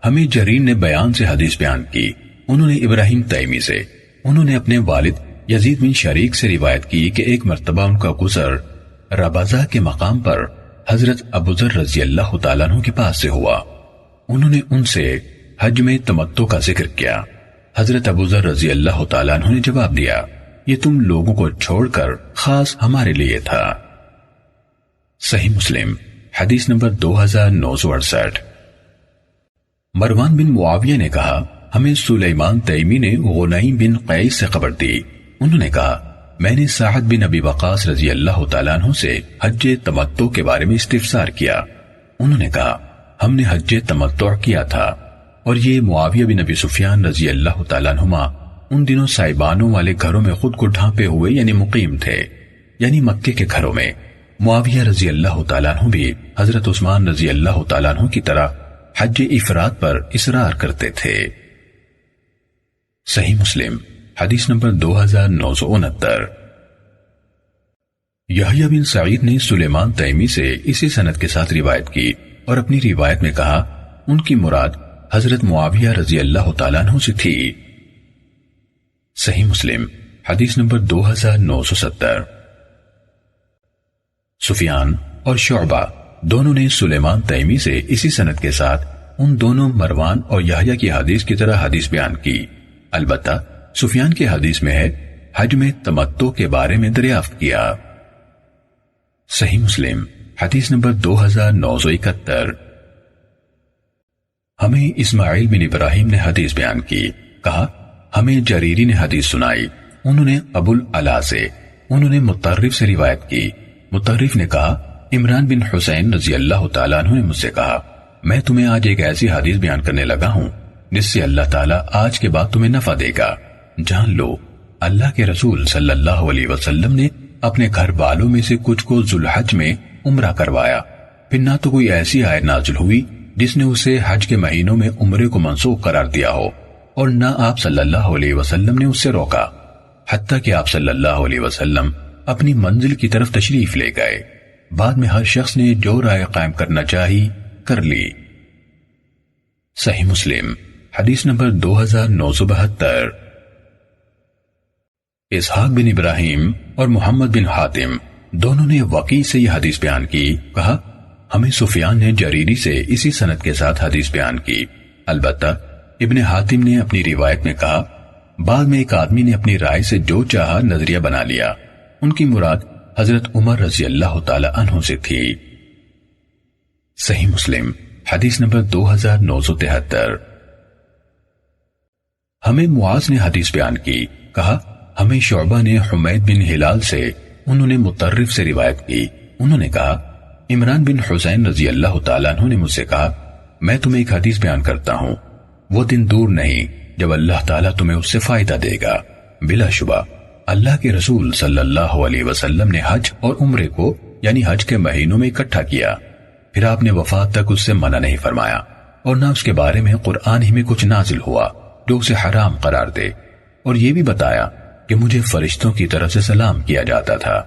ہمیں جریر نے بیان سے حدیث بیان کی، انہوں نے ابراہیم تیمی سے، انہوں نے اپنے والد یزید بن شریک سے روایت کی کہ ایک مرتبہ ان کا گزر ربضہ کے مقام پر حضرت ابوذر رضی اللہ تعالیٰ عنہ کے پاس سے ہوا۔ انہوں نے ان سے حج میں تمتع کا ذکر کیا۔ حضرت ابوذر رضی اللہ تعالیٰ عنہ نے جواب دیا، یہ تم لوگوں کو چھوڑ کر خاص ہمارے لیے تھا۔ صحیح مسلم حدیث نمبر 2968۔ مروان بن معاویہ نے کہا، ہمیں سلیمان تیمی نے غنیم بن قیس سے خبر دی۔ انہوں نے کہا، میں نے سعد بن ابی وقاص رضی اللہ تعالیٰ عنہ سے حج تمتع کے بارے میں استفسار کیا۔ انہوں نے کہا، ہم نے حج تمتع کیا تھا، اور یہ معاویہ بن ابی سفیان رضی اللہ تعالیٰ عنہما ان دنوں سائبانوں والے گھروں میں خود کو ڈھانپے ہوئے یعنی مقیم تھے، یعنی مکے کے گھروں میں۔ معاویہ رضی اللہ تعالیٰ عنہ بھی حضرت عثمان رضی اللہ تعالیٰ عنہ کی طرح حج افراد پر اصرار کرتے تھے۔ صحیح مسلم حدیث نمبر 2969۔ یحییٰ بن سعید نے سلیمان تیمی سے اسی سند کے ساتھ روایت کی اور اپنی روایت میں کہا، ان کی مراد حضرت معاویہ رضی اللہ تعالیٰ عنہ سے تھی۔ صحیح مسلم حدیث نمبر 2970۔ سفیان اور شعبہ دونوں نے سلیمان تیمی سے اسی سند کے ساتھ ان دونوں مروان اور یحییٰ کی حدیث کی طرح حدیث بیان کی، البتہ سفیان کی حدیث میں ہے حج میں تمتع کے بارے میں دریافت کیا۔ صحیح مسلم حدیث نمبر 2971۔ ہمیں اسماعیل بن ابراہیم نے حدیث بیان کی، کہا ہمیں جریری نے حدیث سنائی، انہوں نے ابو العلا سے، انہوں نے مطرف سے روایت کی۔ مطرف نے کہا، عمران بن حسین رضی اللہ تعالیٰ عنہ نے مجھ سے کہا، میں تمہیں آج ایک ایسی حدیث بیان کرنے لگا ہوں جس سے اللہ تعالیٰ آج کے بعد تمہیں نفع دے گا۔ جان لو، اللہ کے رسول صلی اللہ علیہ وسلم نے اپنے گھر والوں میں سے کچھ کو ذوالحج میں عمرہ کروایا، پھر نہ تو کوئی ایسی آیت نازل ہوئی جس نے اسے حج کے مہینوں میں عمرے کو منسوخ قرار دیا ہو، اور نہ آپ صلی اللہ علیہ وسلم نے اس سے روکا، حتیٰ کہ آپ صلی اللہ علیہ وسلم اپنی منزل کی طرف تشریف لے گئے۔ بعد میں ہر شخص نے جو رائے قائم کرنا چاہی کر لی۔ صحیح مسلم حدیث نمبر 2972۔ اسحاق بن ابراہیم اور محمد بن حاتم دونوں نے وقی سے یہ حدیث بیان کی، کہا ہمیں سفیان نے جریری سے اسی سند کے ساتھ حدیث بیان کی، البتہ ابن حاتم نے اپنی روایت میں کہا، بعد میں ایک آدمی نے اپنی رائے سے جو چاہا نظریہ بنا لیا، ان کی مراد حضرت عمر رضی اللہ تعالی عنہ سے تھی۔ صحیح مسلم حدیث نمبر 2973۔ ہمیں معاذ نے حدیث بیان کی، کہا ہمیں شعبہ نے حمید بن ہلال سے، انہوں نے مطرف سے روایت کی، انہوں نے کہا عمران بن حسین رضی اللہ تعالیٰ عنہ نے مجھ سے کہا، میں تمہیں ایک حدیث بیان کرتا ہوں، وہ دن دور نہیں جب اللہ تعالیٰ تمہیں اس سے فائدہ دے گا۔ بلا شبہ اللہ کے رسول صلی اللہ علیہ وسلم نے حج اور عمرے کو یعنی حج کے مہینوں میں اکٹھا کیا، پھر آپ نے وفات تک اس سے منع نہیں فرمایا، اور نہ اس کے بارے میں قرآن ہی میں کچھ نازل ہوا جو اسے حرام قرار دے، اور یہ بھی بتایا کہ مجھے فرشتوں کی طرف سے سلام کیا جاتا تھا،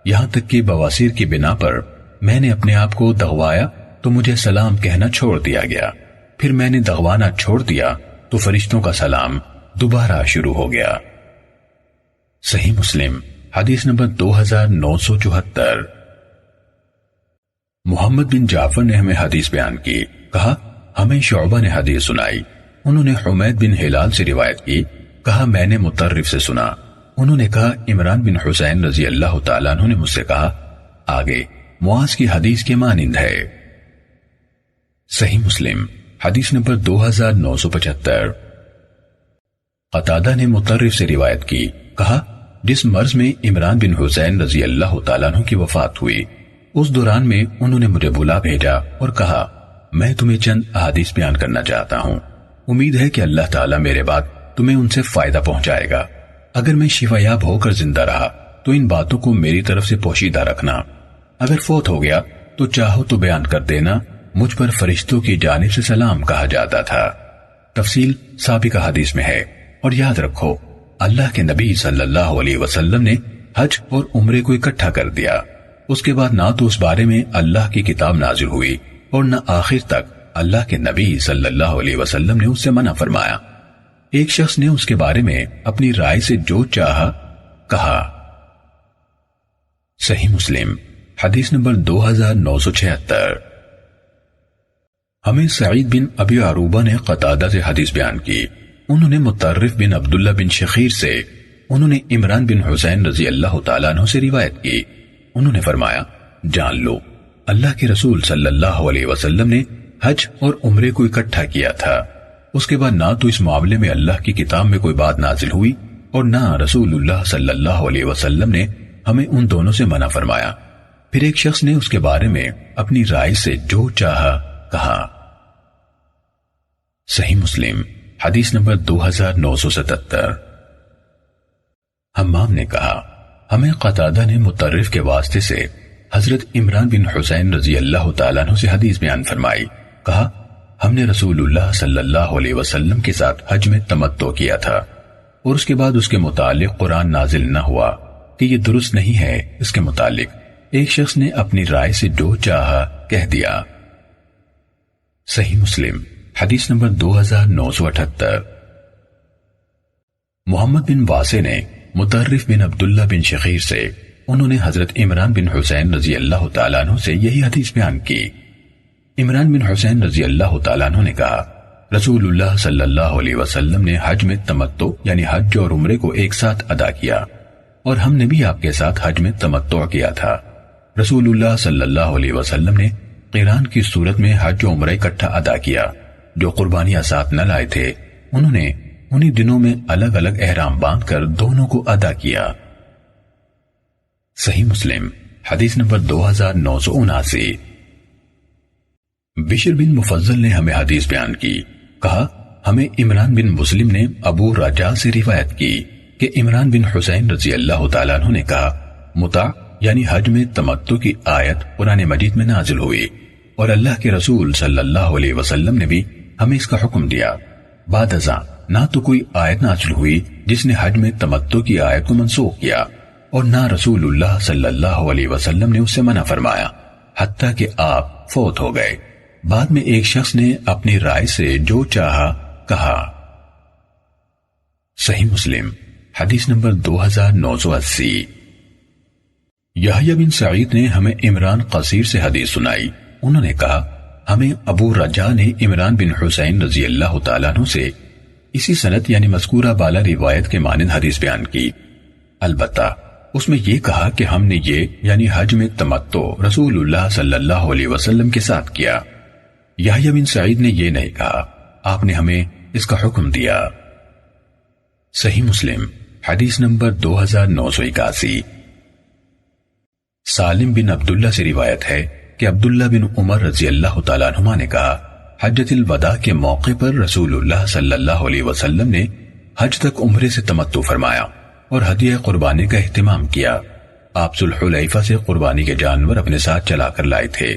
یہاں تک کہ بواسیر کی بنا پر میں نے اپنے آپ کو دغوایا تو مجھے سلام کہنا چھوڑ دیا گیا، پھر میں نے دغوانا چھوڑ دیا تو فرشتوں کا سلام دوبارہ شروع ہو گیا۔ صحیح مسلم حدیث نمبر 2974۔ محمد بن جعفر نے ہمیں حدیث بیان کی، کہا ہمیں شعبہ نے حدیث سنائی، انہوں نے حمید بن ہلال سے روایت کی، کہا میں نے مطرف سے سنا، انہوں نے کہا عمران بن حسین رضی اللہ تعالیٰ عنہ نے مجھ سے کہا، آگے معاذ کی حدیث کے مانند ہے۔ صحیح مسلم حدیث نمبر 2975۔ قتادہ نے مطرف سے روایت کی، کہا جس مرض میں عمران بن حسین رضی اللہ تعالیٰ عنہ کی وفات ہوئی، اس دوران میں انہوں نے مجھے بلا بھیجا اور کہا میں تمہیں چند احادیث بیان کرنا چاہتا ہوں، امید ہے کہ اللہ تعالیٰ میرے بعد تمہیں ان سے فائدہ پہنچائے گا، اگر میں شفا یاب ہو کر زندہ رہا تو ان باتوں کو میری طرف سے پوشیدہ رکھنا، اگر فوت ہو گیا تو چاہو تو بیان کر دینا، مجھ پر فرشتوں کی جانب سے سلام کہا جاتا تھا۔ تفصیل سابقہ حدیث میں ہے، اور یاد رکھو اللہ کے نبی صلی اللہ علیہ وسلم نے حج اور عمرے کو اکٹھا کر دیا، اس کے بعد نہ تو اس بارے میں اللہ کی کتاب نازل ہوئی اور نہ آخر تک اللہ کے نبی صلی اللہ علیہ وسلم نے اس سے منع فرمایا۔ ایک شخص نے اس کے بارے میں اپنی رائے سے جو چاہا کہا۔ صحیح مسلم حدیث نمبر 2976۔ ہمیں سعید بن ابی عروبہ نے قتادہ سے حدیث بیان کی، انہوں نے مطرف بن عبداللہ بن شخیر سے، انہوں نے عمران بن حسین رضی اللہ تعالیٰ عنہ سے روایت کی، انہوں نے فرمایا جان لو اللہ کے رسول صلی اللہ علیہ وسلم نے حج اور عمرے کو اکٹھا کیا تھا، اس کے بعد نہ تو اس معاملے میں اللہ کی کتاب میں کوئی بات نازل ہوئی اور نہ رسول اللہ صلی اللہ علیہ وسلم نے ہمیں ان دونوں سے منع فرمایا۔ پھر ایک شخص نے اس کے بارے میں اپنی رائے سے جو چاہا کہا۔ صحیح مسلم حدیث نمبر 2977۔ حمام نے کہا ہمیں قتادہ نے مطرف کے واسطے سے حضرت عمران بن حسین رضی اللہ تعالیٰ عنہ سے حدیث بیان فرمائی، کہا ہم نے رسول اللہ صلی اللہ علیہ وسلم کے ساتھ حج میں تمتع کیا تھا اور اس کے بعد اس کے متعلق قرآن نازل نہ ہوا کہ یہ درست نہیں ہے، اس کے متعلق ایک شخص نے اپنی رائے سے جو چاہا کہہ دیا۔ صحیح مسلم حدیث نمبر 2978۔ محمد بن واسع نے مطرف بن عبداللہ بن شخیر سے، انہوں نے حضرت عمران بن حسین رضی اللہ تعالیٰ عنہ سے یہی حدیث بیان کی۔ عمران بن حسین رضی اللہ تعالیٰ عنہ نے کہا رسول اللہ صلی اللہ علیہ وسلم نے حج میں تمتع یعنی حج اور عمرے کو ایک ساتھ ادا کیا اور ہم نے بھی آپ کے ساتھ حج میں تمتع کیا تھا۔ رسول اللہ صلی اللہ علیہ وسلم نے قران کی صورت میں حج و عمرہ اکٹھا ادا کیا، جو قربانیاں ساتھ نہ لائے تھے انہوں نے انہی دنوں میں الگ الگ احرام باندھ کر دونوں کو ادا کیا۔ صحیح مسلم حدیث نمبر 2979۔ بشر بن مفضل نے ہمیں حدیث بیان کی، کہا ہمیں عمران بن مسلم نے ابو رجاء سے روایت کی کہ عمران بن حسین رضی اللہ تعالیٰ عنہ نے کہا متع یعنی حج میں تمتع کی آیت قرآن مجید میں نازل ہوئی اور اللہ کے رسول صلی اللہ علیہ وسلم نے بھی ہمیں اس کا حکم دیا۔ بعد ازاں نہ تو کوئی آیت نازل ہوئی جس نے حج میں تمتع کی آیت کو منسوخ کیا اور نہ رسول اللہ صلی اللہ علیہ وسلم نے اس سے منع فرمایا حتیٰ کہ آپ فوت ہو گئے۔ بعد میں ایک شخص نے اپنی رائے سے جو چاہا کہا۔ صحیح مسلم حدیث نمبر 2980۔ یحییٰ بن سعید نے ہمیں عمران قصیر سے حدیث سنائی، انہوں نے کہا ہمیں ابو رجاء نے عمران بن حسین رضی اللہ تعالیٰ عنہ سے اسی سند یعنی مذکورہ بالا روایت کے مانند حدیث بیان کی، البتہ اس میں یہ کہا کہ ہم نے یہ یعنی حج میں تمتع رسول اللہ صلی اللہ علیہ وسلم کے ساتھ کیا۔ یحییٰ بن سعید نے یہ نہیں کہا، آپ نے ہمیں اس کا حکم دیا۔ صحیح مسلم حدیث نمبر 2981۔ سالم بن عبداللہ سے روایت ہے کہ عبداللہ بن عمر رضی اللہ تعالیٰ عنہما نے کہا حجۃ الوداع کے موقع پر رسول اللہ صلی اللہ علیہ وسلم نے حج تک عمرے سے تمتع فرمایا اور ہدیہ قربانی کا اہتمام کیا۔ آپ ذوالحلیفہ سے قربانی کے جانور اپنے ساتھ چلا کر لائے تھے۔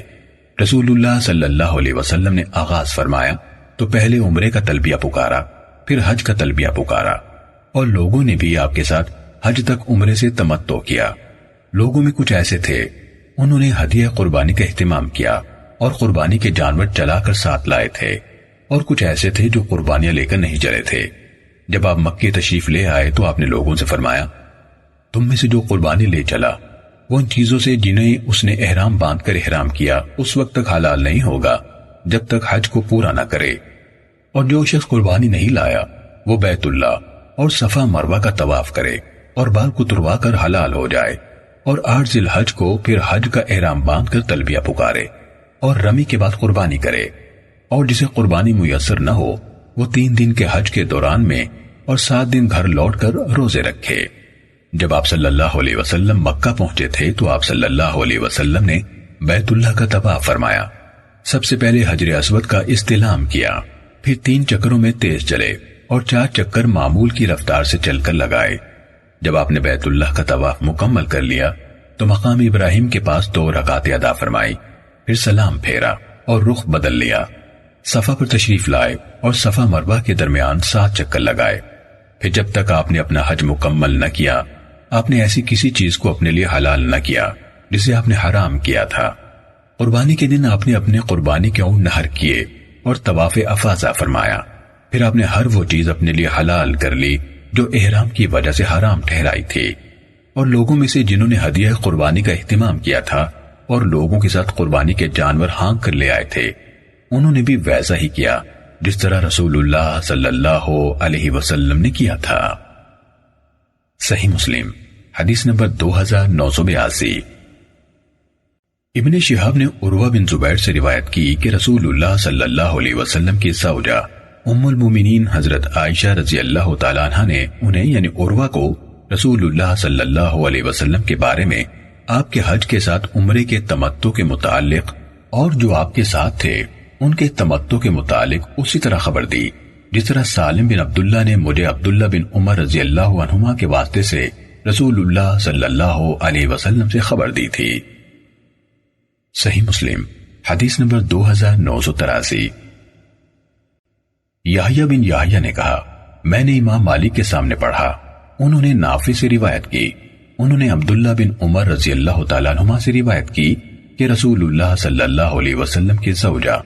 رسول اللہ صلی اللہ علیہ وسلم نے آغاز فرمایا تو پہلے عمرے کا تلبیہ پکارا، پھر حج کا تلبیہ پکارا، اور لوگوں نے بھی آپ کے ساتھ حج تک عمرے سے تمتع کیا۔ لوگوں میں کچھ ایسے تھے انہوں نے ہدیہ قربانی کا اہتمام کیا اور قربانی کے جانور چلا کر ساتھ لائے تھے، اور کچھ ایسے تھے جو قربانیاں لے کر نہیں چلے تھے۔ جب آپ مکے تشریف لے آئے تو آپ نے لوگوں سے فرمایا تم میں سے جو قربانی لے چلا وہ ان چیزوں سے جنہیں اس نے احرام باندھ کر احرام کیا اس وقت تک حلال نہیں ہوگا جب تک حج کو پورا نہ کرے، اور جو شخص قربانی نہیں لایا وہ بیت اللہ اور صفا مروہ کا طواف کرے اور بال کتروا کر حلال ہو جائے، اور 8 ذی الحج کو پھر حج کا احرام باندھ کر تلبیہ پکارے اور رمی کے بعد قربانی کرے، اور جسے قربانی میسر نہ ہو وہ 3 دن کے حج کے دوران میں اور 7 دن گھر لوٹ کر روزے رکھے۔ جب آپ صلی اللہ علیہ وسلم مکہ پہنچے تھے تو آپ صلی اللہ علیہ وسلم نے بیت اللہ کا طواف فرمایا، سب سے پہلے حجر اسود کا استلام کیا، پھر 3 چکروں میں تیز چلے اور 4 چکر معمول کی رفتار سے چل کر لگائے۔ جب آپ نے بیت اللہ کا طواف مکمل کر لیا تو مقام ابراہیم کے پاس 2 رکعتیں ادا فرمائی، پھر سلام پھیرا اور رخ بدل لیا، صفا پر تشریف لائے اور صفا مروہ کے درمیان 7 چکر لگائے۔ پھر جب تک آپ نے اپنا حج مکمل نہ کیا آپ نے ایسی کسی چیز کو اپنے لیے حلال نہ کیا جسے آپ نے حرام کیا تھا۔ قربانی کے دن آپ نے اپنے قربانی کے اونٹ نہر کیے اور طواف افاضہ فرمایا، پھر آپ نے ہر وہ چیز اپنے لیے حلال کر لی جو احرام کی وجہ سے حرام ٹھہرائی تھی، اور لوگوں میں سے جنہوں نے ہدیہ قربانی کا اہتمام کیا تھا اور لوگوں کے ساتھ قربانی کے جانور ہانک کر لے آئے تھے، انہوں نے بھی ویسا ہی کیا جس طرح رسول اللہ صلی اللہ علیہ وسلم نے کیا تھا۔ صحیح مسلم حدیث نمبر 2982۔ ابن شہاب نے عروہ بن زبیر سے روایت کی کہ رسول اللہ صلی اللہ علیہ وسلم کی زوجہ ام المومنین حضرت عائشہ رضی اللہ تعالیٰ عنہ نے انہیں یعنی عروہ کو رسول اللہ صلی اللہ علیہ وسلم کے بارے میں آپ کے حج کے ساتھ عمرے کے تمتع کے متعلق اور جو آپ کے ساتھ تھے ان کے تمتع کے متعلق اسی طرح خبر دی جس طرح سالم بن عبداللہ نے مجھے عبداللہ بن عمر رضی اللہ عنہما کے واسطے سے رسول اللہ صلی اللہ علیہ وسلم سے خبر دی تھی۔ صحیح مسلم حدیث نمبر 2983۔ یحییٰ بن یحییٰ نے کہا میں نے امام مالک کے سامنے پڑھا، انہوں نے نافع سے روایت کی، انہوں نے عبداللہ بن عمر رضی اللہ تعالیٰ عنہما سے روایت کی کہ رسول اللہ صلی اللہ علیہ وسلم کی زوجہ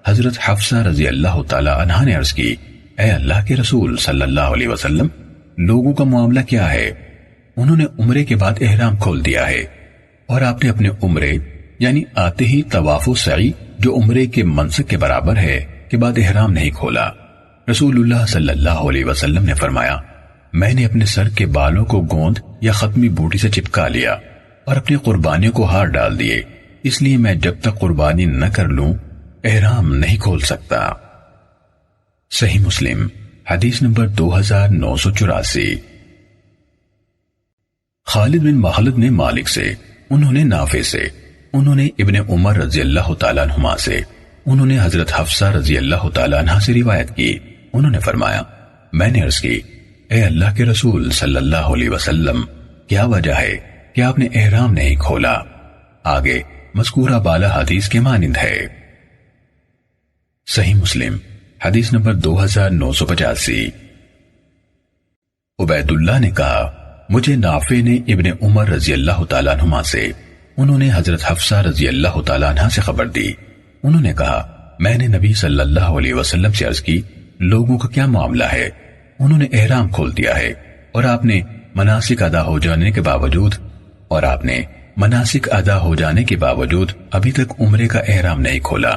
حضرت حفصہ رضی اللہ تعالیٰ عنہا نے عرض کی اے اللہ کے رسول صلی اللہ علیہ وسلم، لوگوں کا معاملہ کیا ہے؟ انہوں نے عمرے کے بعد احرام کھول دیا ہے اور آپ نے اپنے عمرے یعنی آتے ہی طواف و سعی جو عمرے کے منسک کے برابر ہے کے بعد احرام نہیں کھولا۔ رسول اللہ صلی اللہ علیہ وسلم نے فرمایا میں نے اپنے سر کے بالوں کو گوند یا ختمی بوٹی سے چپکا لیا اور اپنی قربانیوں کو ہار ڈال دیے، اس لیے میں جب تک قربانی نہ کر لوں احرام نہیں کھول سکتا۔ صحیح مسلم حدیث نمبر 2984۔ خالد بن مخلد نے مالک سے، انہوں نے نافع سے، انہوں نے ابن عمر رضی اللہ تعالیٰ عنہما سے، انہوں نے حضرت حفصہ رضی اللہ تعالیٰ عنہ سے روایت کی، انہوں نے فرمایا میں نے عرض کی اے اللہ کے رسول صلی اللہ علیہ وسلم، کیا وجہ ہے کہ آپ نے احرام نہیں کھولا؟ آگے مذکورہ بالا حدیث کے مانند ہے۔ صحیح مسلم حدیث نمبر 2985۔ عبید اللہ نے کہا مجھے نافع نے ابن عمر رضی اللہ تعالیٰ عنہما سے، انہوں نے حضرت حفصہ رضی اللہ تعالیٰ عنہ سے خبر دی، انہوں نے کہا میں نے نبی صلی اللہ علیہ وسلم سے عرض کی لوگوں کا کیا معاملہ ہے؟ انہوں نے احرام کھول دیا ہے اور آپ نے مناسک ادا ہو جانے کے باوجود ابھی تک عمرے کا احرام نہیں کھولا۔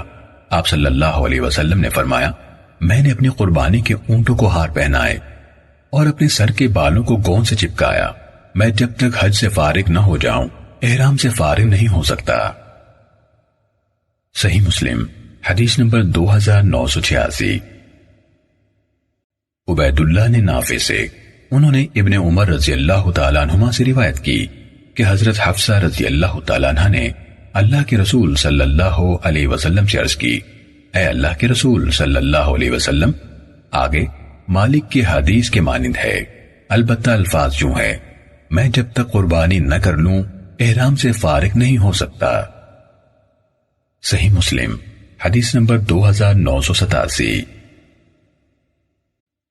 آپ صلی اللہ علیہ وسلم نے فرمایا میں نے اپنی قربانی کے اونٹوں کو ہار پہنائے اور اپنے سر کے بالوں کو گوند سے چپکایا، میں جب تک حج سے فارغ نہ ہو جاؤں احرام سے فارغ نہیں ہو سکتا۔ صحیح مسلم حدیث نمبر 2986۔ عبید اللہ نے نافع سے، انہوں نے ابن عمر رضی اللہ تعالیٰ عنہما سے روایت کی کہ حضرت حفصہ رضی اللہ تعالیٰ عنہ نے اللہ کے رسول صلی اللہ علیہ وسلم سے عرض کی اے اللہ کے رسول صلی اللہ علیہ وسلم، آگے مالک کی حدیث کے مانند ہے، البتہ الفاظ یوں ہے میں جب تک قربانی نہ کر لوں احرام سے فارغ نہیں ہو سکتا۔ صحیح مسلم حدیث نمبر 2987۔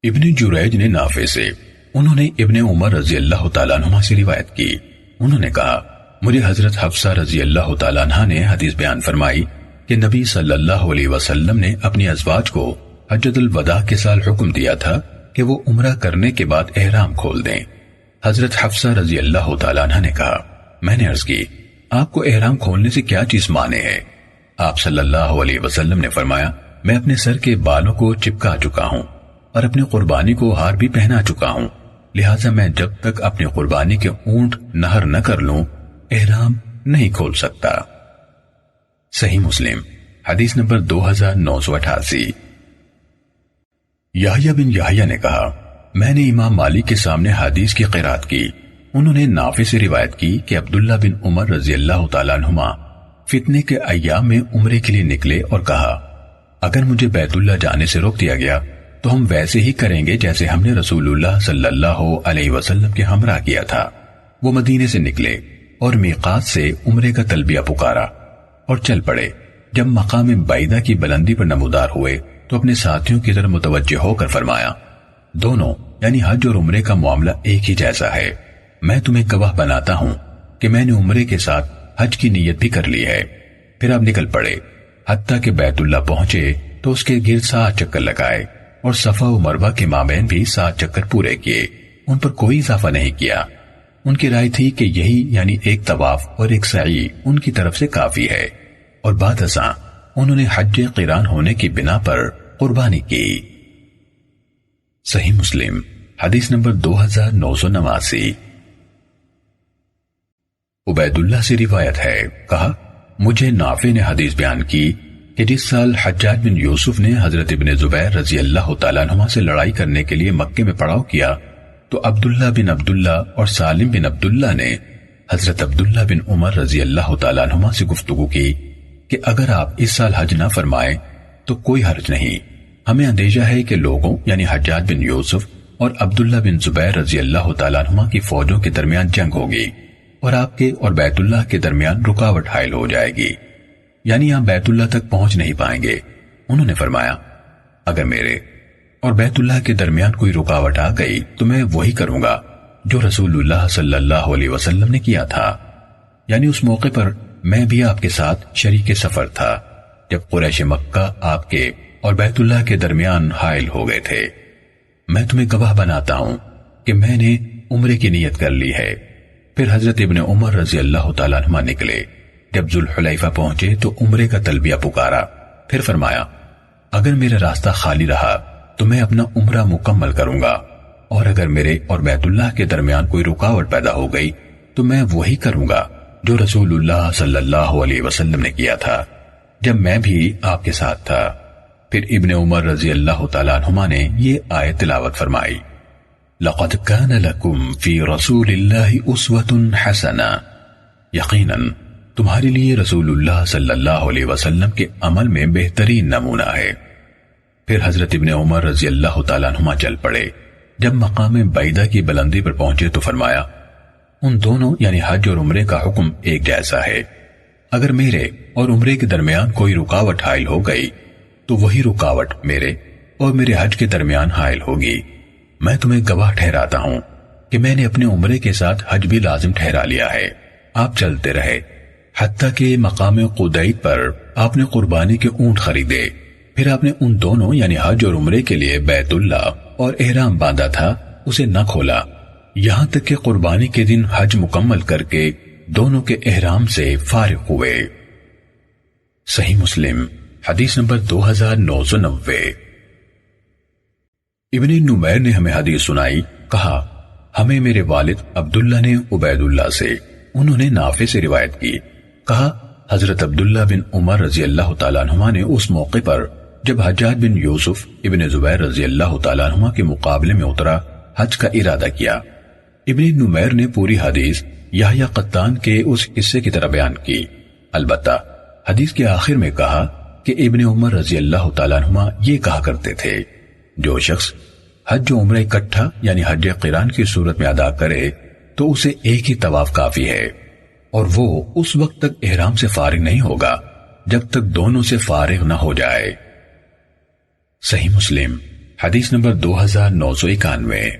ابن جریج نے نافع سے، انہوں نے ابن عمر رضی اللہ تعالیٰ عنہما سے روایت کی، انہوں نے کہا مجھے حضرت حفصہ رضی اللہ تعالیٰ عنہ نے حدیث بیان فرمائی کہ نبی صلی اللہ علیہ وسلم نے اپنی ازواج کو حجۃ الوداع کے سال حکم دیا تھا کہ وہ عمرہ کرنے کے بعد احرام کھول دیں۔ حضرت حفصہ رضی اللہ تعالیٰ عنہ نے کہا میں نے عرض کی آپ کو احرام کھولنے سے کیا چیز مانے ہے؟ آپ صلی اللہ علیہ وسلم نے فرمایا میں اپنے سر کے بالوں کو چپکا چکا ہوں اور اپنی قربانی کو ہار بھی پہنا چکا ہوں، لہٰذا میں جب تک اپنی قربانی کے اونٹ نہر نہ کر لوں احرام نہیں کھول سکتا۔ صحیح مسلم حدیث نمبر 2988۔ یحییٰ بن یحییٰ نے کہا میں نے امام مالک کے سامنے حدیث کی قرات کی، انہوں نے نافع سے روایت کی کہ عبداللہ بن عمر رضی اللہ تعالیٰ عنہما فتنے کے ایام میں عمرے کے لیے نکلے اور کہا اگر مجھے بیت اللہ جانے سے روک دیا گیا تو ہم ویسے ہی کریں گے جیسے ہم نے رسول اللہ صلی اللہ علیہ وسلم کے ہمراہ کیا تھا۔ وہ مدینے سے نکلے اور میقات سے عمرے کا تلبیہ پکارا اور چل پڑے۔ جب مقام بعیدہ کی بلندی پر نمودار ہوئے تو اپنے ساتھیوں کی طرف متوجہ ہو کر فرمایا دونوں یعنی حج اور عمرے کا معاملہ ایک ہی جیسا ہے، میں تمہیں گواہ بناتا ہوں کہ میں نے عمرے کے ساتھ حج کی نیت بھی کر لی ہے۔ پھر آپ نکل پڑے، حتیٰ کہ بیت اللہ پہنچے تو اس کے گرد 7 چکر لگائے اور صفا و مروہ کے مابین بھی 7 چکر پورے کیے، ان پر کوئی اضافہ نہیں کیا۔ ان کی رائے تھی کہ یہی یعنی ایک طواف اور ایک سعی ان کی طرف سے کافی ہے، اور بعد ازاں انہوں نے حج قران ہونے کی بنا پر قربانی کی۔ صحیح مسلم حدیث نمبر 2989۔ عبید اللہ سے روایت ہے، کہا مجھے نافع نے حدیث بیان کی کہ جس سال حجاج بن یوسف نے حضرت ابن زبیر رضی اللہ تعالیٰ عنہ سے لڑائی کرنے کے لیے مکے میں پڑاؤ کیا تو عبداللہ بن عبداللہ اور سالم بن عبداللہ نے حضرت عبداللہ بن عمر رضی اللہ تعالیٰ عنہ سے گفتگو کی کہ اگر آپ اس سال حج نہ فرمائیں تو کوئی حرج نہیں، ہمیں اندیشہ ہے کہ لوگوں یعنی حجاج بن یوسف اور عبداللہ بن زبیر رضی اللہ تعالیٰ عنہ کی فوجوں کے درمیان جنگ ہوگی اور آپ کے اور بیت اللہ کے درمیان رکاوٹ حائل ہو جائے گی، یعنی آپ بیت اللہ تک پہنچ نہیں پائیں گے۔ انہوں نے فرمایا اگر میرے اور بیت اللہ کے درمیان کوئی رکاوٹ آ گئی تو میں وہی کروں گا جو رسول اللہ صلی اللہ علیہ وسلم نے کیا تھا، یعنی اس موقع پر میں بھی آپ کے ساتھ شریک سفر تھا جب قریش مکہ آپ کے اور بیت اللہ کے درمیان حائل ہو گئے تھے۔ میں تمہیں گواہ بناتا ہوں کہ میں نے عمرے کی نیت کر لی ہے۔ پھر حضرت ابن عمر رضی اللہ تعالیٰ عنہ نکلے، جب ذوالحلیفہ پہنچے تو عمرے کا تلبیہ پکارا، پھر فرمایا اگر میرا راستہ خالی رہا تو میں اپنا عمرہ مکمل کروں گا، اور اگر میرے اور بیت اللہ کے درمیان کوئی رکاوٹ پیدا ہو گئی تو میں وہی کروں گا جو رسول اللہ صلی اللہ علیہ وسلم نے کیا تھا جب میں بھی آپ کے ساتھ تھا۔ پھر ابن عمر رضی اللہ تعالیٰ عنہما نے یہ آیت تلاوت فرمائی، لَقَدْ كَانَ لَكُمْ فِي رَسُولِ اللَّهِ أُسْوَةٌ حَسَنَةٌ، یقیناً تمہارے لیے رسول اللہ صلی اللہ علیہ وسلم کے عمل میں بہترین نمونہ ہے۔ پھر حضرت ابن عمر رضی اللہ تعالیٰ عنہما چل پڑے، جب مقام بعیدہ کی بلندی پر پہنچے تو فرمایا ان دونوں یعنی حج اور عمرے کا حکم ایک جیسا ہے، اگر میرے اور عمرے کے درمیان کوئی رکاوٹ حائل ہو گئی تو وہی رکاوٹ میرے اور میرے حج کے درمیان حائل ہوگی۔ میں تمہیں گواہ ٹھہراتا ہوں کہ میں نے اپنے عمرے کے ساتھ حج بھی لازم ٹھہرا لیا ہے۔ آپ چلتے رہے حتیٰ کہ مقام قدید پر آپ نے قربانی کے اونٹ خریدے، پھر آپ نے ان دونوں یعنی حج اور عمرے کے لیے بیت اللہ اور احرام باندھا تھا اسے نہ کھولا، یہاں تک کہ قربانی کے دن حج مکمل کر کے دونوں کے احرام سے فارغ ہوئے۔ صحیح مسلم حدیث نمبر 2990۔ ابن نمیر نے ہمیں حدیث سنائی، کہا ہمیں میرے والد عبداللہ نے عبید اللہ سے، انہوں نے نافع سے روایت کی، کہا حضرت عبداللہ بن عمر رضی اللہ تعالیٰ عنہما نے اس موقع پر جب حجاج بن یوسف ابن زبیر رضی اللہ تعالیٰ عنہما کے مقابلے میں اترا حج کا ارادہ کیا۔ ابن نمیر نے پوری حدیث یحییٰ قطان کے اس حصے کی طرح بیان کی، البتہ حدیث کے آخر میں کہا کہ ابن عمر رضی اللہ تعالیٰ عنہما یہ کہا کرتے تھے جو شخص حج و عمرہ اکٹھا یعنی حج قران کی صورت میں ادا کرے تو اسے ایک ہی طواف کافی ہے، اور وہ اس وقت تک احرام سے فارغ نہیں ہوگا جب تک دونوں سے فارغ نہ ہو جائے۔ صحیح مسلم حدیث نمبر 2991۔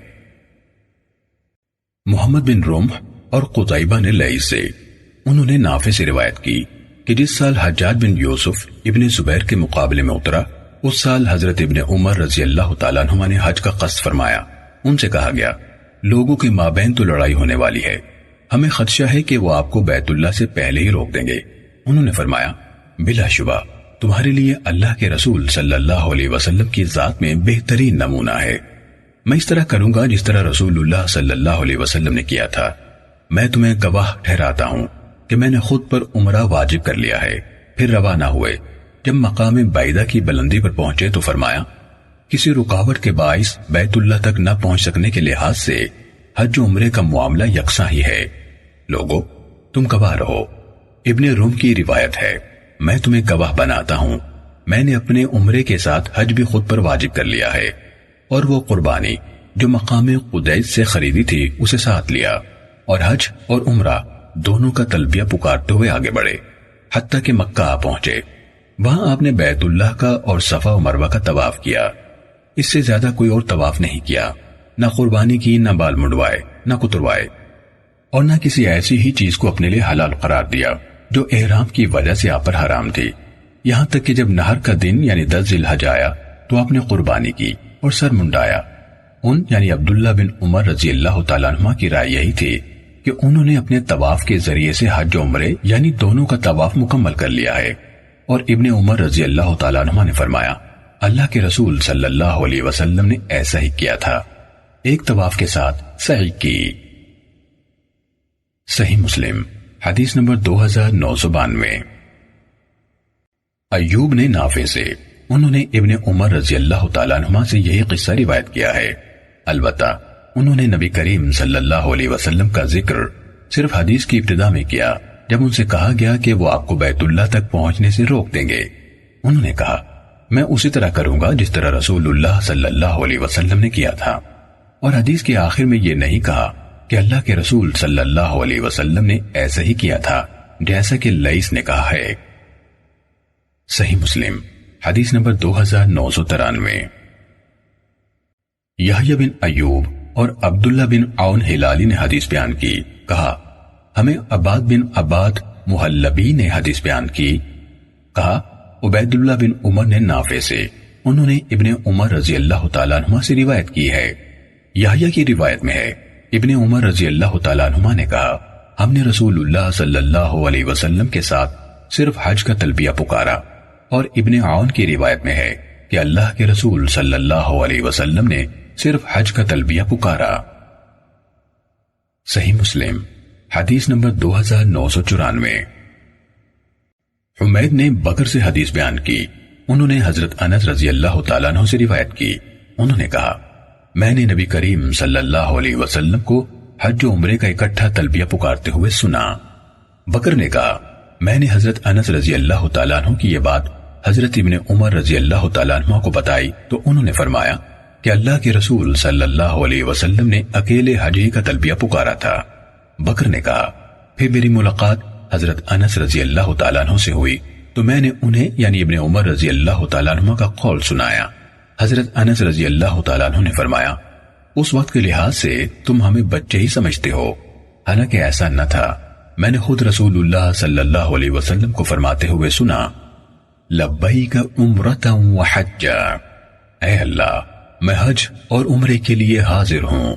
محمد بن رمح اور قطیبہ نے لیث سے، انہوں نے نافع سے روایت کی کہ جس سال حجاج بن یوسف ابن زبیر کے مقابلے میں اترا اس سال حضرت ابن عمر رضی اللہ تعالیٰ عنہما نے حج کا قصد فرمایا۔ ان سے کہا گیا لوگوں کے مابین تو لڑائی ہونے والی ہے، ہمیں خدشہ ہے کہ وہ آپ کو بیت اللہ سے پہلے ہی روک دیں گے۔ انہوں نے فرمایا بلا شبہ تمہارے لیے اللہ کے رسول صلی اللہ علیہ وسلم کی ذات میں بہترین نمونہ ہے، میں اس طرح کروں گا جس طرح رسول اللہ صلی اللہ علیہ وسلم نے کیا تھا۔ میں تمہیں گواہ ٹھہراتا ہوں کہ میں نے خود پر عمرہ واجب کر لیا ہے۔ پھر روانہ ہوئے، جب مقام بعیدہ کی بلندی پر پہنچے تو فرمایا کسی رکاوٹ کے باعث بیت اللہ تک نہ پہنچ سکنے کے لحاظ سے حج و عمرے کا معاملہ یکساں ہی ہے، لوگو تم گواہ رہو۔ ابن روم کی روایت ہے، میں تمہیں گواہ بناتا ہوں میں نے اپنے عمرے کے ساتھ حج بھی خود پر واجب کر لیا ہے، اور وہ قربانی جو مقام قدید سے خریدی تھی اسے ساتھ لیا، اور حج اور عمرہ دونوں کا تلبیہ پکارتے ہوئے آگے بڑھے حتیٰ کہ مکہ آ پہنچے۔ وہاں آپ نے بیت اللہ کا اور صفا و مروہ کا طواف کیا، اس سے زیادہ کوئی اور طواف نہیں کیا، نہ قربانی کی، نہ بال منڈوائے، نہ کتروائے، اور نہ کسی ایسی ہی چیز کو اپنے لیے حلال قرار دیا جو احرام کی وجہ سے آپ پر حرام تھی، یہاں تک کہ جب نہر کا دن یعنی 10 ذی الحج آیا تو آپ نے قربانی کی اور سر منڈایا۔ ان یعنی عبداللہ بن عمر رضی اللہ تعالیٰ عنہ کی رائے یہی تھی کہ انہوں نے اپنے طواف کے ذریعے سے حج و عمرے یعنی دونوں کا طواف مکمل کر لیا ہے۔ اور ابن عمر رضی اللہ تعالیٰ عنہ نے فرمایا اللہ کے رسول صلی اللہ علیہ وسلم نے ایسا ہی کیا تھا، ایک طواف کے ساتھ سعی کی۔ صحیح مسلم حدیث نمبر 2992۔ ایوب نے نافع سے، انہوں نے ابن عمر رضی اللہ تعالیٰ عنہ سے یہی قصہ روایت کیا ہے، البتہ انہوں نے نبی کریم صلی اللہ علیہ وسلم کا ذکر صرف حدیث کی ابتدا میں کیا جب ان سے کہا گیا کہ وہ آپ کو بیت اللہ تک پہنچنے سے روک دیں گے۔ انہوں نے کہا میں اسی طرح کروں گا جس طرح رسول اللہ صلی اللہ علیہ وسلم نے کیا تھا، اور حدیث کے آخر میں یہ نہیں کہا کہ اللہ کے رسول صلی اللہ علیہ وسلم نے ایسا ہی کیا تھا جیسا کہ لئیس نے کہا ہے۔ صحیح مسلم حدیث نمبر 2993۔ یحییٰ بن ایوب اور عبداللہ بن عون ہلالی نے حدیث بیان کی، کہا ہمیں عباد بن عباد محلبی نے حدیث بیان کی، کہا عبید اللہ بن عمر نے نافع سے، انہوں نے ابن عمر رضی اللہ تعالیٰ عنہ سے روایت کی ہے۔ یحییٰ کی روایت میں ہے ابن عمر رضی اللہ تعالیٰ عنہ نے کہا ہم نے رسول اللہ صلی اللہ علیہ وسلم کے ساتھ صرف حج کا تلبیہ پکارا، اور ابن عون کی روایت میں ہے کہ اللہ کے رسول صلی اللہ علیہ وسلم نے صرف حج کا تلبیہ پکارا۔ صحیح مسلم حدیث نمبر 2994۔ حمید نے بکر سے حدیث بیان کی، انہوں نے حضرت انس رضی اللہ تعالیٰ عنہ سے روایت کی، انہوں نے کہا میں نے نبی کریم صلی اللہ علیہ وسلم کو حج و عمرے کا اکٹھا تلبیہ پکارتے ہوئے سنا۔ بکر نے کہا میں نے حضرت انس رضی اللہ تعالیٰ عنہ کی یہ بات حضرت ابن عمر رضی اللہ تعالیٰ عنہ کو بتائی تو انہوں نے فرمایا کہ اللہ کے رسول صلی اللہ علیہ وسلم نے اکیلے حج ہی کا تلبیہ پکارا تھا۔ بکر نے کہا پھر میری ملاقات حضرت انس رضی اللہ تعالیٰ عنہ سے ہوئی تو میں نے انہیں یعنی ابن عمر رضی اللہ تعالیٰ عنہ کا قول سنایا۔ حضرت انس رضی اللہ تعالیٰ عنہ نے فرمایا اس وقت کے لحاظ سے تم ہمیں بچے ہی سمجھتے ہو، حالانکہ ایسا نہ تھا، میں نے خود رسول اللہ صلی اللہ علیہ وسلم کو فرماتے ہوئے سنا لبیک عمرۃ وحجا، اے اللہ میں حج اور عمرے کے لیے حاضر ہوں۔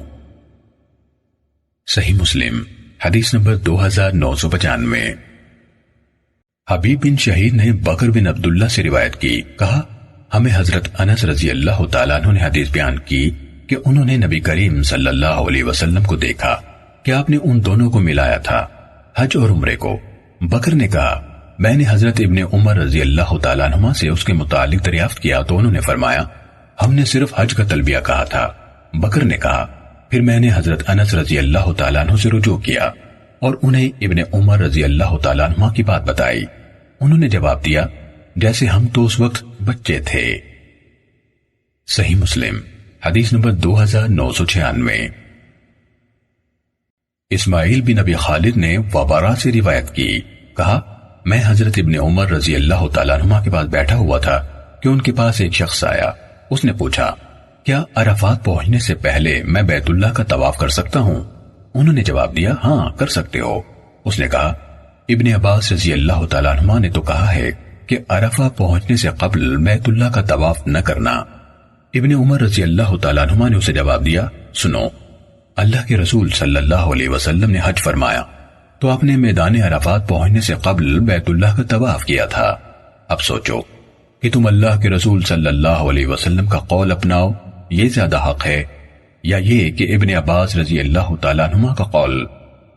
صحیح مسلم حدیث نمبر 2995۔ حبیب بن شہید نے بکر بن عبداللہ سے روایت کی، کہا ہمیں حضرت انس رضی اللہ تعالیٰ عنہ نے حدیث بیان کی کہ انہوں نے نبی کریم صلی اللہ علیہ وسلم کو دیکھا کہ آپ نے ان دونوں کو ملایا تھا، حج اور عمرے کو۔ بکر نے کہا میں نے حضرت ابن عمر رضی اللہ تعالیٰ عنہ سے اس کے متعلق دریافت کیا تو انہوں نے فرمایا ہم نے صرف حج کا تلبیہ کہا تھا۔ بکر نے کہا پھر میں نے حضرت انس رضی اللہ تعالیٰ عنہ سے رجوع کیا اور انہیں ابن عمر رضی اللہ تعالیٰ عنہ کی بات بتائی، انہوں نے جواب دیا جیسے ہم تو اس وقت بچے تھے۔ صحیح مسلم حدیث نمبر 2996۔ اسماعیل بن ابی خالد نے وبارہ سے روایت کی، کہا میں حضرت ابن عمر رضی اللہ تعالیٰ عنہ کے پاس بیٹھا ہوا تھا کہ ان کے پاس ایک شخص آیا، اس نے پوچھا کیا عرفات پہنچنے سے پہلے میں بیت اللہ کا طواف کر سکتا ہوں؟ انہوں نے جواب دیا ہاں کر سکتے ہو۔ اس نے کہا ابن عباس رضی اللہ تعالیٰ عنہ نے تو کہا ہے کہ عرفہ پہنچنے سے قبل بیت اللہ کا طواف نہ کرنا۔ ابن عمر رضی اللہ تعالیٰ عنہ نے اسے جواب دیا سنو، اللہ کے رسول صلی اللہ علیہ وسلم نے حج فرمایا تو آپ نے میدان عرفات پہنچنے سے قبل بیت اللہ کا طواف کیا تھا۔ اب سوچو کہ تم اللہ کے رسول صلی اللہ علیہ وسلم کا قول اپناؤ، یہ زیادہ حق ہے، یا یہ کہ ابن عباس رضی اللہ تعالیٰ عنہ کا قول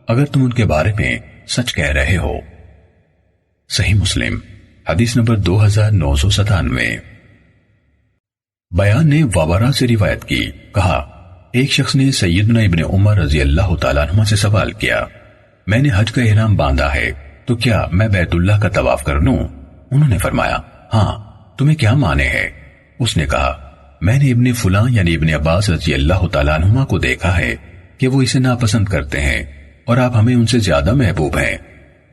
اگر تم ان کے بارے میں سچ کہہ رہے ہو۔ صحیح مسلم حدیث نمبر 2997۔ بیان نے وبرہ سے روایت کی، کہا ایک شخص نے سیدنا ابن عمر رضی اللہ تعالیٰ عنہ سے سوال کیا میں نے حج کا احرام باندھا ہے تو کیا میں بیت اللہ کا طواف کر لوں؟ انہوں نے فرمایا ہاں، تمہیں کیا مانے ہے؟ اس نے کہا میں نے ابن فلاں یعنی ابن عباس رضی اللہ تعالیٰ عنہ کو دیکھا ہے کہ وہ اسے ناپسند کرتے ہیں اور آپ ہمیں ان سے زیادہ محبوب ہیں،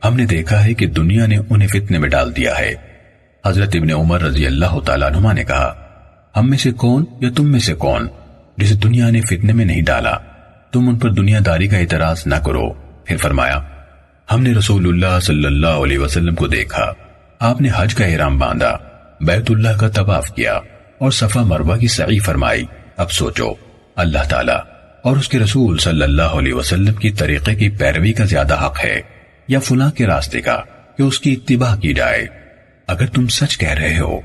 ہم نے دیکھا ہے کہ دنیا نے انہیں فتنے میں ڈال دیا ہے۔ حضرت ابن عمر رضی اللہ تعالیٰ عنہ نے کہا ہم میں سے کون یا تم میں سے کون جسے دنیا نے فتنے میں نہیں ڈالا، تم ان پر دنیا داری کا اعتراض نہ کرو۔ پھر فرمایا ہم نے رسول اللہ صلی اللہ علیہ وسلم کو دیکھا، آپ نے حج کا احرام باندھا، بیت اللہ کا طواف کیا اور صفا مروہ کی سعی فرمائی۔ اب سوچو، اللہ تعالیٰ اور اس کے رسول صلی اللہ علیہ وسلم کی طریقے کی پیروی کا زیادہ حق ہے یا فلاں کے راستے کا کہ اس کی اتباع کی جائے؟ اگر تم سچ کہہ رہے ہو۔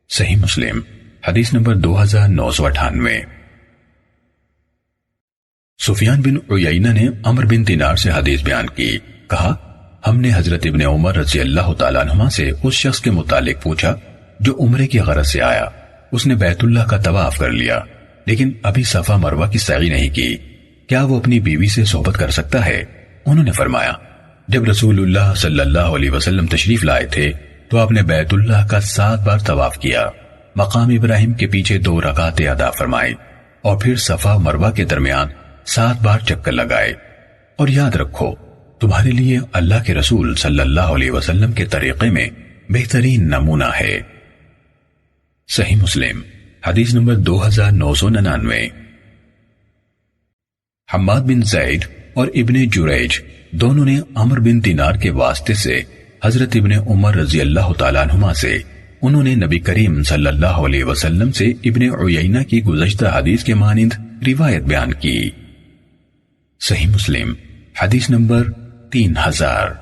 صحیح مسلم حدیث نمبر 2998۔ سفیان بن عیینہ نے عمر بن دینار سے حدیث بیان کی، کہا ہم نے حضرت ابن عمر رضی اللہ تعالیٰ عنہما سے اس شخص کے متعلق پوچھا جو عمرے کی غرض سے آیا۔ اس نے بیت اللہ کا طواف کر لیا لیکن ابھی صفا مروہ کی سعی نہیں کی، کیا وہ اپنی بیوی سے صحبت کر سکتا ہے؟ انہوں نے فرمایا جب رسول اللہ صلی اللہ علیہ وسلم تشریف لائے تھے تو آپ نے بیت اللہ کا 7 بار طواف کیا، مقام ابراہیم کے پیچھے 2 رکعتیں ادا فرمائی اور پھر صفا مروہ کے درمیان 7 بار چکر لگائے۔ اور یاد رکھو تمہارے لیے اللہ کے رسول صلی اللہ علیہ وسلم کے طریقے میں بہترین نمونہ ہے۔ صحیح مسلم حدیث نمبر 2999۔ حماد بن زید اور ابن جریج دونوں نے عمر بن دینار کے واسطے سے حضرت ابن عمر رضی اللہ تعالیٰ عنہما سے انہوں نے نبی کریم صلی اللہ علیہ وسلم سے ابن عیینہ کی گزشتہ حدیث کے مانند روایت بیان کی۔ صحیح مسلم حدیث نمبر 3000۔